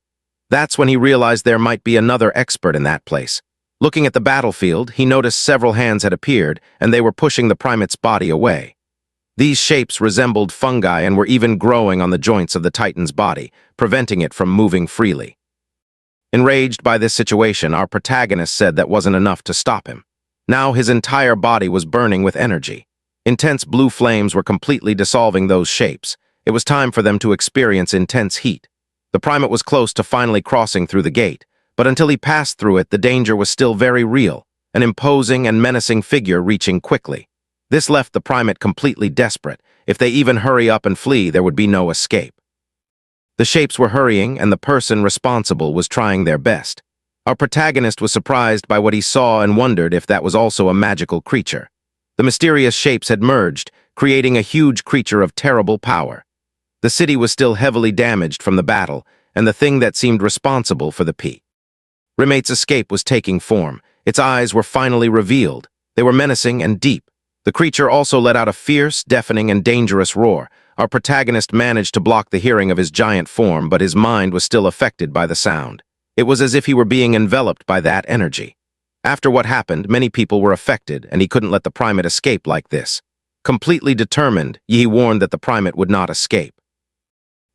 [SPEAKER 1] That's when he realized there might be another expert in that place. Looking at the battlefield, he noticed several hands had appeared, and they were pushing the primate's body away. These shapes resembled fungi and were even growing on the joints of the Titan's body, preventing it from moving freely. Enraged by this situation, our protagonist said that wasn't enough to stop him. Now his entire body was burning with energy. Intense blue flames were completely dissolving those shapes. It was time for them to experience intense heat. The primate was close to finally crossing through the gate, but until he passed through it, the danger was still very real, an imposing and menacing figure reaching quickly. This left the primate completely desperate. If they even hurry up and flee, there would be no escape. The shapes were hurrying, and the person responsible was trying their best. Our protagonist was surprised by what he saw and wondered if that was also a magical creature. The mysterious shapes had merged, creating a huge creature of terrible power. The city was still heavily damaged from the battle, and the thing that seemed responsible for the primate's escape was taking form. Its eyes were finally revealed. They were menacing and deep. The creature also let out a fierce, deafening, and dangerous roar. Our protagonist managed to block the hearing of his giant form, but his mind was still affected by the sound. It was as if he were being enveloped by that energy. After what happened, many people were affected, and he couldn't let the primate escape like this. Completely determined, he warned that the primate would not escape.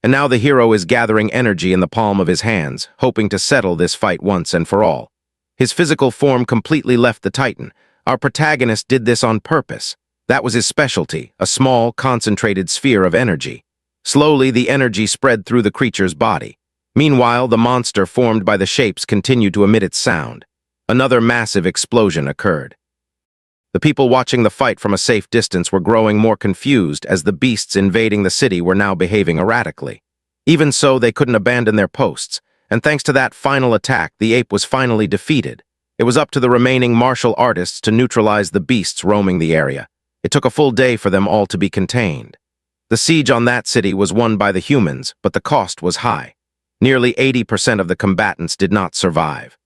[SPEAKER 1] And now the hero is gathering energy in the palm of his hands, hoping to settle this fight once and for all. His physical form completely left the Titan. Our protagonist did this on purpose. That was his specialty, a small, concentrated sphere of energy. Slowly, the energy spread through the creature's body. Meanwhile, the monster formed by the shapes continued to emit its sound. Another massive explosion occurred. The people watching the fight from a safe distance were growing more confused as the beasts invading the city were now behaving erratically. Even so, they couldn't abandon their posts, and thanks to that final attack, the ape was finally defeated. It was up to the remaining martial artists to neutralize the beasts roaming the area. It took a full day for them all to be contained. The siege on that city was won by the humans, but the cost was high. Nearly 80% of the combatants did not survive.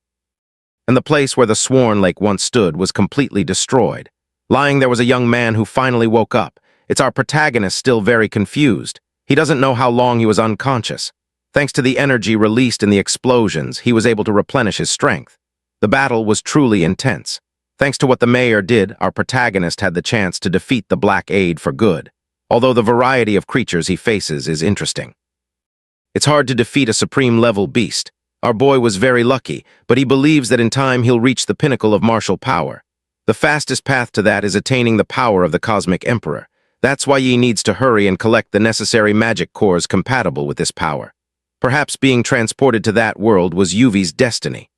[SPEAKER 1] And the place where the Sworn Lake once stood was completely destroyed. Lying there was a young man who finally woke up. It's our protagonist still very confused. He doesn't know how long he was unconscious. Thanks to the energy released in the explosions, he was able to replenish his strength. The battle was truly intense. Thanks to what the mayor did, our protagonist had the chance to defeat the Black Aid for good, although the variety of creatures he faces is interesting. It's hard to defeat a supreme-level beast. Our boy was very lucky, but he believes that in time he'll reach the pinnacle of martial power. The fastest path to that is attaining the power of the Cosmic Emperor. That's why he needs to hurry and collect the necessary magic cores compatible with this power. Perhaps being transported to that world was Yuvi's destiny.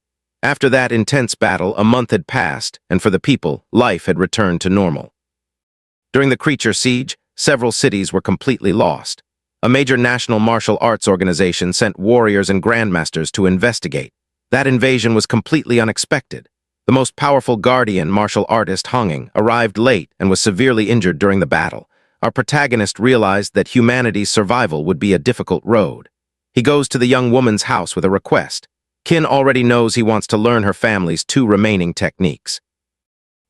[SPEAKER 1] After that intense battle, a month had passed, and for the people, life had returned to normal. During the creature siege, several cities were completely lost. A major national martial arts organization sent warriors and grandmasters to investigate. That invasion was completely unexpected. The most powerful guardian martial artist, Honging, arrived late and was severely injured during the battle. Our protagonist realized that humanity's survival would be a difficult road. He goes to the young woman's house with a request. Kin already knows he wants to learn her family's 2 remaining techniques.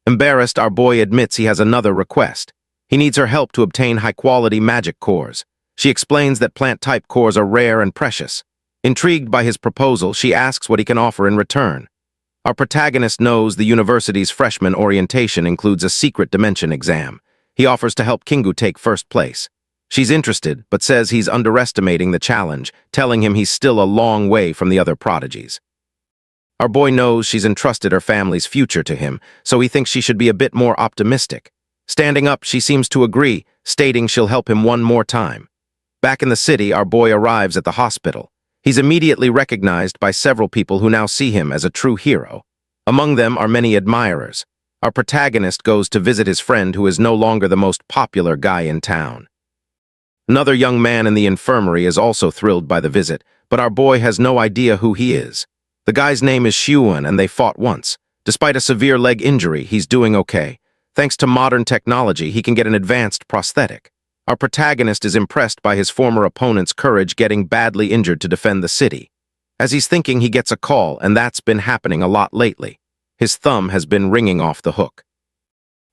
[SPEAKER 1] Embarrassed, our boy admits he has another request. He needs her help to obtain high-quality magic cores. She explains that plant-type cores are rare and precious. Intrigued by his proposal, she asks what he can offer in return. Our protagonist knows the university's freshman orientation includes a secret dimension exam. He offers to help Kingu take first place. She's interested, but says he's underestimating the challenge, telling him he's still a long way from the other prodigies. Our boy knows she's entrusted her family's future to him, so he thinks she should be a bit more optimistic. Standing up, she seems to agree, stating she'll help him one more time. Back in the city, our boy arrives at the hospital. He's immediately recognized by several people who now see him as a true hero. Among them are many admirers. Our protagonist goes to visit his friend who is no longer the most popular guy in town. Another young man in the infirmary is also thrilled by the visit, but our boy has no idea who he is. The guy's name is Xuan and they fought once. Despite a severe leg injury, he's doing okay. Thanks to modern technology, he can get an advanced prosthetic. Our protagonist is impressed by his former opponent's courage getting badly injured to defend the city. As he's thinking, he gets a call, and that's been happening a lot lately. His thumb has been ringing off the hook.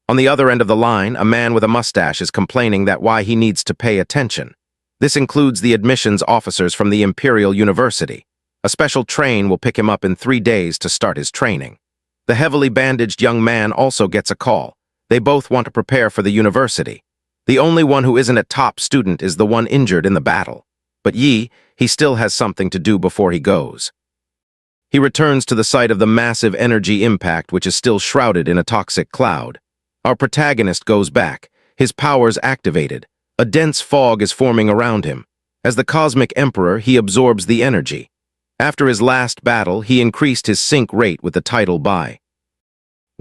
[SPEAKER 1] On the other end of the line, a man with a mustache is complaining that why he needs to pay attention. This includes the admissions officers from the Imperial University. A special train will pick him up in 3 days to start his training. The heavily bandaged young man also gets a call. They both want to prepare for the university. The only one who isn't a top student is the one injured in the battle. But he still has something to do before he goes. He returns to the site of the massive energy impact which is still shrouded in a toxic cloud. Our protagonist goes back, his powers activated. A dense fog is forming around him. As the Cosmic Emperor, he absorbs the energy. After his last battle, he increased his sync rate with the title by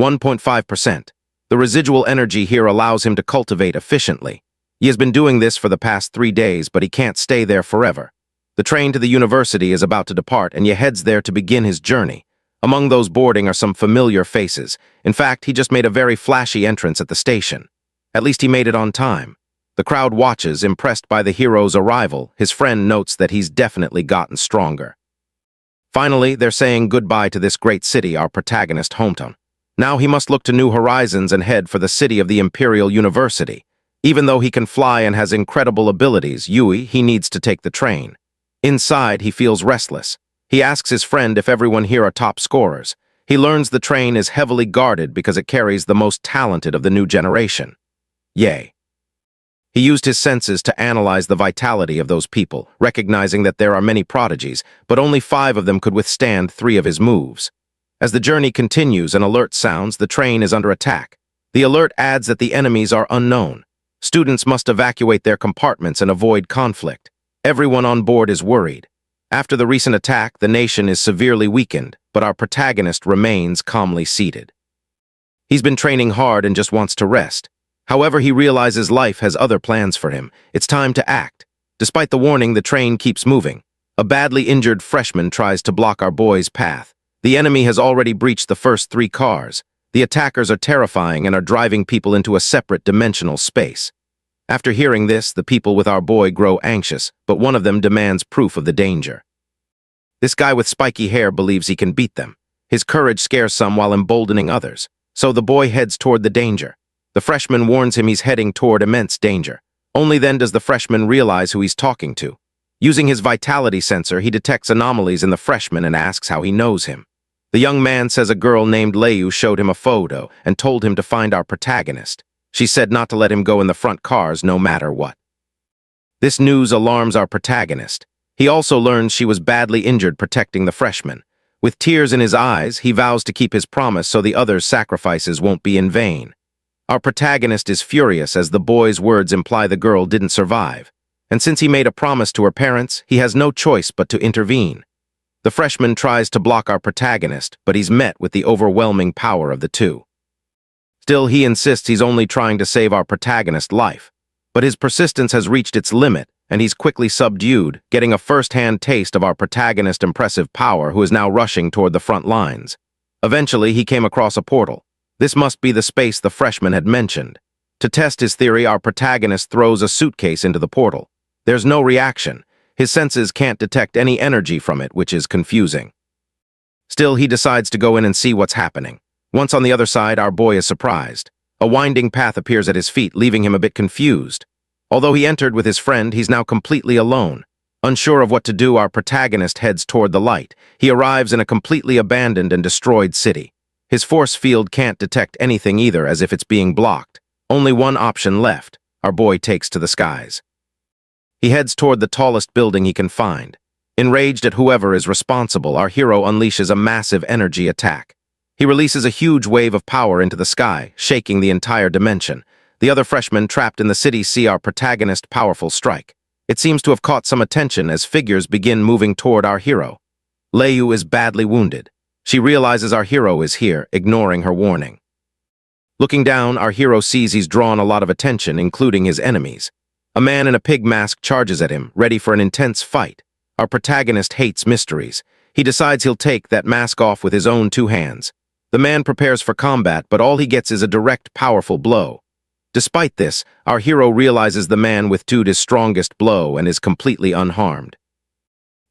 [SPEAKER 1] 1.5%. The residual energy here allows him to cultivate efficiently. He has been doing this for the past 3 days, but he can't stay there forever. The train to the university is about to depart, and he heads there to begin his journey. Among those boarding are some familiar faces. In fact, he just made a very flashy entrance at the station. At least he made it on time. The crowd watches, impressed by the hero's arrival. His friend notes that he's definitely gotten stronger. Finally, they're saying goodbye to this great city, our protagonist hometown. Now he must look to new horizons and head for the city of the Imperial University. Even though he can fly and has incredible abilities, he needs to take the train. Inside, he feels restless. He asks his friend if everyone here are top scorers. He learns the train is heavily guarded because it carries the most talented of the new generation. Yay. He used his senses to analyze the vitality of those people, recognizing that there are many prodigies, but only 5 of them could withstand 3 of his moves. As the journey continues, an alert sounds. The train is under attack. The alert adds that the enemies are unknown. Students must evacuate their compartments and avoid conflict. Everyone on board is worried. After the recent attack, the nation is severely weakened, but our protagonist remains calmly seated. He's been training hard and just wants to rest. However, he realizes life has other plans for him. It's time to act. Despite the warning, the train keeps moving. A badly injured freshman tries to block our boy's path. The enemy has already breached the first 3 cars. The attackers are terrifying and are driving people into a separate dimensional space. After hearing this, the people with our boy grow anxious, but one of them demands proof of the danger. This guy with spiky hair believes he can beat them. His courage scares some while emboldening others. So the boy heads toward the danger. The freshman warns him he's heading toward immense danger. Only then does the freshman realize who he's talking to. Using his vitality sensor, he detects anomalies in the freshman and asks how he knows him. The young man says a girl named Leu showed him a photo and told him to find our protagonist. She said not to let him go in the front cars no matter what. This news alarms our protagonist. He also learns she was badly injured protecting the freshman. With tears in his eyes, he vows to keep his promise so the others' sacrifices won't be in vain. Our protagonist is furious as the boy's words imply the girl didn't survive. And since he made a promise to her parents, he has no choice but to intervene. The freshman tries to block our protagonist, but he's met with the overwhelming power of the two. Still, he insists he's only trying to save our protagonist's life. But his persistence has reached its limit, and he's quickly subdued, getting a first-hand taste of our protagonist's impressive power, who is now rushing toward the front lines. Eventually, he came across a portal. This must be the space the freshman had mentioned. To test his theory, our protagonist throws a suitcase into the portal. There's no reaction. His senses can't detect any energy from it, which is confusing. Still, he decides to go in and see what's happening. Once on the other side, our boy is surprised. A winding path appears at his feet, leaving him a bit confused. Although he entered with his friend, he's now completely alone. Unsure of what to do, our protagonist heads toward the light. He arrives in a completely abandoned and destroyed city. His force field can't detect anything either, as if it's being blocked. Only one option left. Our boy takes to the skies. He heads toward the tallest building he can find. Enraged at whoever is responsible, our hero unleashes a massive energy attack. He releases a huge wave of power into the sky, shaking the entire dimension. The other freshmen trapped in the city see our protagonist's powerful strike. It seems to have caught some attention as figures begin moving toward our hero. Leyu is badly wounded. She realizes our hero is here, ignoring her warning. Looking down, our hero sees he's drawn a lot of attention, including his enemies. A man in a pig mask charges at him, ready for an intense fight. Our protagonist hates mysteries. He decides he'll take that mask off with his own 2 hands. The man prepares for combat, but all he gets is a direct, powerful blow. Despite this, our hero realizes the man withstood his strongest blow and is completely unharmed.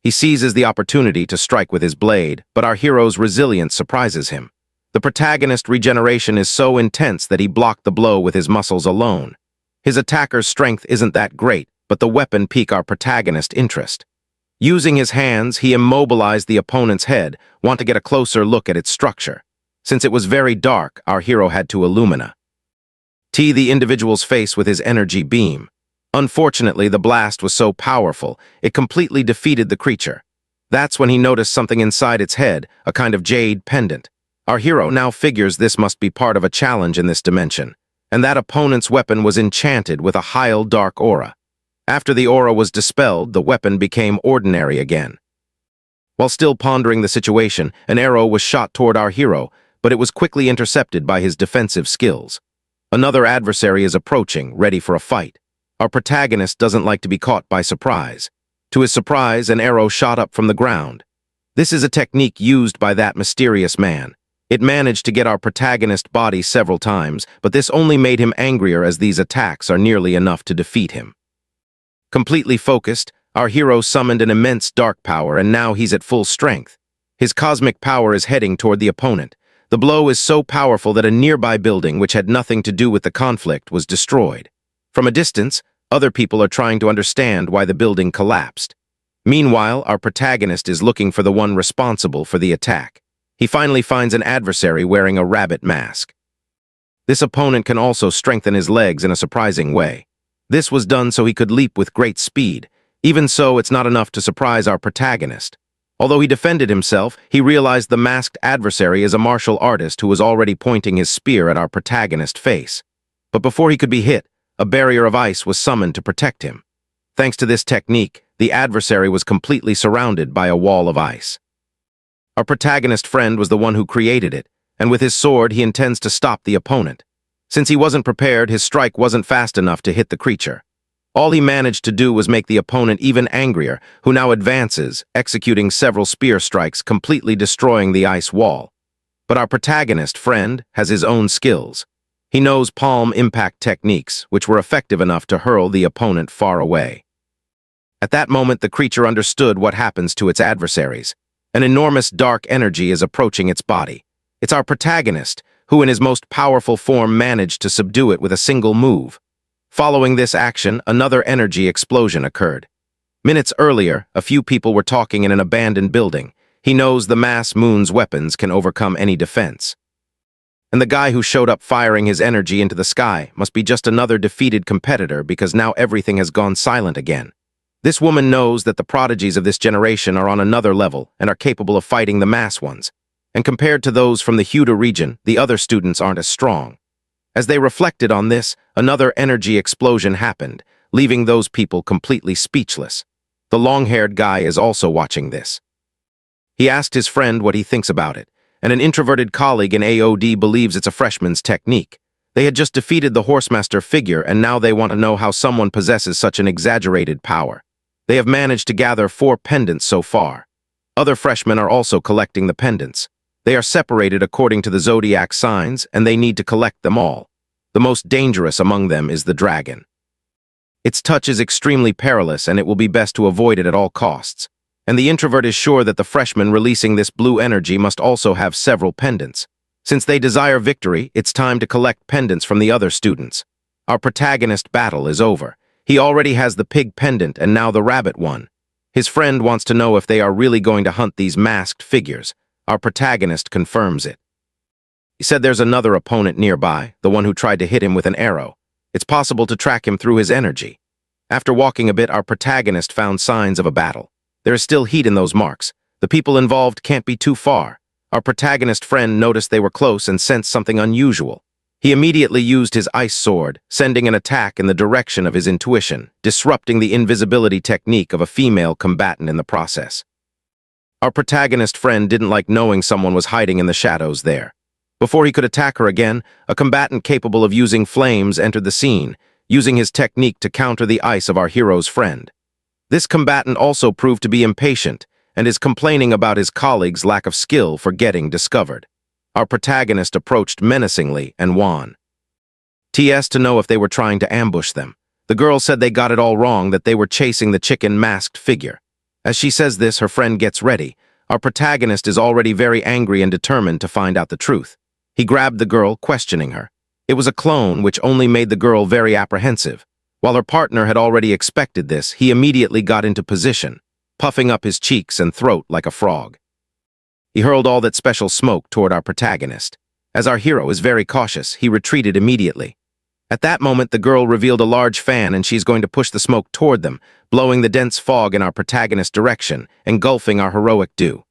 [SPEAKER 1] He seizes the opportunity to strike with his blade, but our hero's resilience surprises him. The protagonist's regeneration is so intense that he blocked the blow with his muscles alone. His attacker's strength isn't that great, but the weapon piques our protagonist's interest. Using his hands, he immobilized the opponent's head, want to get a closer look at its structure. Since it was very dark, our hero had to illumina the individual's face with his energy beam. Unfortunately, the blast was so powerful, it completely defeated the creature. That's when he noticed something inside its head, a kind of jade pendant. Our hero now figures this must be part of a challenge in this dimension, and that opponent's weapon was enchanted with a high dark aura. After the aura was dispelled, the weapon became ordinary again. While still pondering the situation, an arrow was shot toward our hero, but it was quickly intercepted by his defensive skills. Another adversary is approaching, ready for a fight. Our protagonist doesn't like to be caught by surprise. To his surprise, an arrow shot up from the ground. This is a technique used by that mysterious man. It managed to get our protagonist's body several times, but this only made him angrier as these attacks are nearly enough to defeat him. Completely focused, our hero summoned an immense dark power, and now he's at full strength. His cosmic power is heading toward the opponent. The blow is so powerful that a nearby building, which had nothing to do with the conflict, was destroyed. From a distance, other people are trying to understand why the building collapsed. Meanwhile, our protagonist is looking for the one responsible for the attack. He finally finds an adversary wearing a rabbit mask. This opponent can also strengthen his legs in a surprising way. This was done so he could leap with great speed. Even so, it's not enough to surprise our protagonist. Although he defended himself, he realized the masked adversary is a martial artist who was already pointing his spear at our protagonist's face. But before he could be hit, a barrier of ice was summoned to protect him. Thanks to this technique, the adversary was completely surrounded by a wall of ice. Our protagonist friend was the one who created it, and with his sword he intends to stop the opponent. Since he wasn't prepared, his strike wasn't fast enough to hit the creature. All he managed to do was make the opponent even angrier, who now advances, executing several spear strikes, completely destroying the ice wall. But our protagonist friend has his own skills. He knows palm impact techniques, which were effective enough to hurl the opponent far away. At that moment, the creature understood what happens to its adversaries. An enormous dark energy is approaching its body. It's our protagonist, who in his most powerful form managed to subdue it with a single move. Following this action, another energy explosion occurred. Minutes earlier, a few people were talking in an abandoned building. He knows the mass moon's weapons can overcome any defense. And the guy who showed up firing his energy into the sky must be just another defeated competitor, because now everything has gone silent again. This woman knows that the prodigies of this generation are on another level and are capable of fighting the mass ones. And compared to those from the Huda region, the other students aren't as strong. As they reflected on this, another energy explosion happened, leaving those people completely speechless. The long-haired guy is also watching this. He asked his friend what he thinks about it, and an introverted colleague in AOD believes it's a freshman's technique. They had just defeated the Horsemaster figure, and now they want to know how someone possesses such an exaggerated power. They have managed to gather 4 pendants so far. Other freshmen are also collecting the pendants. They are separated according to the zodiac signs, and they need to collect them all. The most dangerous among them is the dragon. Its touch is extremely perilous, and it will be best to avoid it at all costs. And the introvert is sure that the freshman releasing this blue energy must also have several pendants. Since they desire victory, it's time to collect pendants from the other students. Our protagonist battle is over. He already has the pig pendant and now the rabbit one. His friend wants to know if they are really going to hunt these masked figures. Our protagonist confirms it. He said there's another opponent nearby, the one who tried to hit him with an arrow. It's possible to track him through his energy. After walking a bit, our protagonist found signs of a battle. There is still heat in those marks. The people involved can't be too far. Our protagonist friend noticed they were close and sensed something unusual. He immediately used his ice sword, sending an attack in the direction of his intuition, disrupting the invisibility technique of a female combatant in the process. Our protagonist friend didn't like knowing someone was hiding in the shadows there. Before he could attack her again, a combatant capable of using flames entered the scene, using his technique to counter the ice of our hero's friend. This combatant also proved to be impatient and is complaining about his colleague's lack of skill for getting discovered. Our protagonist approached menacingly and won. TS to know if they were trying to ambush them. The girl said they got it all wrong, that they were chasing the chicken masked figure. As she says this, her friend gets ready. Our protagonist is already very angry and determined to find out the truth. He grabbed the girl, questioning her. It was a clone, which only made the girl very apprehensive. While her partner had already expected this, he immediately got into position, puffing up his cheeks and throat like a frog. He hurled all that special smoke toward our protagonist. As our hero is very cautious, he retreated immediately. At that moment, the girl revealed a large fan and she's going to push the smoke toward them, blowing the dense fog in our protagonist's direction, engulfing our heroic duo.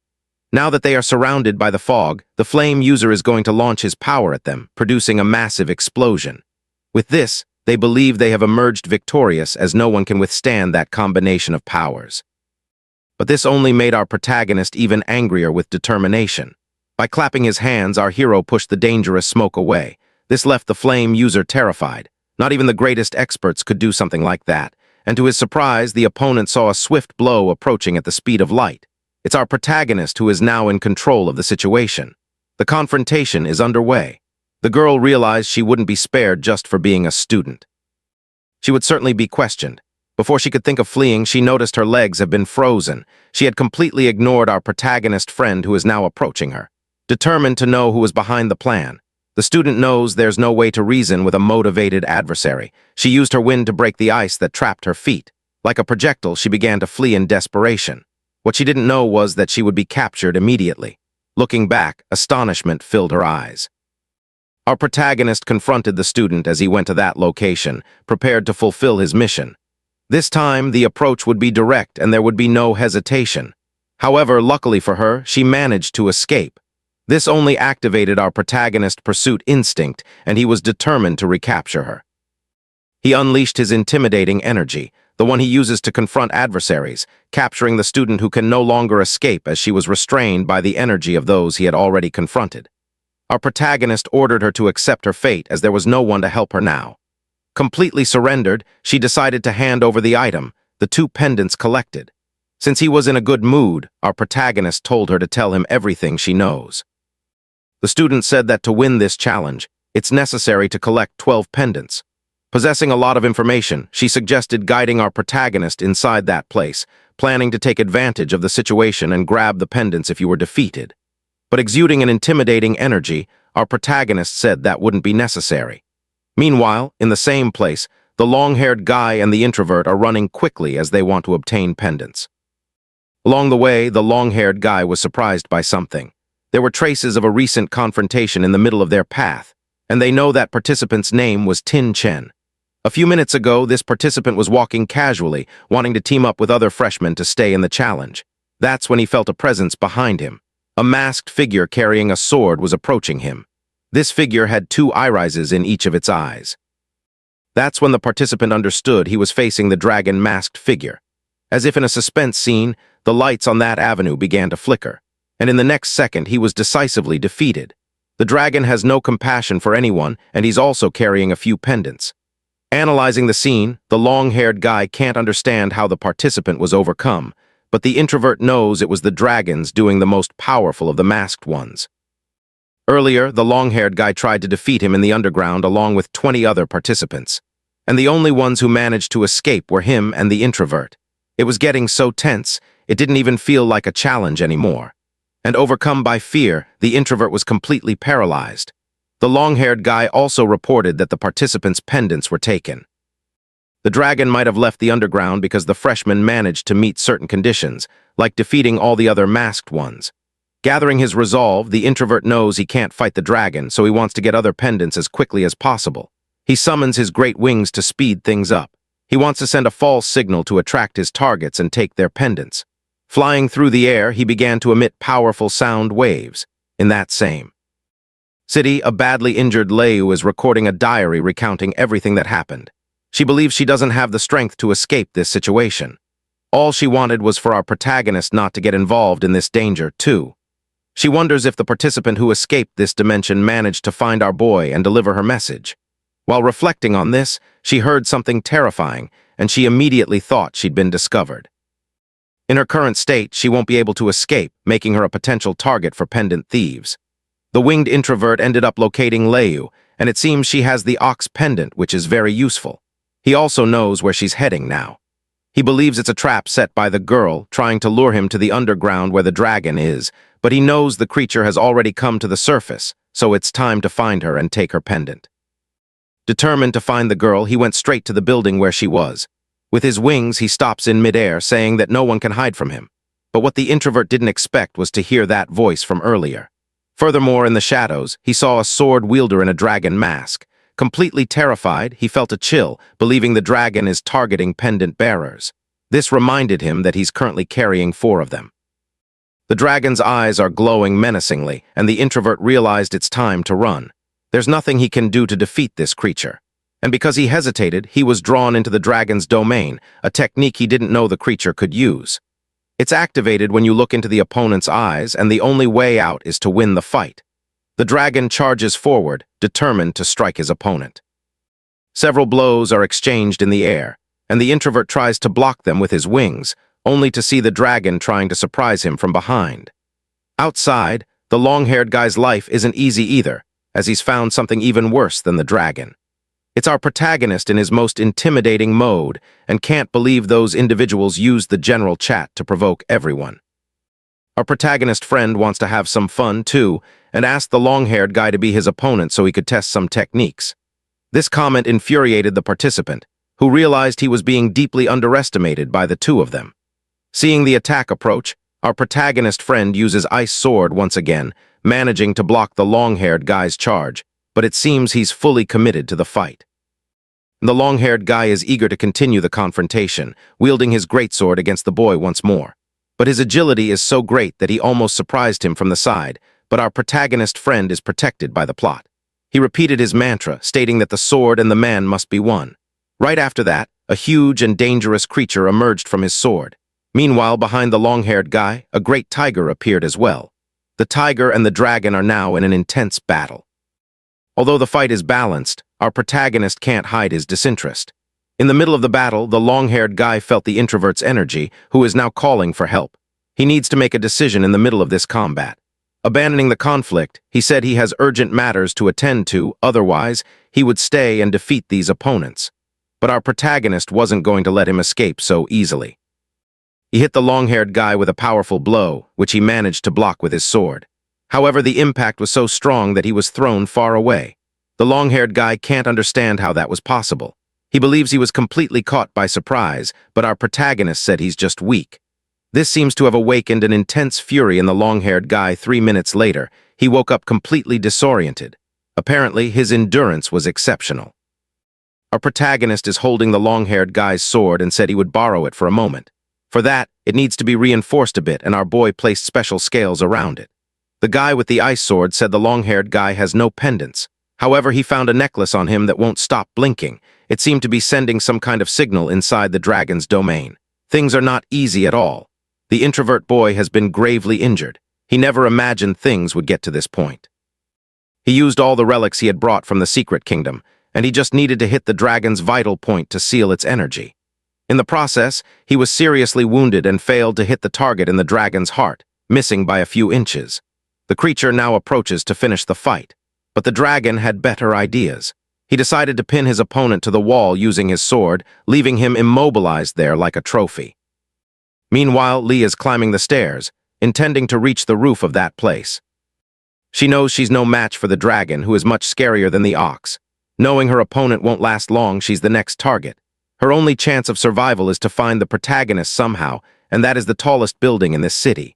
[SPEAKER 1] Now that they are surrounded by the fog, the flame user is going to launch his power at them, producing a massive explosion. With this, they believe they have emerged victorious, as no one can withstand that combination of powers. But this only made our protagonist even angrier with determination. By clapping his hands, our hero pushed the dangerous smoke away. This left the flame user terrified. Not even the greatest experts could do something like that, and to his surprise, the opponent saw a swift blow approaching at the speed of light. It's our protagonist who is now in control of the situation. The confrontation is underway. The girl realized she wouldn't be spared just for being a student. She would certainly be questioned. Before she could think of fleeing, she noticed her legs have been frozen. She had completely ignored our protagonist friend who is now approaching her. Determined to know who was behind the plan, the student knows there's no way to reason with a motivated adversary. She used her wind to break the ice that trapped her feet. Like a projectile, she began to flee in desperation. What she didn't know was that she would be captured immediately. Looking back, astonishment filled her eyes. Our protagonist confronted the student as he went to that location, prepared to fulfill his mission. This time, the approach would be direct and there would be no hesitation. However, luckily for her, she managed to escape. This only activated our protagonist's pursuit instinct, and he was determined to recapture her. He unleashed his intimidating energy, the one he uses to confront adversaries, capturing the student who can no longer escape as she was restrained by the energy of those he had already confronted. Our protagonist ordered her to accept her fate as there was no one to help her now. Completely surrendered, she decided to hand over the item, the 2 pendants collected. Since he was in a good mood, our protagonist told her to tell him everything she knows. The student said that to win this challenge, it's necessary to collect 12 pendants. Possessing a lot of information, she suggested guiding our protagonist inside that place, planning to take advantage of the situation and grab the pendants if you were defeated. But exuding an intimidating energy, our protagonist said that wouldn't be necessary. Meanwhile, in the same place, the long-haired guy and the introvert are running quickly as they want to obtain pendants. Along the way, the long-haired guy was surprised by something. There were traces of a recent confrontation in the middle of their path, and they know that participant's name was Tin Chen. A few minutes ago, this participant was walking casually, wanting to team up with other freshmen to stay in the challenge. That's when he felt a presence behind him. A masked figure carrying a sword was approaching him. This figure had 2 irises in each of its eyes. That's when the participant understood he was facing the dragon-masked figure. As if in a suspense scene, the lights on that avenue began to flicker, and in the next second he was decisively defeated. The dragon has no compassion for anyone, and he's also carrying a few pendants. Analyzing the scene, the long-haired guy can't understand how the participant was overcome, but the introvert knows it was the dragons doing the most powerful of the masked ones. Earlier, the long-haired guy tried to defeat him in the underground along with 20 other participants, and the only ones who managed to escape were him and the introvert. It was getting so tense, it didn't even feel like a challenge anymore. And overcome by fear, the introvert was completely paralyzed. The long-haired guy also reported that the participants' pendants were taken. The dragon might have left the underground because the freshman managed to meet certain conditions, like defeating all the other masked ones. Gathering his resolve, the introvert knows he can't fight the dragon, so he wants to get other pendants as quickly as possible. He summons his great wings to speed things up. He wants to send a false signal to attract his targets and take their pendants. Flying through the air, he began to emit powerful sound waves. In that same city, a badly injured Leu is recording a diary recounting everything that happened. She believes she doesn't have the strength to escape this situation. All she wanted was for our protagonist not to get involved in this danger, too. She wonders if the participant who escaped this dimension managed to find our boy and deliver her message. While reflecting on this, she heard something terrifying, and she immediately thought she'd been discovered. In her current state, she won't be able to escape, making her a potential target for pendant thieves. The winged introvert ended up locating Leu, and it seems she has the ox pendant, which is very useful. He also knows where she's heading now. He believes it's a trap set by the girl, trying to lure him to the underground where the dragon is, but he knows the creature has already come to the surface, so it's time to find her and take her pendant. Determined to find the girl, he went straight to the building where she was. With his wings, he stops in midair, saying that no one can hide from him. But what the introvert didn't expect was to hear that voice from earlier. Furthermore, in the shadows, he saw a sword wielder in a dragon mask. Completely terrified, he felt a chill, believing the dragon is targeting pendant bearers. This reminded him that he's currently carrying 4 of them. The dragon's eyes are glowing menacingly, and the introvert realized it's time to run. There's nothing he can do to defeat this creature. And because he hesitated, he was drawn into the dragon's domain, a technique he didn't know the creature could use. It's activated when you look into the opponent's eyes, and the only way out is to win the fight. The dragon charges forward, determined to strike his opponent. Several blows are exchanged in the air, and the introvert tries to block them with his wings, only to see the dragon trying to surprise him from behind. Outside, the long-haired guy's life isn't easy either, as he's found something even worse than the dragon. It's our protagonist in his most intimidating mode, and can't believe those individuals used the general chat to provoke everyone. Our protagonist friend wants to have some fun, too, and asked the long-haired guy to be his opponent so he could test some techniques. This comment infuriated the participant, who realized he was being deeply underestimated by the 2 of them. Seeing the attack approach, our protagonist friend uses Ice Sword once again, managing to block the long-haired guy's charge, but it seems he's fully committed to the fight. The long-haired guy is eager to continue the confrontation, wielding his greatsword against the boy once more. But his agility is so great that he almost surprised him from the side, but our protagonist friend is protected by the plot. He repeated his mantra, stating that the sword and the man must be one. Right after that, a huge and dangerous creature emerged from his sword. Meanwhile, behind the long-haired guy, a great tiger appeared as well. The tiger and the dragon are now in an intense battle. Although the fight is balanced, our protagonist can't hide his disinterest. In the middle of the battle, the long-haired guy felt the introvert's energy, who is now calling for help. He needs to make a decision in the middle of this combat. Abandoning the conflict, he said he has urgent matters to attend to, otherwise, he would stay and defeat these opponents. But our protagonist wasn't going to let him escape so easily. He hit the long-haired guy with a powerful blow, which he managed to block with his sword. However, the impact was so strong that he was thrown far away. The long-haired guy can't understand how that was possible. He believes he was completely caught by surprise, but our protagonist said he's just weak. This seems to have awakened an intense fury in the long-haired guy. 3 minutes later, he woke up completely disoriented. Apparently, his endurance was exceptional. Our protagonist is holding the long-haired guy's sword and said he would borrow it for a moment. For that, it needs to be reinforced a bit, and our boy placed special scales around it. The guy with the ice sword said the long-haired guy has no pendants. However, he found a necklace on him that won't stop blinking. It seemed to be sending some kind of signal inside the dragon's domain. Things are not easy at all. The introvert boy has been gravely injured. He never imagined things would get to this point. He used all the relics he had brought from the secret kingdom, and he just needed to hit the dragon's vital point to seal its energy. In the process, he was seriously wounded and failed to hit the target in the dragon's heart, missing by a few inches. The creature now approaches to finish the fight, but the dragon had better ideas. He decided to pin his opponent to the wall using his sword, leaving him immobilized there like a trophy. Meanwhile, Lee is climbing the stairs, intending to reach the roof of that place. She knows she's no match for the dragon, who is much scarier than the ox. Knowing her opponent won't last long, she's the next target. Her only chance of survival is to find the protagonist somehow, and that is the tallest building in this city.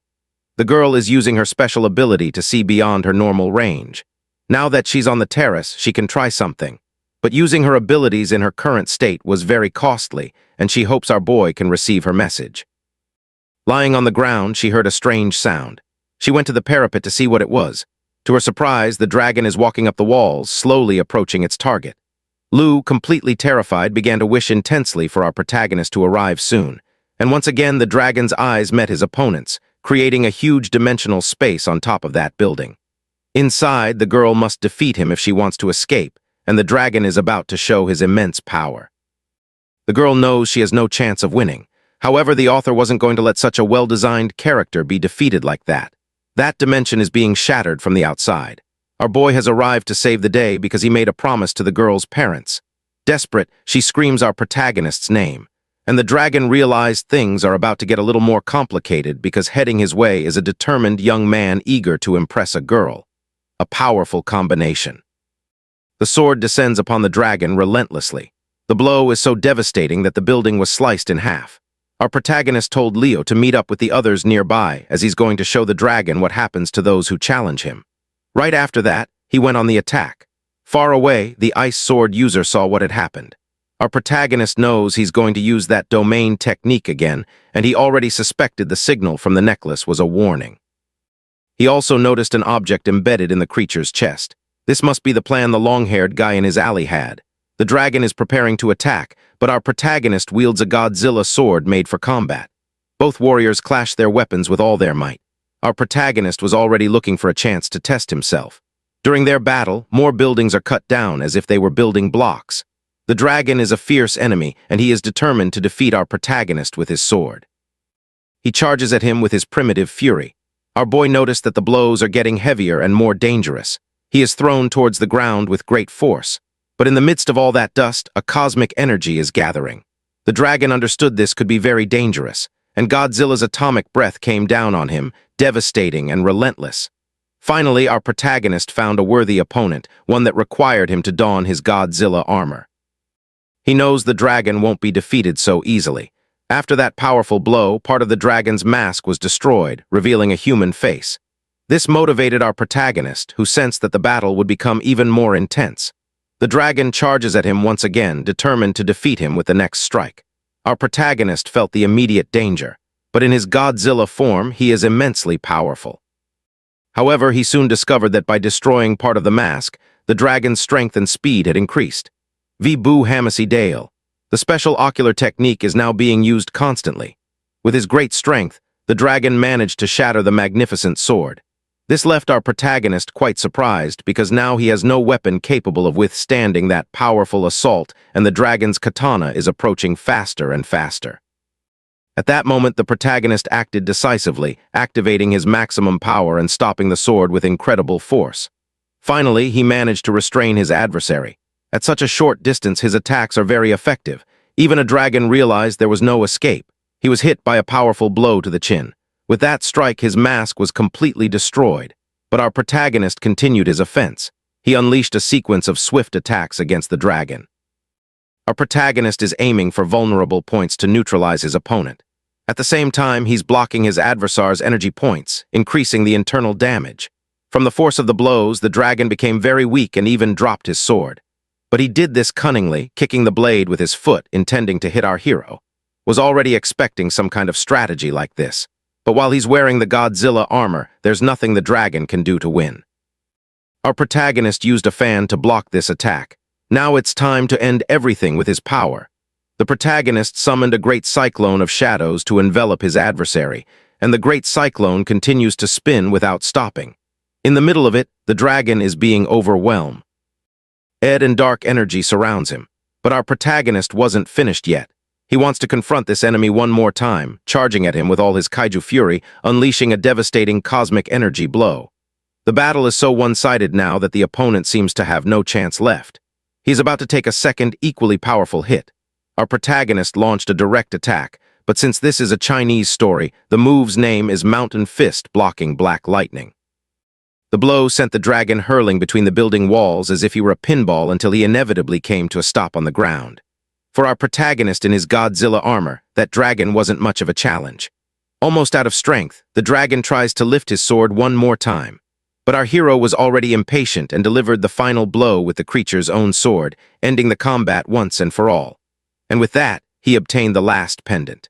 [SPEAKER 1] The girl is using her special ability to see beyond her normal range. Now that she's on the terrace, she can try something. But using her abilities in her current state was very costly, and she hopes our boy can receive her message. Lying on the ground, she heard a strange sound. She went to the parapet to see what it was. To her surprise, the dragon is walking up the walls, slowly approaching its target. Lu, completely terrified, began to wish intensely for our protagonist to arrive soon. And once again, the dragon's eyes met his opponent's, creating a huge dimensional space on top of that building. Inside, the girl must defeat him if she wants to escape, and the dragon is about to show his immense power. The girl knows she has no chance of winning. However, the author wasn't going to let such a well-designed character be defeated like that. That dimension is being shattered from the outside. Our boy has arrived to save the day because he made a promise to the girl's parents. Desperate, she screams our protagonist's name. And the dragon realized things are about to get a little more complicated because heading his way is a determined young man eager to impress a girl. A powerful combination. The sword descends upon the dragon relentlessly. The blow is so devastating that the building was sliced in half. Our protagonist told Leo to meet up with the others nearby as he's going to show the dragon what happens to those who challenge him. Right after that, he went on the attack. Far away, the ice sword user saw what had happened. Our protagonist knows he's going to use that domain technique again, and he already suspected the signal from the necklace was a warning. He also noticed an object embedded in the creature's chest. This must be the plan the long-haired guy in his alley had. The dragon is preparing to attack, but our protagonist wields a Godzilla sword made for combat. Both warriors clash their weapons with all their might. Our protagonist was already looking for a chance to test himself. During their battle, more buildings are cut down as if they were building blocks. The dragon is a fierce enemy, and he is determined to defeat our protagonist with his sword. He charges at him with his primitive fury. Our boy noticed that the blows are getting heavier and more dangerous. He is thrown towards the ground with great force. But in the midst of all that dust, a cosmic energy is gathering. The dragon understood this could be very dangerous, and Godzilla's atomic breath came down on him, devastating and relentless. Finally, our protagonist found a worthy opponent, one that required him to don his Godzilla armor. He knows the dragon won't be defeated so easily. After that powerful blow, part of the dragon's mask was destroyed, revealing a human face. This motivated our protagonist, who sensed that the battle would become even more intense. The dragon charges at him once again, determined to defeat him with the next strike. Our protagonist felt the immediate danger, but in his Godzilla form, he is immensely powerful. However, he soon discovered that by destroying part of the mask, the dragon's strength and speed had increased. Boo Hamasi Dale. The special ocular technique is now being used constantly. With his great strength, the dragon managed to shatter the magnificent sword. This left our protagonist quite surprised because now he has no weapon capable of withstanding that powerful assault, and the dragon's katana is approaching faster and faster. At that moment, the protagonist acted decisively, activating his maximum power and stopping the sword with incredible force. Finally, he managed to restrain his adversary. At such a short distance, his attacks are very effective. Even a dragon realized there was no escape. He was hit by a powerful blow to the chin. With that strike, his mask was completely destroyed. But our protagonist continued his offense. He unleashed a sequence of swift attacks against the dragon. Our protagonist is aiming for vulnerable points to neutralize his opponent. At the same time, he's blocking his adversary's energy points, increasing the internal damage. From the force of the blows, the dragon became very weak and even dropped his sword. But he did this cunningly, kicking the blade with his foot, intending to hit our hero. Was already expecting some kind of strategy like this. But while he's wearing the Godzilla armor, there's nothing the dragon can do to win. Our protagonist used a fan to block this attack. Now it's time to end everything with his power. The protagonist summoned a great cyclone of shadows to envelop his adversary, and the great cyclone continues to spin without stopping. In the middle of it, the dragon is being overwhelmed. And dark energy surrounds him, but our protagonist wasn't finished yet. He wants to confront this enemy one more time, charging at him with all his kaiju fury, unleashing a devastating cosmic energy blow. The battle is so one-sided now that the opponent seems to have no chance left. He's about to take a second, equally powerful hit. Our protagonist launched a direct attack, but since this is a Chinese story, the move's name is Mountain Fist, blocking Black Lightning. The blow sent the dragon hurling between the building walls as if he were a pinball until he inevitably came to a stop on the ground. For our protagonist in his Godzilla armor, that dragon wasn't much of a challenge. Almost out of strength, the dragon tries to lift his sword one more time. But our hero was already impatient and delivered the final blow with the creature's own sword, ending the combat once and for all. And with that, he obtained the last pendant.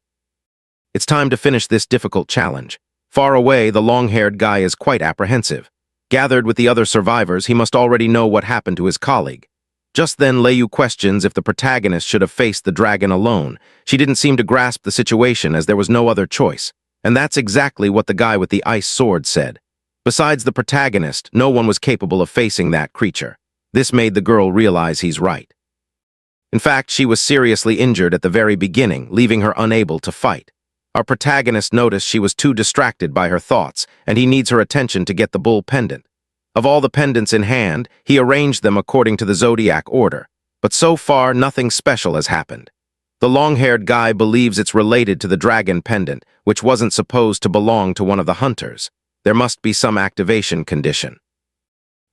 [SPEAKER 1] It's time to finish this difficult challenge. Far away, the long-haired guy is quite apprehensive. Gathered with the other survivors, he must already know what happened to his colleague. Just then, Leyu questions if the protagonist should have faced the dragon alone. She didn't seem to grasp the situation as there was no other choice. And that's exactly what the guy with the ice sword said. Besides the protagonist, no one was capable of facing that creature. This made the girl realize he's right. In fact, she was seriously injured at the very beginning, leaving her unable to fight. Our protagonist noticed she was too distracted by her thoughts, and he needs her attention to get the bull pendant. Of all the pendants in hand, he arranged them according to the zodiac order. But so far, nothing special has happened. The long-haired guy believes it's related to the dragon pendant, which wasn't supposed to belong to one of the hunters. There must be some activation condition.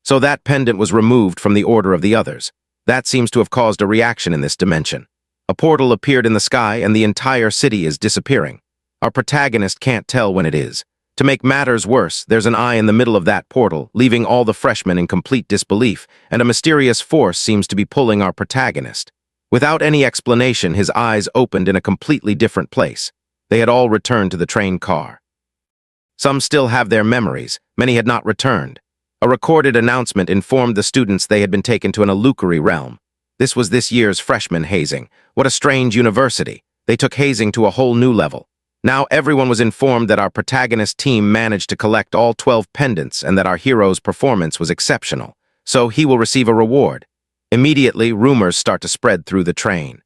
[SPEAKER 1] So that pendant was removed from the order of the others. That seems to have caused a reaction in this dimension. A portal appeared in the sky and the entire city is disappearing. Our protagonist can't tell when it is. To make matters worse, there's an eye in the middle of that portal, leaving all the freshmen in complete disbelief, and a mysterious force seems to be pulling our protagonist. Without any explanation, his eyes opened in a completely different place. They had all returned to the train car. Some still have their memories, many had not returned. A recorded announcement informed the students they had been taken to an illusory realm. This was this year's freshman hazing. What a strange university. They took hazing to a whole new level. Now everyone was informed that our protagonist team managed to collect all 12 pendants and that our hero's performance was exceptional, so he will receive a reward. Immediately, rumors start to spread through the train.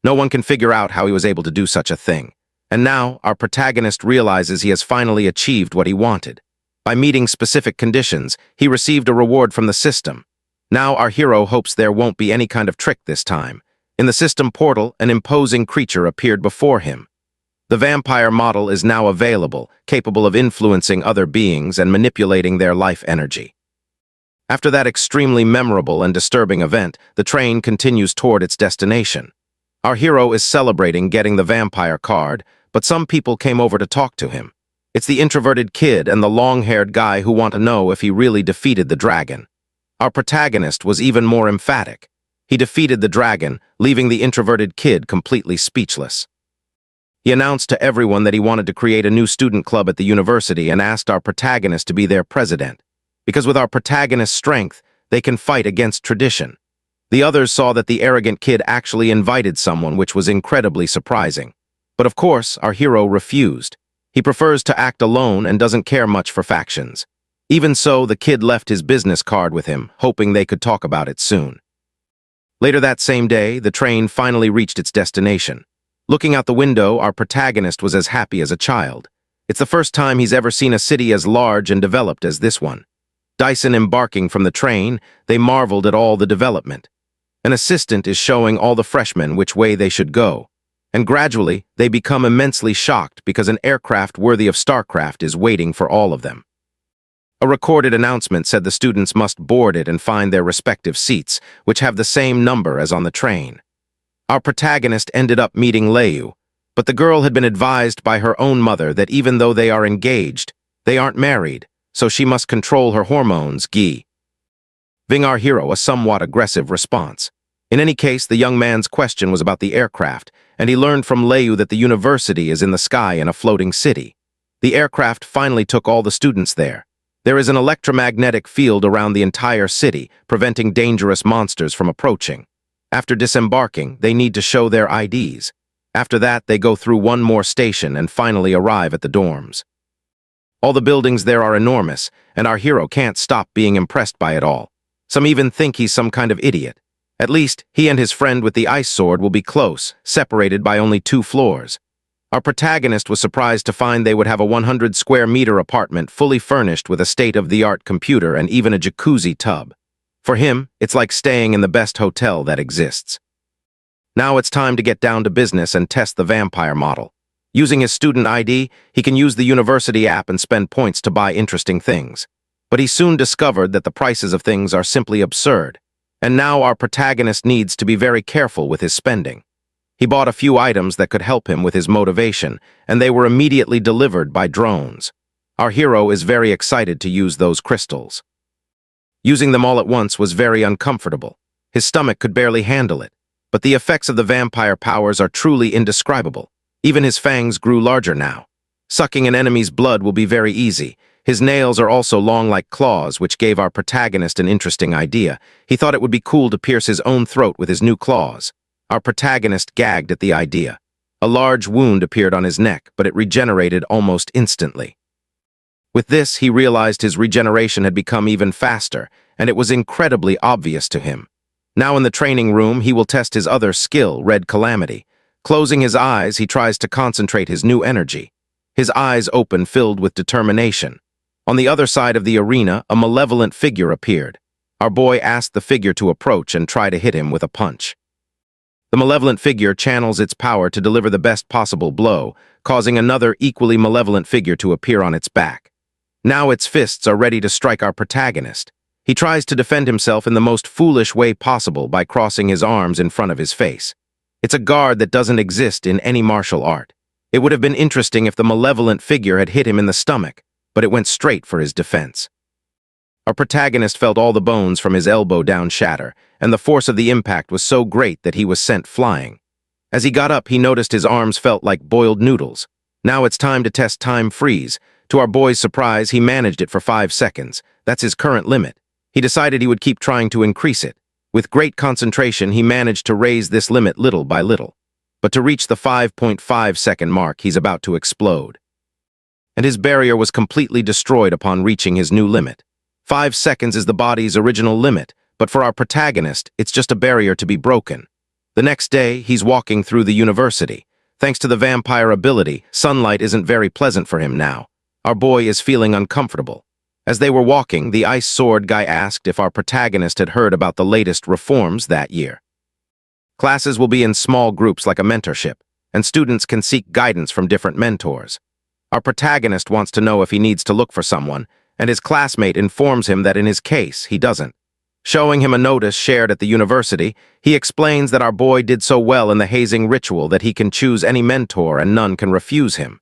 [SPEAKER 1] No one can figure out how he was able to do such a thing. And now, our protagonist realizes he has finally achieved what he wanted. By meeting specific conditions, he received a reward from the system. Now our hero hopes there won't be any kind of trick this time. In the system portal, an imposing creature appeared before him. The vampire model is now available, capable of influencing other beings and manipulating their life energy. After that extremely memorable and disturbing event, the train continues toward its destination. Our hero is celebrating getting the vampire card, but some people came over to talk to him. It's the introverted kid and the long-haired guy who want to know if he really defeated the dragon. Our protagonist was even more emphatic. He defeated the dragon, leaving the introverted kid completely speechless. He announced to everyone that he wanted to create a new student club at the university and asked our protagonist to be their president. Because with our protagonist's strength, they can fight against tradition. The others saw that the arrogant kid actually invited someone, which was incredibly surprising. But of course, our hero refused. He prefers to act alone and doesn't care much for factions. Even so, the kid left his business card with him, hoping they could talk about it soon. Later that same day, the train finally reached its destination. Looking out the window, our protagonist was as happy as a child. It's the first time he's ever seen a city as large and developed as this one. Dyson embarking from the train, they marveled at all the development. An assistant is showing all the freshmen which way they should go. And gradually, they become immensely shocked because an aircraft worthy of StarCraft is waiting for all of them. A recorded announcement said the students must board it and find their respective seats, which have the same number as on the train. Our protagonist ended up meeting Leyu, but the girl had been advised by her own mother that even though they are engaged, they aren't married, so she must control her hormones, giving our hero a somewhat aggressive response. In any case, the young man's question was about the aircraft, and he learned from Leyu that the university is in the sky in a floating city. The aircraft finally took all the students there. There is an electromagnetic field around the entire city, preventing dangerous monsters from approaching. After disembarking, they need to show their IDs. After that, they go through one more station and finally arrive at the dorms. All the buildings there are enormous, and our hero can't stop being impressed by it all. Some even think he's some kind of idiot. At least, he and his friend with the ice sword will be close, separated by only 2 floors. Our protagonist was surprised to find they would have a 100-square-meter apartment fully furnished with a state-of-the-art computer and even a jacuzzi tub. For him, it's like staying in the best hotel that exists. Now it's time to get down to business and test the vampire model. Using his student ID, he can use the university app and spend points to buy interesting things. But he soon discovered that the prices of things are simply absurd. And now our protagonist needs to be very careful with his spending. He bought a few items that could help him with his motivation, and they were immediately delivered by drones. Our hero is very excited to use those crystals. Using them all at once was very uncomfortable. His stomach could barely handle it, but the effects of the vampire powers are truly indescribable. Even his fangs grew larger now. Sucking an enemy's blood will be very easy. His nails are also long like claws, which gave our protagonist an interesting idea. He thought it would be cool to pierce his own throat with his new claws. Our protagonist gagged at the idea. A large wound appeared on his neck, but it regenerated almost instantly. With this, he realized his regeneration had become even faster, and it was incredibly obvious to him. Now in the training room, he will test his other skill, Red Calamity. Closing his eyes, he tries to concentrate his new energy. His eyes open, filled with determination. On the other side of the arena, a malevolent figure appeared. Our boy asked the figure to approach and try to hit him with a punch. The malevolent figure channels its power to deliver the best possible blow, causing another equally malevolent figure to appear on its back. Now its fists are ready to strike our protagonist. He tries to defend himself in the most foolish way possible by crossing his arms in front of his face. It's a guard that doesn't exist in any martial art. It would have been interesting if the malevolent figure had hit him in the stomach, but it went straight for his defense. Our protagonist felt all the bones from his elbow down shatter, and the force of the impact was so great that he was sent flying. As he got up, he noticed his arms felt like boiled noodles. Now it's time to test time freeze. To our boy's surprise, he managed it for 5 seconds. That's his current limit. He decided he would keep trying to increase it. With great concentration, he managed to raise this limit little by little. But to reach the 5.5-second mark, he's about to explode. And his barrier was completely destroyed upon reaching his new limit. 5 seconds is the body's original limit, but for our protagonist, it's just a barrier to be broken. The next day, he's walking through the university. Thanks to the vampire ability, sunlight isn't very pleasant for him now. Our boy is feeling uncomfortable. As they were walking, the ice sword guy asked if our protagonist had heard about the latest reforms that year. Classes will be in small groups like a mentorship, and students can seek guidance from different mentors. Our protagonist wants to know if he needs to look for someone, and his classmate informs him that in his case, he doesn't. Showing him a notice shared at the university, he explains that our boy did so well in the hazing ritual that he can choose any mentor and none can refuse him.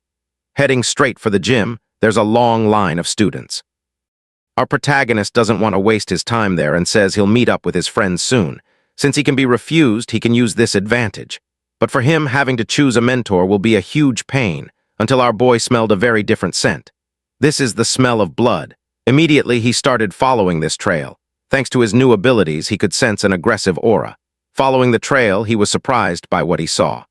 [SPEAKER 1] Heading straight for the gym, there's a long line of students. Our protagonist doesn't want to waste his time there and says he'll meet up with his friends soon. Since he can be refused, he can use this advantage. But for him, having to choose a mentor will be a huge pain, until our boy smelled a very different scent. This is the smell of blood. Immediately, he started following this trail. Thanks to his new abilities, he could sense an aggressive aura. Following the trail, he was surprised by what he saw.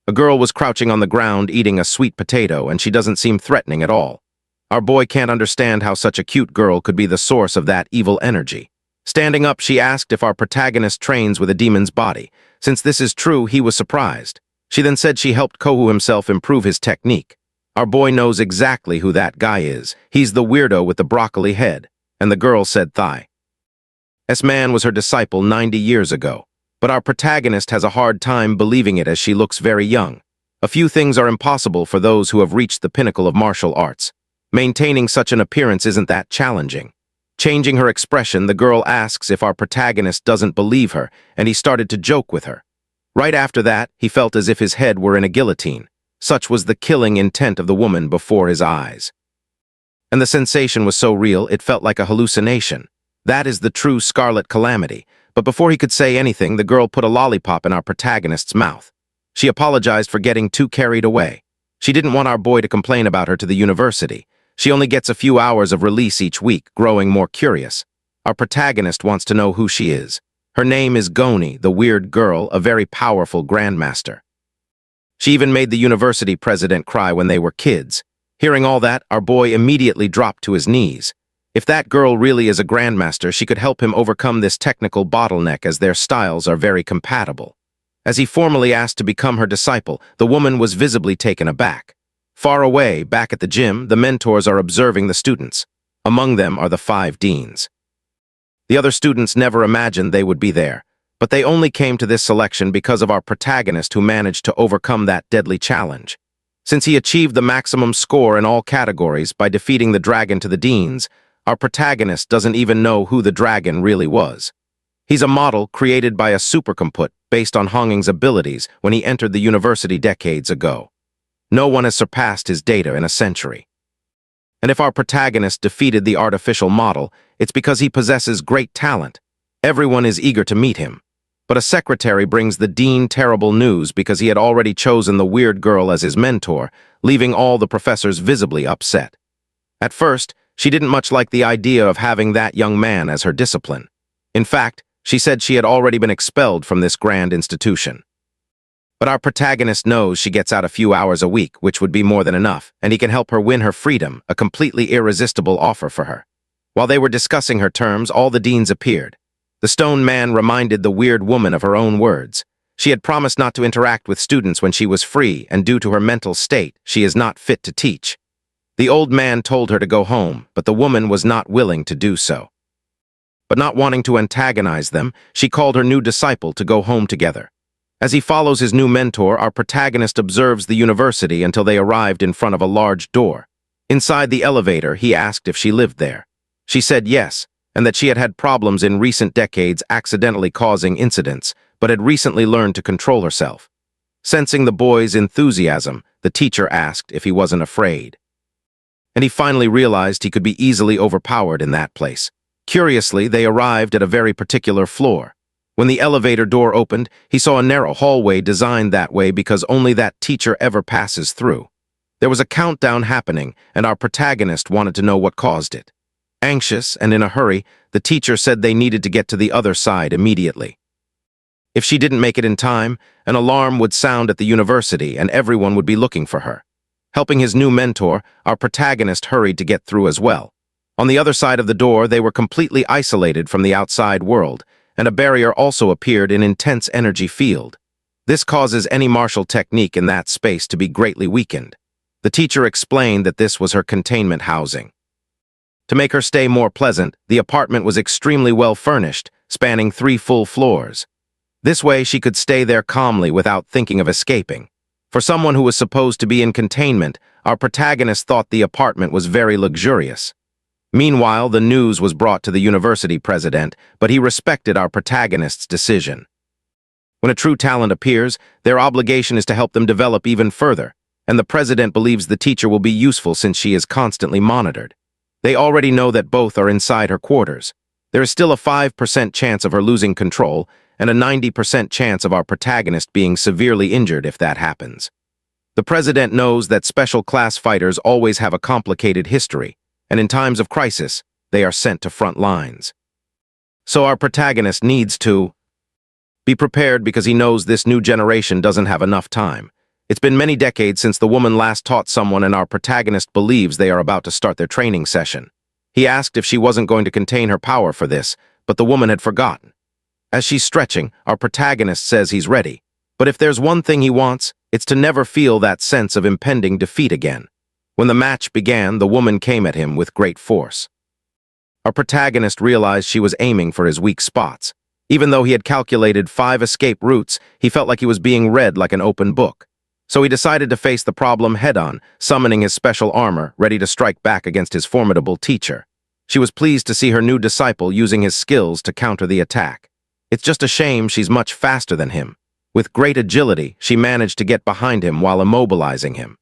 [SPEAKER 1] A girl was crouching on the ground eating a sweet potato, and she doesn't seem threatening at all. Our boy can't understand how such a cute girl could be the source of that evil energy. Standing up, she asked if our protagonist trains with a demon's body. Since this is true, he was surprised. She then said she helped Kohu himself improve his technique. Our boy knows exactly who that guy is. He's the weirdo with the broccoli head. And the girl said thigh. This man was her disciple 90 years ago. But our protagonist has a hard time believing it as she looks very young. A few things are impossible for those who have reached the pinnacle of martial arts. Maintaining such an appearance isn't that challenging. Changing her expression, the girl asks if our protagonist doesn't believe her, and he started to joke with her. Right after that, he felt as if his head were in a guillotine. Such was the killing intent of the woman before his eyes. And the sensation was so real, it felt like a hallucination. That is the true scarlet calamity. But before he could say anything, the girl put a lollipop in our protagonist's mouth. She apologized for getting too carried away. She didn't want our boy to complain about her to the university. She only gets a few hours of release each week, growing more curious. Our protagonist wants to know who she is. Her name is Goni, the weird girl, a very powerful grandmaster. She even made the university president cry when they were kids. Hearing all that, our boy immediately dropped to his knees. If that girl really is a grandmaster, she could help him overcome this technical bottleneck as their styles are very compatible. As he formally asked to become her disciple, the woman was visibly taken aback. Far away, back at the gym, the mentors are observing the students. Among them are the 5 deans. The other students never imagined they would be there, but they only came to this selection because of our protagonist who managed to overcome that deadly challenge. Since he achieved the maximum score in all categories by defeating the dragon to the deans, our protagonist doesn't even know who the dragon really was. He's a model created by a supercomput based on Honging's abilities when he entered the university decades ago. No one has surpassed his data in a century. And if our protagonist defeated the artificial model, it's because he possesses great talent. Everyone is eager to meet him. But a secretary brings the dean terrible news because he had already chosen the weird girl as his mentor, leaving all the professors visibly upset. At first, she didn't much like the idea of having that young man as her discipline. In fact, she said she had already been expelled from this grand institution. But our protagonist knows she gets out a few hours a week, which would be more than enough, and he can help her win her freedom, a completely irresistible offer for her. While they were discussing her terms, all the deans appeared. The stone man reminded the weird woman of her own words. She had promised not to interact with students when she was free, and due to her mental state, she is not fit to teach. The old man told her to go home, but the woman was not willing to do so. But not wanting to antagonize them, she called her new disciple to go home together. As he follows his new mentor, our protagonist observes the university until they arrived in front of a large door. Inside the elevator, he asked if she lived there. She said yes, and that she had had problems in recent decades accidentally causing incidents, but had recently learned to control herself. Sensing the boy's enthusiasm, the teacher asked if he wasn't afraid. And he finally realized he could be easily overpowered in that place. Curiously, they arrived at a very particular floor. When the elevator door opened, he saw a narrow hallway designed that way because only that teacher ever passes through. There was a countdown happening, and our protagonist wanted to know what caused it. Anxious and in a hurry, the teacher said they needed to get to the other side immediately. If she didn't make it in time, an alarm would sound at the university and everyone would be looking for her. Helping his new mentor, our protagonist hurried to get through as well. On the other side of the door, they were completely isolated from the outside world, and a barrier also appeared in intense energy field. This causes any martial technique in that space to be greatly weakened. The teacher explained that this was her containment housing. To make her stay more pleasant, the apartment was extremely well furnished, spanning 3 full floors. This way she could stay there calmly without thinking of escaping. For someone who was supposed to be in containment, our protagonist thought the apartment was very luxurious. Meanwhile, the news was brought to the university president, but he respected our protagonist's decision. When a true talent appears, their obligation is to help them develop even further, and the president believes the teacher will be useful since she is constantly monitored. They already know that both are inside her quarters. There is still a 5% chance of her losing control, and a 90% chance of our protagonist being severely injured if that happens. The president knows that special class fighters always have a complicated history, and in times of crisis, they are sent to front lines. So our protagonist needs to be prepared because he knows this new generation doesn't have enough time. It's been many decades since the woman last taught someone, and our protagonist believes they are about to start their training session. He asked if she wasn't going to contain her power for this, but the woman had forgotten. As she's stretching, our protagonist says he's ready. But if there's one thing he wants, it's to never feel that sense of impending defeat again. When the match began, the woman came at him with great force. Our protagonist realized she was aiming for his weak spots. Even though he had calculated 5 escape routes, he felt like he was being read like an open book. So he decided to face the problem head-on, summoning his special armor, ready to strike back against his formidable teacher. She was pleased to see her new disciple using his skills to counter the attack. It's just a shame she's much faster than him. With great agility, she managed to get behind him while immobilizing him,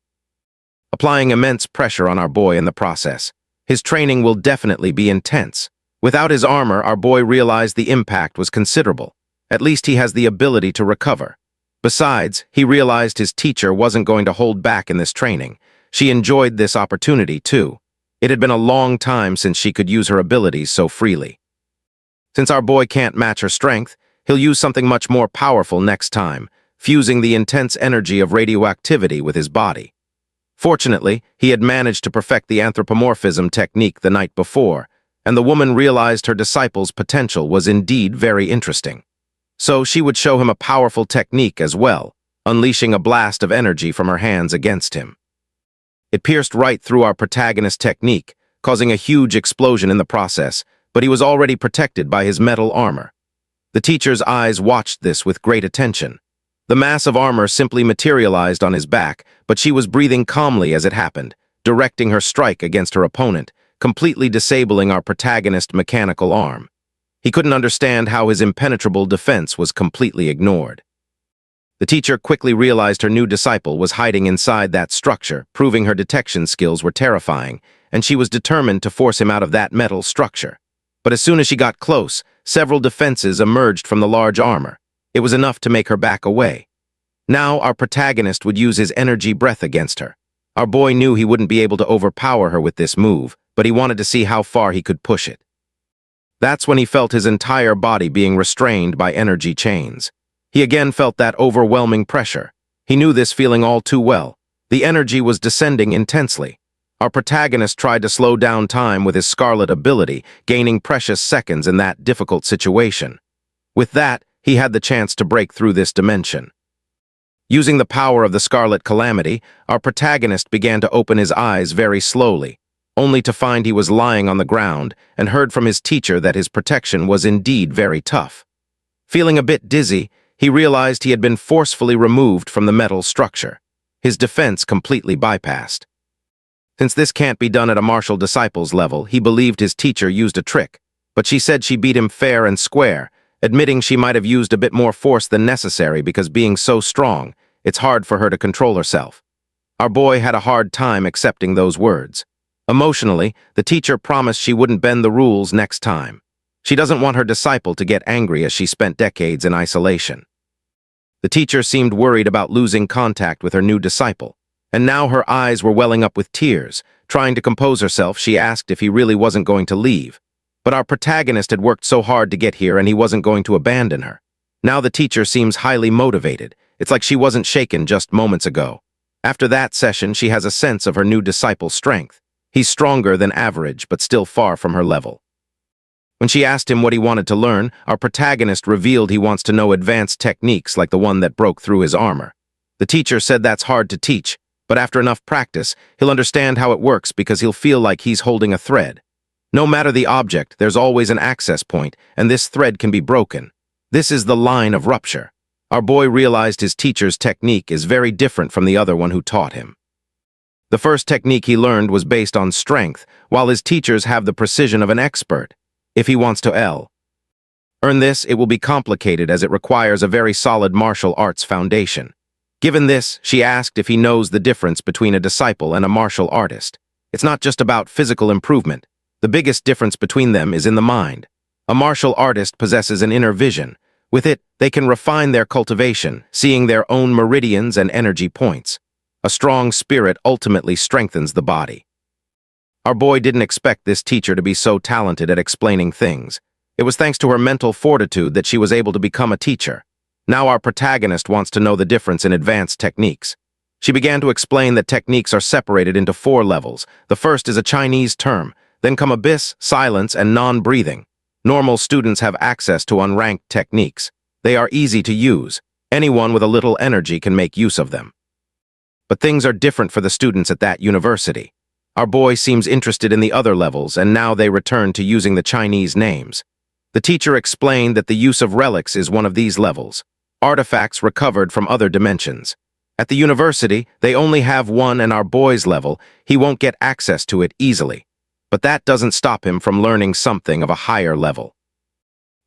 [SPEAKER 1] applying immense pressure on our boy in the process. His training will definitely be intense. Without his armor, our boy realized the impact was considerable. At least he has the ability to recover. Besides, he realized his teacher wasn't going to hold back in this training. She enjoyed this opportunity, too. It had been a long time since she could use her abilities so freely. Since our boy can't match her strength, he'll use something much more powerful next time, fusing the intense energy of radioactivity with his body. Fortunately, he had managed to perfect the anthropomorphism technique the night before, and the woman realized her disciple's potential was indeed very interesting. So she would show him a powerful technique as well, unleashing a blast of energy from her hands against him. It pierced right through our protagonist's technique, causing a huge explosion in the process, but he was already protected by his metal armor. The teacher's eyes watched this with great attention. The mass of armor simply materialized on his back, but she was breathing calmly as it happened, directing her strike against her opponent, completely disabling our protagonist's mechanical arm. He couldn't understand how his impenetrable defense was completely ignored. The teacher quickly realized her new disciple was hiding inside that structure, proving her detection skills were terrifying, and she was determined to force him out of that metal structure. But as soon as she got close, several defenses emerged from the large armor. It was enough to make her back away. Now our protagonist would use his energy breath against her. Our boy knew he wouldn't be able to overpower her with this move, but he wanted to see how far he could push it. That's when he felt his entire body being restrained by energy chains. He again felt that overwhelming pressure. He knew this feeling all too well. The energy was descending intensely. Our protagonist tried to slow down time with his scarlet ability, gaining precious seconds in that difficult situation. With that, he had the chance to break through this dimension. Using the power of the Scarlet Calamity, our protagonist began to open his eyes very slowly, only to find he was lying on the ground and heard from his teacher that his protection was indeed very tough. Feeling a bit dizzy, he realized he had been forcefully removed from the metal structure, his defense completely bypassed. Since this can't be done at a martial disciple's level, he believed his teacher used a trick, but she said she beat him fair and square, admitting she might have used a bit more force than necessary because being so strong, it's hard for her to control herself. Our boy had a hard time accepting those words. Emotionally, the teacher promised she wouldn't bend the rules next time. She doesn't want her disciple to get angry as she spent decades in isolation. The teacher seemed worried about losing contact with her new disciple, and now her eyes were welling up with tears. Trying to compose herself, she asked if he really wasn't going to leave. But our protagonist had worked so hard to get here and he wasn't going to abandon her. Now the teacher seems highly motivated. It's like she wasn't shaken just moments ago. After that session, she has a sense of her new disciple's strength. He's stronger than average, but still far from her level. When she asked him what he wanted to learn, our protagonist revealed he wants to know advanced techniques like the one that broke through his armor. The teacher said that's hard to teach, but after enough practice, he'll understand how it works because he'll feel like he's holding a thread. No matter the object, there's always an access point, and this thread can be broken. This is the line of rupture. Our boy realized his teacher's technique is very different from the other one who taught him. The first technique he learned was based on strength, while his teachers have the precision of an expert. If he wants to earn this, it will be complicated as it requires a very solid martial arts foundation. Given this, she asked if he knows the difference between a disciple and a martial artist. It's not just about physical improvement. The biggest difference between them is in the mind. A martial artist possesses an inner vision. With it, they can refine their cultivation, seeing their own meridians and energy points. A strong spirit ultimately strengthens the body. Our boy didn't expect this teacher to be so talented at explaining things. It was thanks to her mental fortitude that she was able to become a teacher. Now our protagonist wants to know the difference in advanced techniques. She began to explain that techniques are separated into 4 levels. The first is a Chinese term, then come abyss, silence, and non-breathing. Normal students have access to unranked techniques. They are easy to use. Anyone with a little energy can make use of them. But things are different for the students at that university. Our boy seems interested in the other levels, and now they return to using the Chinese names. The teacher explained that the use of relics is one of these levels, artifacts recovered from other dimensions. At the university, they only have one, and our boy's level, he won't get access to it easily. But that doesn't stop him from learning something of a higher level.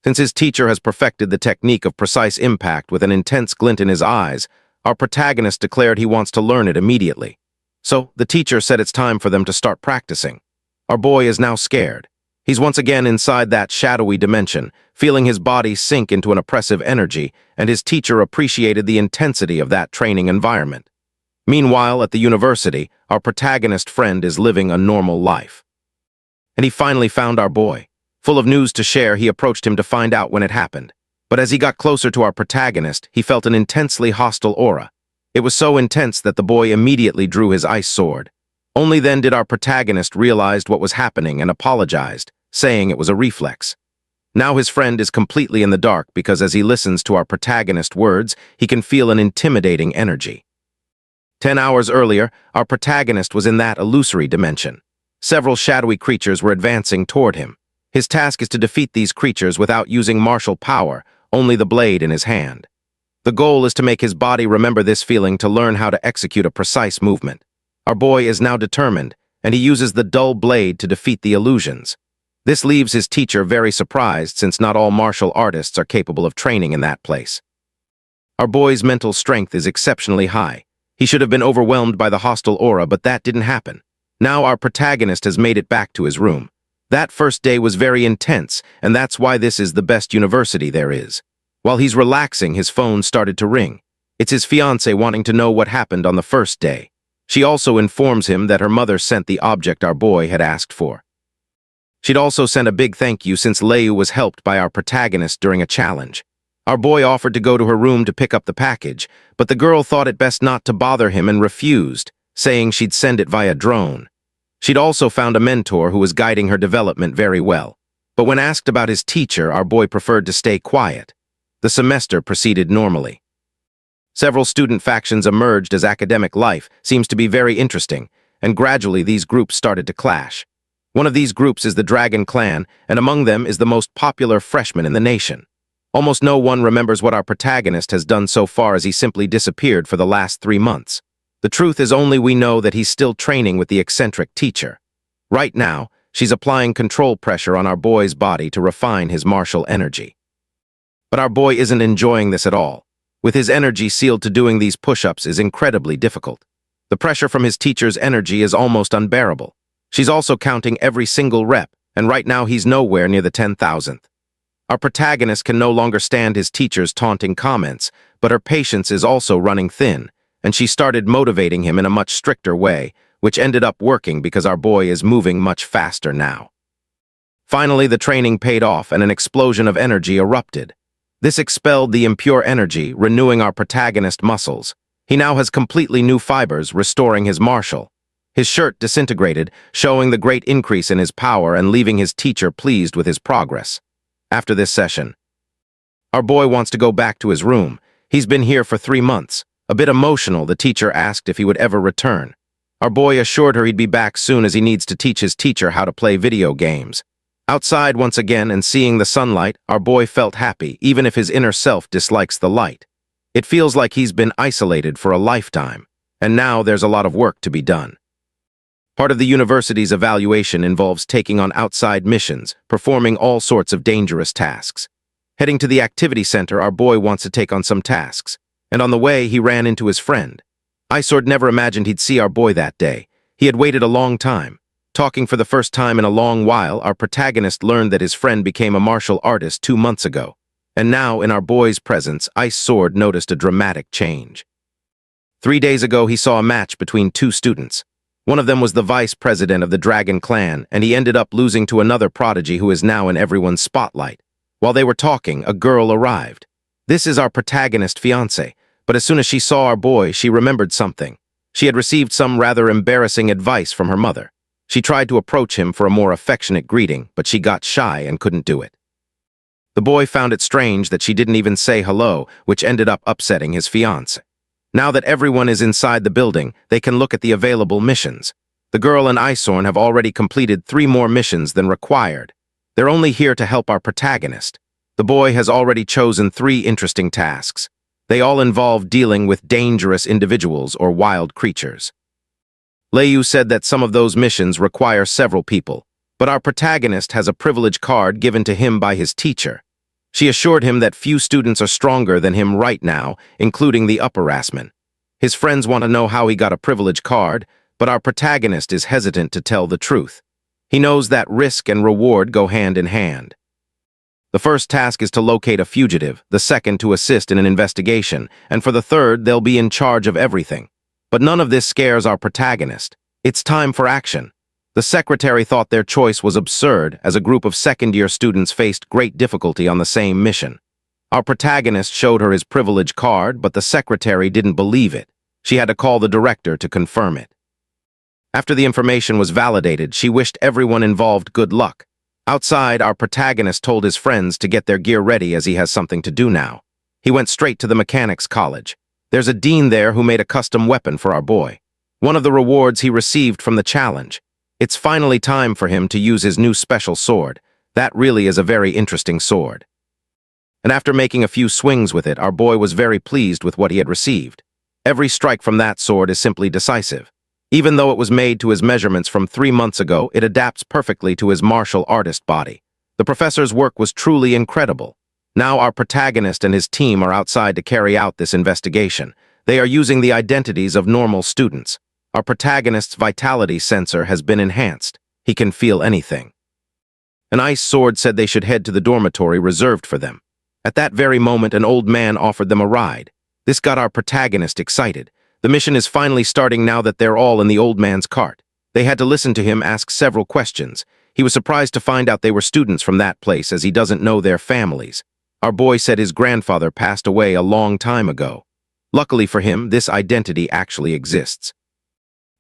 [SPEAKER 1] Since his teacher has perfected the technique of precise impact with an intense glint in his eyes, our protagonist declared he wants to learn it immediately. So, the teacher said it's time for them to start practicing. Our boy is now scared. He's once again inside that shadowy dimension, feeling his body sink into an oppressive energy, and his teacher appreciated the intensity of that training environment. Meanwhile, at the university, our protagonist friend is living a normal life. And he finally found our boy. Full of news to share, he approached him to find out when it happened. But as he got closer to our protagonist, he felt an intensely hostile aura. It was so intense that the boy immediately drew his ice sword. Only then did our protagonist realize what was happening and apologized, saying it was a reflex. Now his friend is completely in the dark because as he listens to our protagonist's words, he can feel an intimidating energy. 10 hours earlier, our protagonist was in that illusory dimension. Several shadowy creatures were advancing toward him. His task is to defeat these creatures without using martial power, only the blade in his hand. The goal is to make his body remember this feeling to learn how to execute a precise movement. Our boy is now determined, and he uses the dull blade to defeat the illusions. This leaves his teacher very surprised since not all martial artists are capable of training in that place. Our boy's mental strength is exceptionally high. He should have been overwhelmed by the hostile aura, but that didn't happen. Now our protagonist has made it back to his room. That first day was very intense, and that's why this is the best university there is. While he's relaxing, his phone started to ring. It's his fiancée wanting to know what happened on the first day. She also informs him that her mother sent the object our boy had asked for. She'd also sent a big thank you since Leu was helped by our protagonist during a challenge. Our boy offered to go to her room to pick up the package, but the girl thought it best not to bother him and refused, saying she'd send it via drone. She'd also found a mentor who was guiding her development very well. But when asked about his teacher, our boy preferred to stay quiet. The semester proceeded normally. Several student factions emerged as academic life seems to be very interesting, and gradually these groups started to clash. One of these groups is the Dragon Clan, and among them is the most popular freshman in the nation. Almost no one remembers what our protagonist has done so far, as he simply disappeared for the last 3 months. The truth is only we know that he's still training with the eccentric teacher. Right now, she's applying control pressure on our boy's body to refine his martial energy. But our boy isn't enjoying this at all. With his energy sealed to doing these push-ups is incredibly difficult. The pressure from his teacher's energy is almost unbearable. She's also counting every single rep, and right now he's nowhere near the 10,000th. Our protagonist can no longer stand his teacher's taunting comments, but her patience is also running thin, and she started motivating him in a much stricter way, which ended up working because our boy is moving much faster now. Finally, the training paid off and an explosion of energy erupted. This expelled the impure energy, renewing our protagonist's muscles. He now has completely new fibers, restoring his martial. His shirt disintegrated, showing the great increase in his power and leaving his teacher pleased with his progress. After this session, our boy wants to go back to his room. He's been here for 3 months. A bit emotional, the teacher asked if he would ever return. Our boy assured her he'd be back soon, as he needs to teach his teacher how to play video games. Outside once again and seeing the sunlight, our boy felt happy, even if his inner self dislikes the light. It feels like he's been isolated for a lifetime, and now there's a lot of work to be done. Part of the university's evaluation involves taking on outside missions, performing all sorts of dangerous tasks. Heading to the activity center, our boy wants to take on some tasks, and on the way he ran into his friend. Isord never imagined he'd see our boy that day. He had waited a long time. Talking for the first time in a long while, our protagonist learned that his friend became a martial artist 2 months ago. And now, in our boy's presence, Isord noticed a dramatic change. 3 days ago, he saw a match between 2 students. One of them was the vice president of the Dragon Clan, and he ended up losing to another prodigy who is now in everyone's spotlight. While they were talking, a girl arrived. This is our protagonist's fiancée, but as soon as she saw our boy, she remembered something. She had received some rather embarrassing advice from her mother. She tried to approach him for a more affectionate greeting, but she got shy and couldn't do it. The boy found it strange that she didn't even say hello, which ended up upsetting his fiancée. Now that everyone is inside the building, they can look at the available missions. The girl and Isorn have already completed 3 more missions than required. They're only here to help our protagonist. The boy has already chosen 3 interesting tasks. They all involve dealing with dangerous individuals or wild creatures. Leu said that some of those missions require several people, but our protagonist has a privilege card given to him by his teacher. She assured him that few students are stronger than him right now, including the upperclassmen. His friends want to know how he got a privilege card, but our protagonist is hesitant to tell the truth. He knows that risk and reward go hand in hand. The first task is to locate a fugitive, the second to assist in an investigation, and for the third, they'll be in charge of everything. But none of this scares our protagonist. It's time for action. The secretary thought their choice was absurd, as a group of second-year students faced great difficulty on the same mission. Our protagonist showed her his privilege card, but the secretary didn't believe it. She had to call the director to confirm it. After the information was validated, she wished everyone involved good luck. Outside, our protagonist told his friends to get their gear ready, as he has something to do now. He went straight to the mechanics college. There's a dean there who made a custom weapon for our boy. One of the rewards he received from the challenge. It's finally time for him to use his new special sword. That really is a very interesting sword. And after making a few swings with it, our boy was very pleased with what he had received. Every strike from that sword is simply decisive. Even though it was made to his measurements from 3 months ago, it adapts perfectly to his martial artist body. The professor's work was truly incredible. Now our protagonist and his team are outside to carry out this investigation. They are using the identities of normal students. Our protagonist's vitality sensor has been enhanced. He can feel anything. An ice sword said they should head to the dormitory reserved for them. At that very moment, an old man offered them a ride. This got our protagonist excited. The mission is finally starting now that they're all in the old man's cart. They had to listen to him ask several questions. He was surprised to find out they were students from that place, as he doesn't know their families. Our boy said his grandfather passed away a long time ago. Luckily for him, this identity actually exists.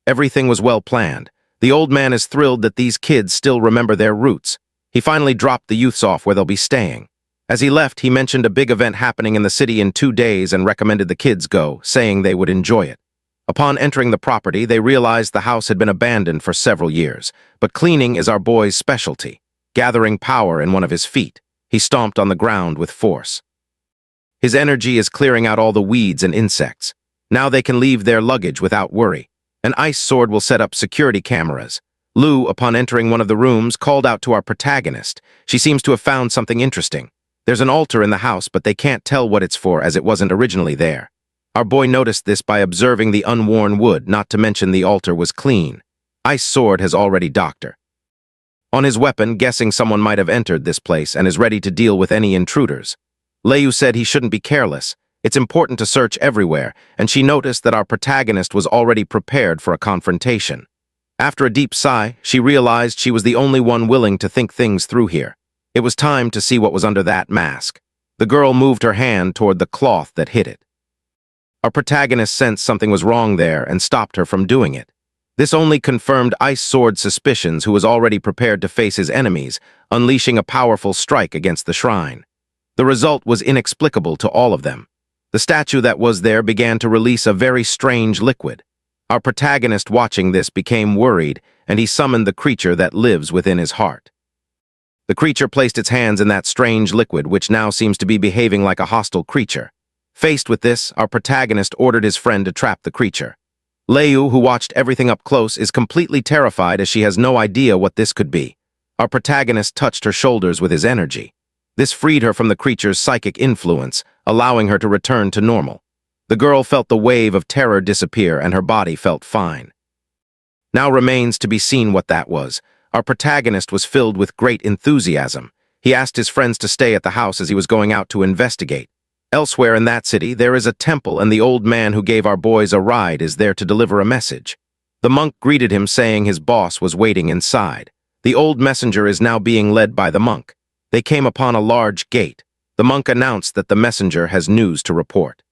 [SPEAKER 1] Everything was well planned. The old man is thrilled that these kids still remember their roots. He finally dropped the youths off where they'll be staying. As he left, he mentioned a big event happening in the city in 2 days and recommended the kids go, saying they would enjoy it. Upon entering the property, they realized the house had been abandoned for several years, but cleaning is our boy's specialty. Gathering power in one of his feet, he stomped on the ground with force. His energy is clearing out all the weeds and insects. Now they can leave their luggage without worry. An ice sword will set up security cameras. Lou, upon entering one of the rooms, called out to our protagonist. She seems to have found something interesting. There's an altar in the house, but they can't tell what it's for as it wasn't originally there. Our boy noticed this by observing the unworn wood, not to mention the altar was clean. Ice sword has already docked her. On his weapon, guessing someone might have entered this place and is ready to deal with any intruders. Leyu said he shouldn't be careless. It's important to search everywhere, and she noticed that our protagonist was already prepared for a confrontation. After a deep sigh, she realized she was the only one willing to think things through here. It was time to see what was under that mask. The girl moved her hand toward the cloth that hid it. Our protagonist sensed something was wrong there and stopped her from doing it. This only confirmed Ice Sword's suspicions, who was already prepared to face his enemies, unleashing a powerful strike against the shrine. The result was inexplicable to all of them. The statue that was there began to release a very strange liquid. Our protagonist, watching this, became worried, and he summoned the creature that lives within his heart. The creature placed its hands in that strange liquid, which now seems to be behaving like a hostile creature. Faced with this, our protagonist ordered his friend to trap the creature. Leyu, who watched everything up close, is completely terrified as she has no idea what this could be. Our protagonist touched her shoulders with his energy. This freed her from the creature's psychic influence, allowing her to return to normal. The girl felt the wave of terror disappear and her body felt fine. Now remains to be seen what that was. Our protagonist was filled with great enthusiasm. He asked his friends to stay at the house as he was going out to investigate. Elsewhere in that city, there is a temple, and the old man who gave our boys a ride is there to deliver a message. The monk greeted him, saying his boss was waiting inside. The old messenger is now being led by the monk. They came upon a large gate. The monk announced that the messenger has news to report.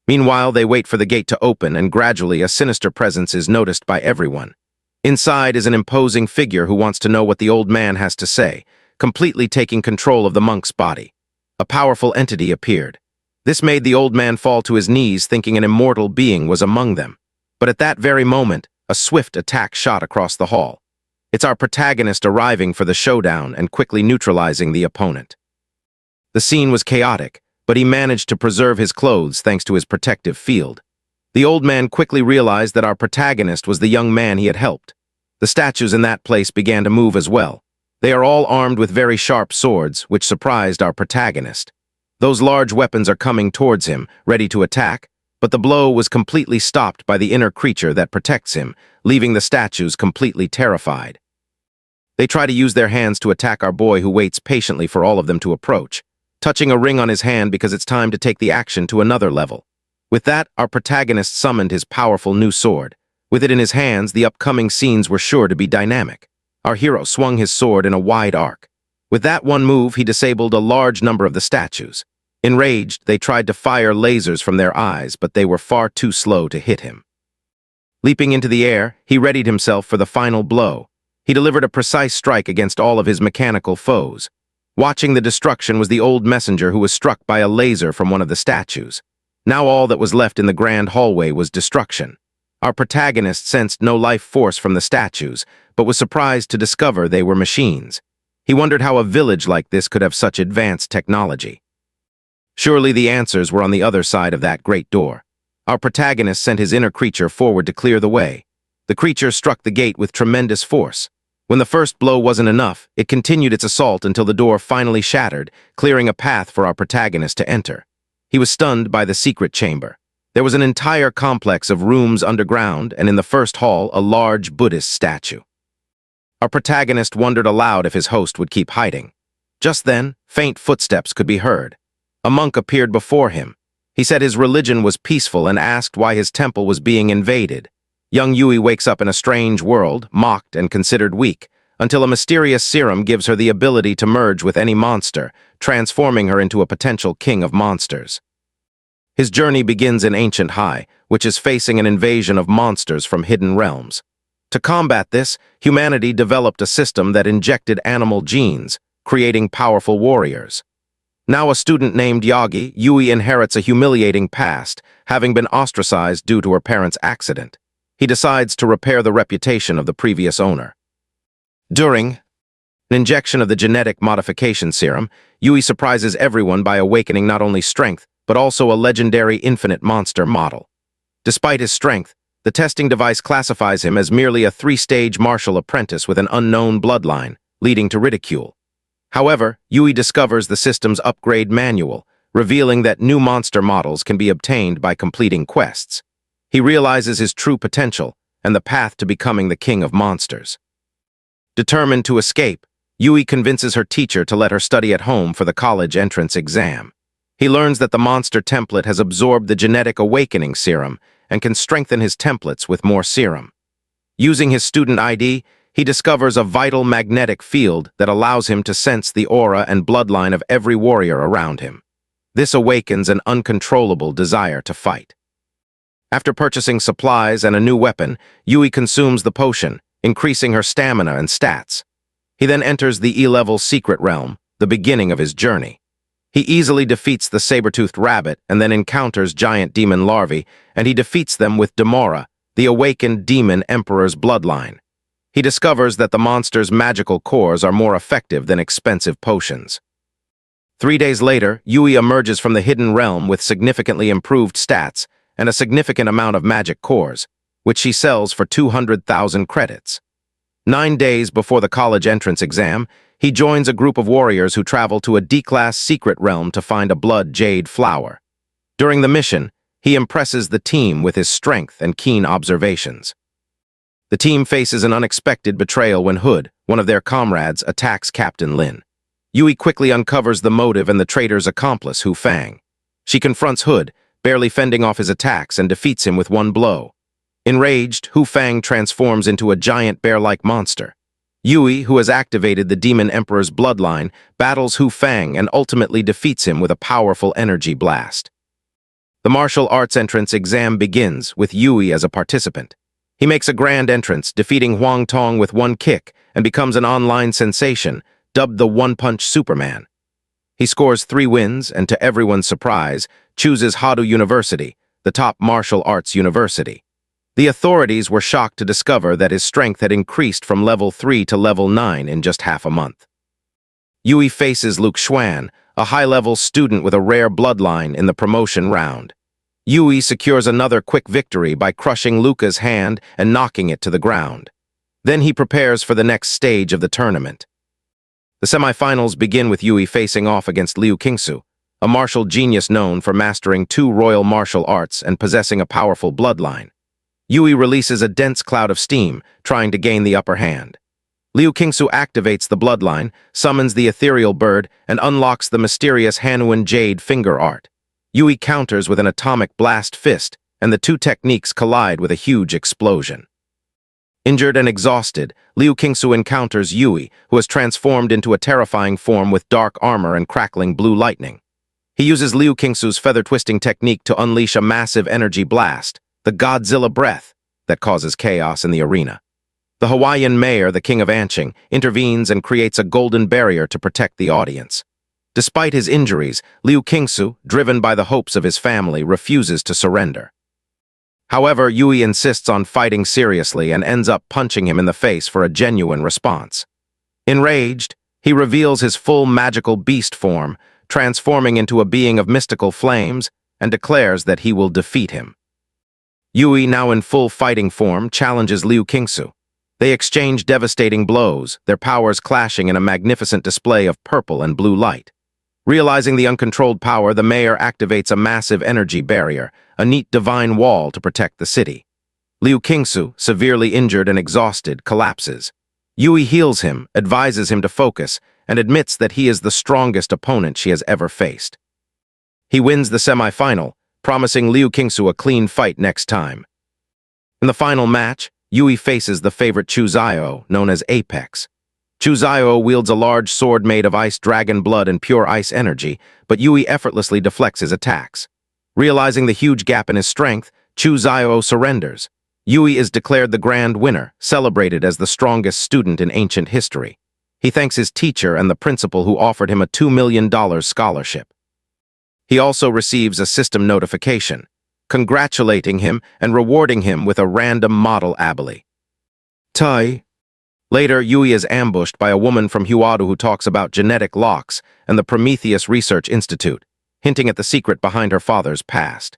[SPEAKER 1] Meanwhile, they wait for the gate to open, and gradually a sinister presence is noticed by everyone. Inside is an imposing figure who wants to know what the old man has to say, completely taking control of the monk's body. A powerful entity appeared. This made the old man fall to his knees, thinking an immortal being was among them. But at that very moment, a swift attack shot across the hall. It's our protagonist arriving for the showdown and quickly neutralizing the opponent. The scene was chaotic, but he managed to preserve his clothes thanks to his protective field. The old man quickly realized that our protagonist was the young man he had helped. The statues in that place began to move as well. They are all armed with very sharp swords, which surprised our protagonist. Those large weapons are coming towards him, ready to attack, but the blow was completely stopped by the inner creature that protects him, leaving the statues completely terrified. They try to use their hands to attack our boy, who waits patiently for all of them to approach, touching a ring on his hand because it's time to take the action to another level. With that, our protagonist summoned his powerful new sword. With it in his hands, the upcoming scenes were sure to be dynamic. Our hero swung his sword in a wide arc. With that one move, he disabled a large number of the statues. Enraged, they tried to fire lasers from their eyes, but they were far too slow to hit him. Leaping into the air, he readied himself for the final blow. He delivered a precise strike against all of his mechanical foes. Watching the destruction was the old messenger, who was struck by a laser from one of the statues. Now all that was left in the grand hallway was destruction. Our protagonist sensed no life force from the statues, but was surprised to discover they were machines. He wondered how a village like this could have such advanced technology. Surely the answers were on the other side of that great door. Our protagonist sent his inner creature forward to clear the way. The creature struck the gate with tremendous force. When the first blow wasn't enough, it continued its assault until the door finally shattered, clearing a path for our protagonist to enter. He was stunned by the secret chamber. There was an entire complex of rooms underground, and in the first hall, a large Buddhist statue. Our protagonist wondered aloud if his host would keep hiding. Just then, faint footsteps could be heard. A monk appeared before him. He said his religion was peaceful and asked why his temple was being invaded. Young Yui wakes up in a strange world, mocked and considered weak, until a mysterious serum gives her the ability to merge with any monster, transforming her into a potential king of monsters. His journey begins in Ancient High, which is facing an invasion of monsters from hidden realms. To combat this, humanity developed a system that injected animal genes, creating powerful warriors. Now a student named Yagi, Yui inherits a humiliating past, having been ostracized due to her parents' accident. He decides to repair the reputation of the previous owner. During an injection of the genetic modification serum, Yui surprises everyone by awakening not only strength, but also a legendary infinite monster model. Despite his strength, the testing device classifies him as merely a three-stage martial apprentice with an unknown bloodline, leading to ridicule. However, Yui discovers the system's upgrade manual, revealing that new monster models can be obtained by completing quests. He realizes his true potential and the path to becoming the king of monsters. Determined to escape, Yui convinces her teacher to let her study at home for the college entrance exam. He learns that the monster template has absorbed the genetic awakening serum and can strengthen his templates with more serum. Using his student ID, he discovers a vital magnetic field that allows him to sense the aura and bloodline of every warrior around him. This awakens an uncontrollable desire to fight. After purchasing supplies and a new weapon, Yui consumes the potion, increasing her stamina and stats. He then enters the E-level secret realm, the beginning of his journey. He easily defeats the saber-toothed rabbit and then encounters giant demon larvae, and he defeats them with Demora, the awakened demon emperor's bloodline. He discovers that the monster's magical cores are more effective than expensive potions. 3 days later, Yui emerges from the hidden realm with significantly improved stats and a significant amount of magic cores, which she sells for 200,000 credits. 9 days before the college entrance exam, he joins a group of warriors who travel to a D-class secret realm to find a blood jade flower. During the mission, he impresses the team with his strength and keen observations. The team faces an unexpected betrayal when Hood, one of their comrades, attacks Captain Lin. Yui quickly uncovers the motive and the traitor's accomplice, Hu Fang. She confronts Hood, barely fending off his attacks, and defeats him with one blow. Enraged, Hu Fang transforms into a giant bear-like monster. Yui, who has activated the Demon Emperor's bloodline, battles Hu Fang and ultimately defeats him with a powerful energy blast. The martial arts entrance exam begins, with Yui as a participant. He makes a grand entrance, defeating Huang Tong with one kick, and becomes an online sensation, dubbed the One-Punch Superman. He scores 3 wins and, to everyone's surprise, chooses Hado University, the top martial arts university. The authorities were shocked to discover that his strength had increased from level 3 to level 9 in just half a month. Yui faces Luke Xuan, a high-level student with a rare bloodline, in the promotion round. Yui secures another quick victory by crushing Luca's hand and knocking it to the ground. Then he prepares for the next stage of the tournament. The semifinals begin with Yui facing off against Liu Qingsu, a martial genius known for mastering 2 royal martial arts and possessing a powerful bloodline. Yui releases a dense cloud of steam, trying to gain the upper hand. Liu Qingsu activates the bloodline, summons the ethereal bird, and unlocks the mysterious Hanuan jade finger art. Yui counters with an atomic blast fist, and the 2 techniques collide with a huge explosion. Injured and exhausted, Liu Qingsu encounters Yui, who has transformed into a terrifying form with dark armor and crackling blue lightning. He uses Liu Qingsu's feather-twisting technique to unleash a massive energy blast, the Godzilla breath, that causes chaos in the arena. The Hawaiian mayor, the King of Anqing, intervenes and creates a golden barrier to protect the audience. Despite his injuries, Liu Qingsu, driven by the hopes of his family, refuses to surrender. However, Yui insists on fighting seriously and ends up punching him in the face for a genuine response. Enraged, he reveals his full magical beast form, transforming into a being of mystical flames, and declares that he will defeat him. Yui, now in full fighting form, challenges Liu Qingsu. They exchange devastating blows, their powers clashing in a magnificent display of purple and blue light. Realizing the uncontrolled power, the mayor activates a massive energy barrier, a neat divine wall to protect the city. Liu Qingsu, severely injured and exhausted, collapses. Yui heals him, advises him to focus, and admits that he is the strongest opponent she has ever faced. He wins the semi-final, promising Liu Qingsu a clean fight next time. In the final match, Yui faces the favorite Chuzayo, known as Apex. Chuzayo wields a large sword made of ice dragon blood and pure ice energy, but Yui effortlessly deflects his attacks. Realizing the huge gap in his strength, Chuzayo surrenders. Yui is declared the grand winner, celebrated as the strongest student in ancient history. He thanks his teacher and the principal who offered him a $2 million scholarship. He also receives a system notification, congratulating him and rewarding him with a random model abily. Tai. Later, Yui is ambushed by a woman from Huadu who talks about genetic locks and the Prometheus Research Institute, hinting at the secret behind her father's past.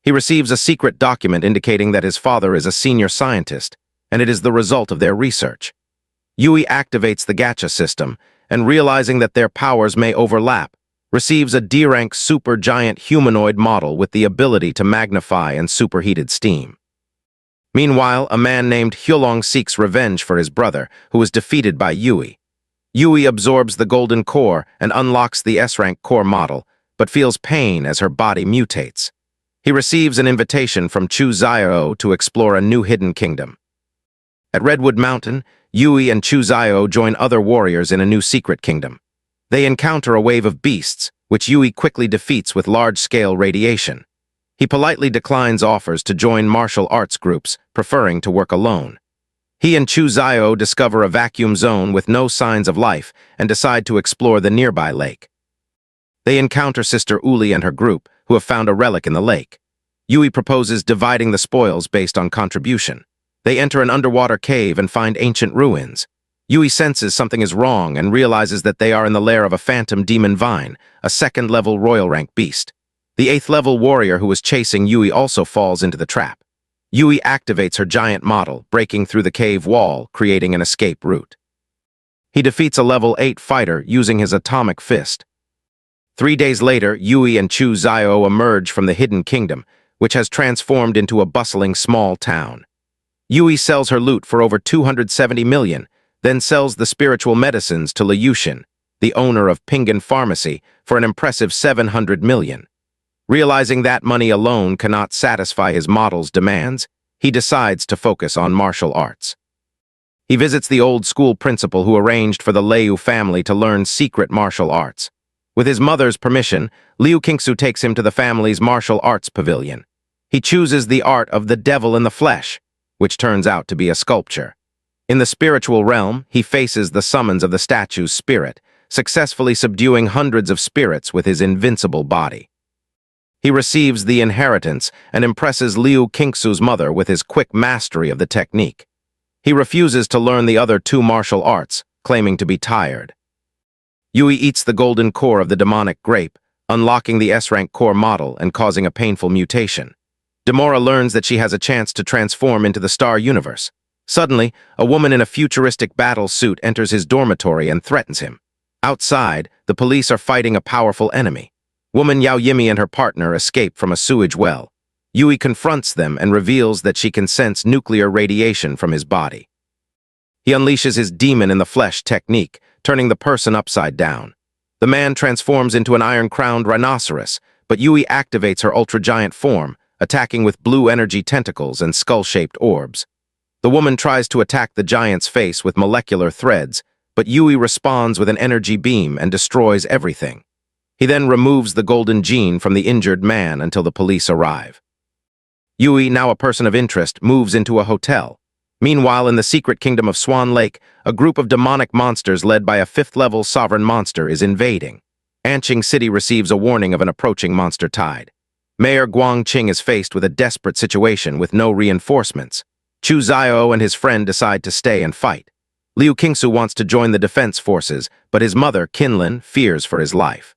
[SPEAKER 1] He receives a secret document indicating that his father is a senior scientist, and it is the result of their research. Yui activates the gacha system, and realizing that their powers may overlap, receives a D-rank supergiant humanoid model with the ability to magnify and superheated steam. Meanwhile, a man named Hyolong seeks revenge for his brother, who is defeated by Yui. Yui absorbs the golden core and unlocks the S-rank core model, but feels pain as her body mutates. He receives an invitation from Chuzayo to explore a new hidden kingdom. At Redwood Mountain, Yui and Chuzayo join other warriors in a new secret kingdom. They encounter a wave of beasts, which Yui quickly defeats with large-scale radiation. He politely declines offers to join martial arts groups, preferring to work alone. He and Chuzayo discover a vacuum zone with no signs of life and decide to explore the nearby lake. They encounter Sister Uli and her group, who have found a relic in the lake. Yui proposes dividing the spoils based on contribution. They enter an underwater cave and find ancient ruins. Yui senses something is wrong and realizes that they are in the lair of a phantom demon vine, a second-level royal rank beast. The 8th-level warrior who was chasing Yui also falls into the trap. Yui activates her giant model, breaking through the cave wall, creating an escape route. He defeats a level 8 fighter using his atomic fist. 3 days later, Yui and Chuzayo emerge from the hidden kingdom, which has transformed into a bustling small town. Yui sells her loot for over 270 million, then sells the spiritual medicines to Liushin, the owner of Pingan Pharmacy, for an impressive 700 million. Realizing that money alone cannot satisfy his model's demands, he decides to focus on martial arts. He visits the old school principal who arranged for the Liu family to learn secret martial arts. With his mother's permission, Liu Qingsu takes him to the family's martial arts pavilion. He chooses the art of the devil in the flesh, which turns out to be a sculpture. In the spiritual realm, he faces the summons of the statue's spirit, successfully subduing hundreds of spirits with his invincible body. He receives the inheritance and impresses Liu Qingsu's mother with his quick mastery of the technique. He refuses to learn the other 2 martial arts, claiming to be tired. Yui eats the golden core of the demonic grape, unlocking the S-rank core model and causing a painful mutation. Demora learns that she has a chance to transform into the Star Universe. Suddenly, a woman in a futuristic battle suit enters his dormitory and threatens him. Outside, the police are fighting a powerful enemy. Woman Yao Yimi and her partner escape from a sewage well. Yui confronts them and reveals that she can sense nuclear radiation from his body. He unleashes his demon in the flesh technique, turning the person upside down. The man transforms into an iron-crowned rhinoceros, but Yui activates her ultra-giant form, attacking with blue energy tentacles and skull-shaped orbs. The woman tries to attack the giant's face with molecular threads, but Yui responds with an energy beam and destroys everything. He then removes the golden gene from the injured man until the police arrive. Yui, now a person of interest, moves into a hotel. Meanwhile, in the secret kingdom of Swan Lake, a group of demonic monsters led by a 5th-level sovereign monster is invading. Anqing City receives a warning of an approaching monster tide. Mayor Guangqing is faced with a desperate situation with no reinforcements. Chu Zio and his friend decide to stay and fight. Liu Qingsu wants to join the defense forces, but his mother, Qinlin, fears for his life.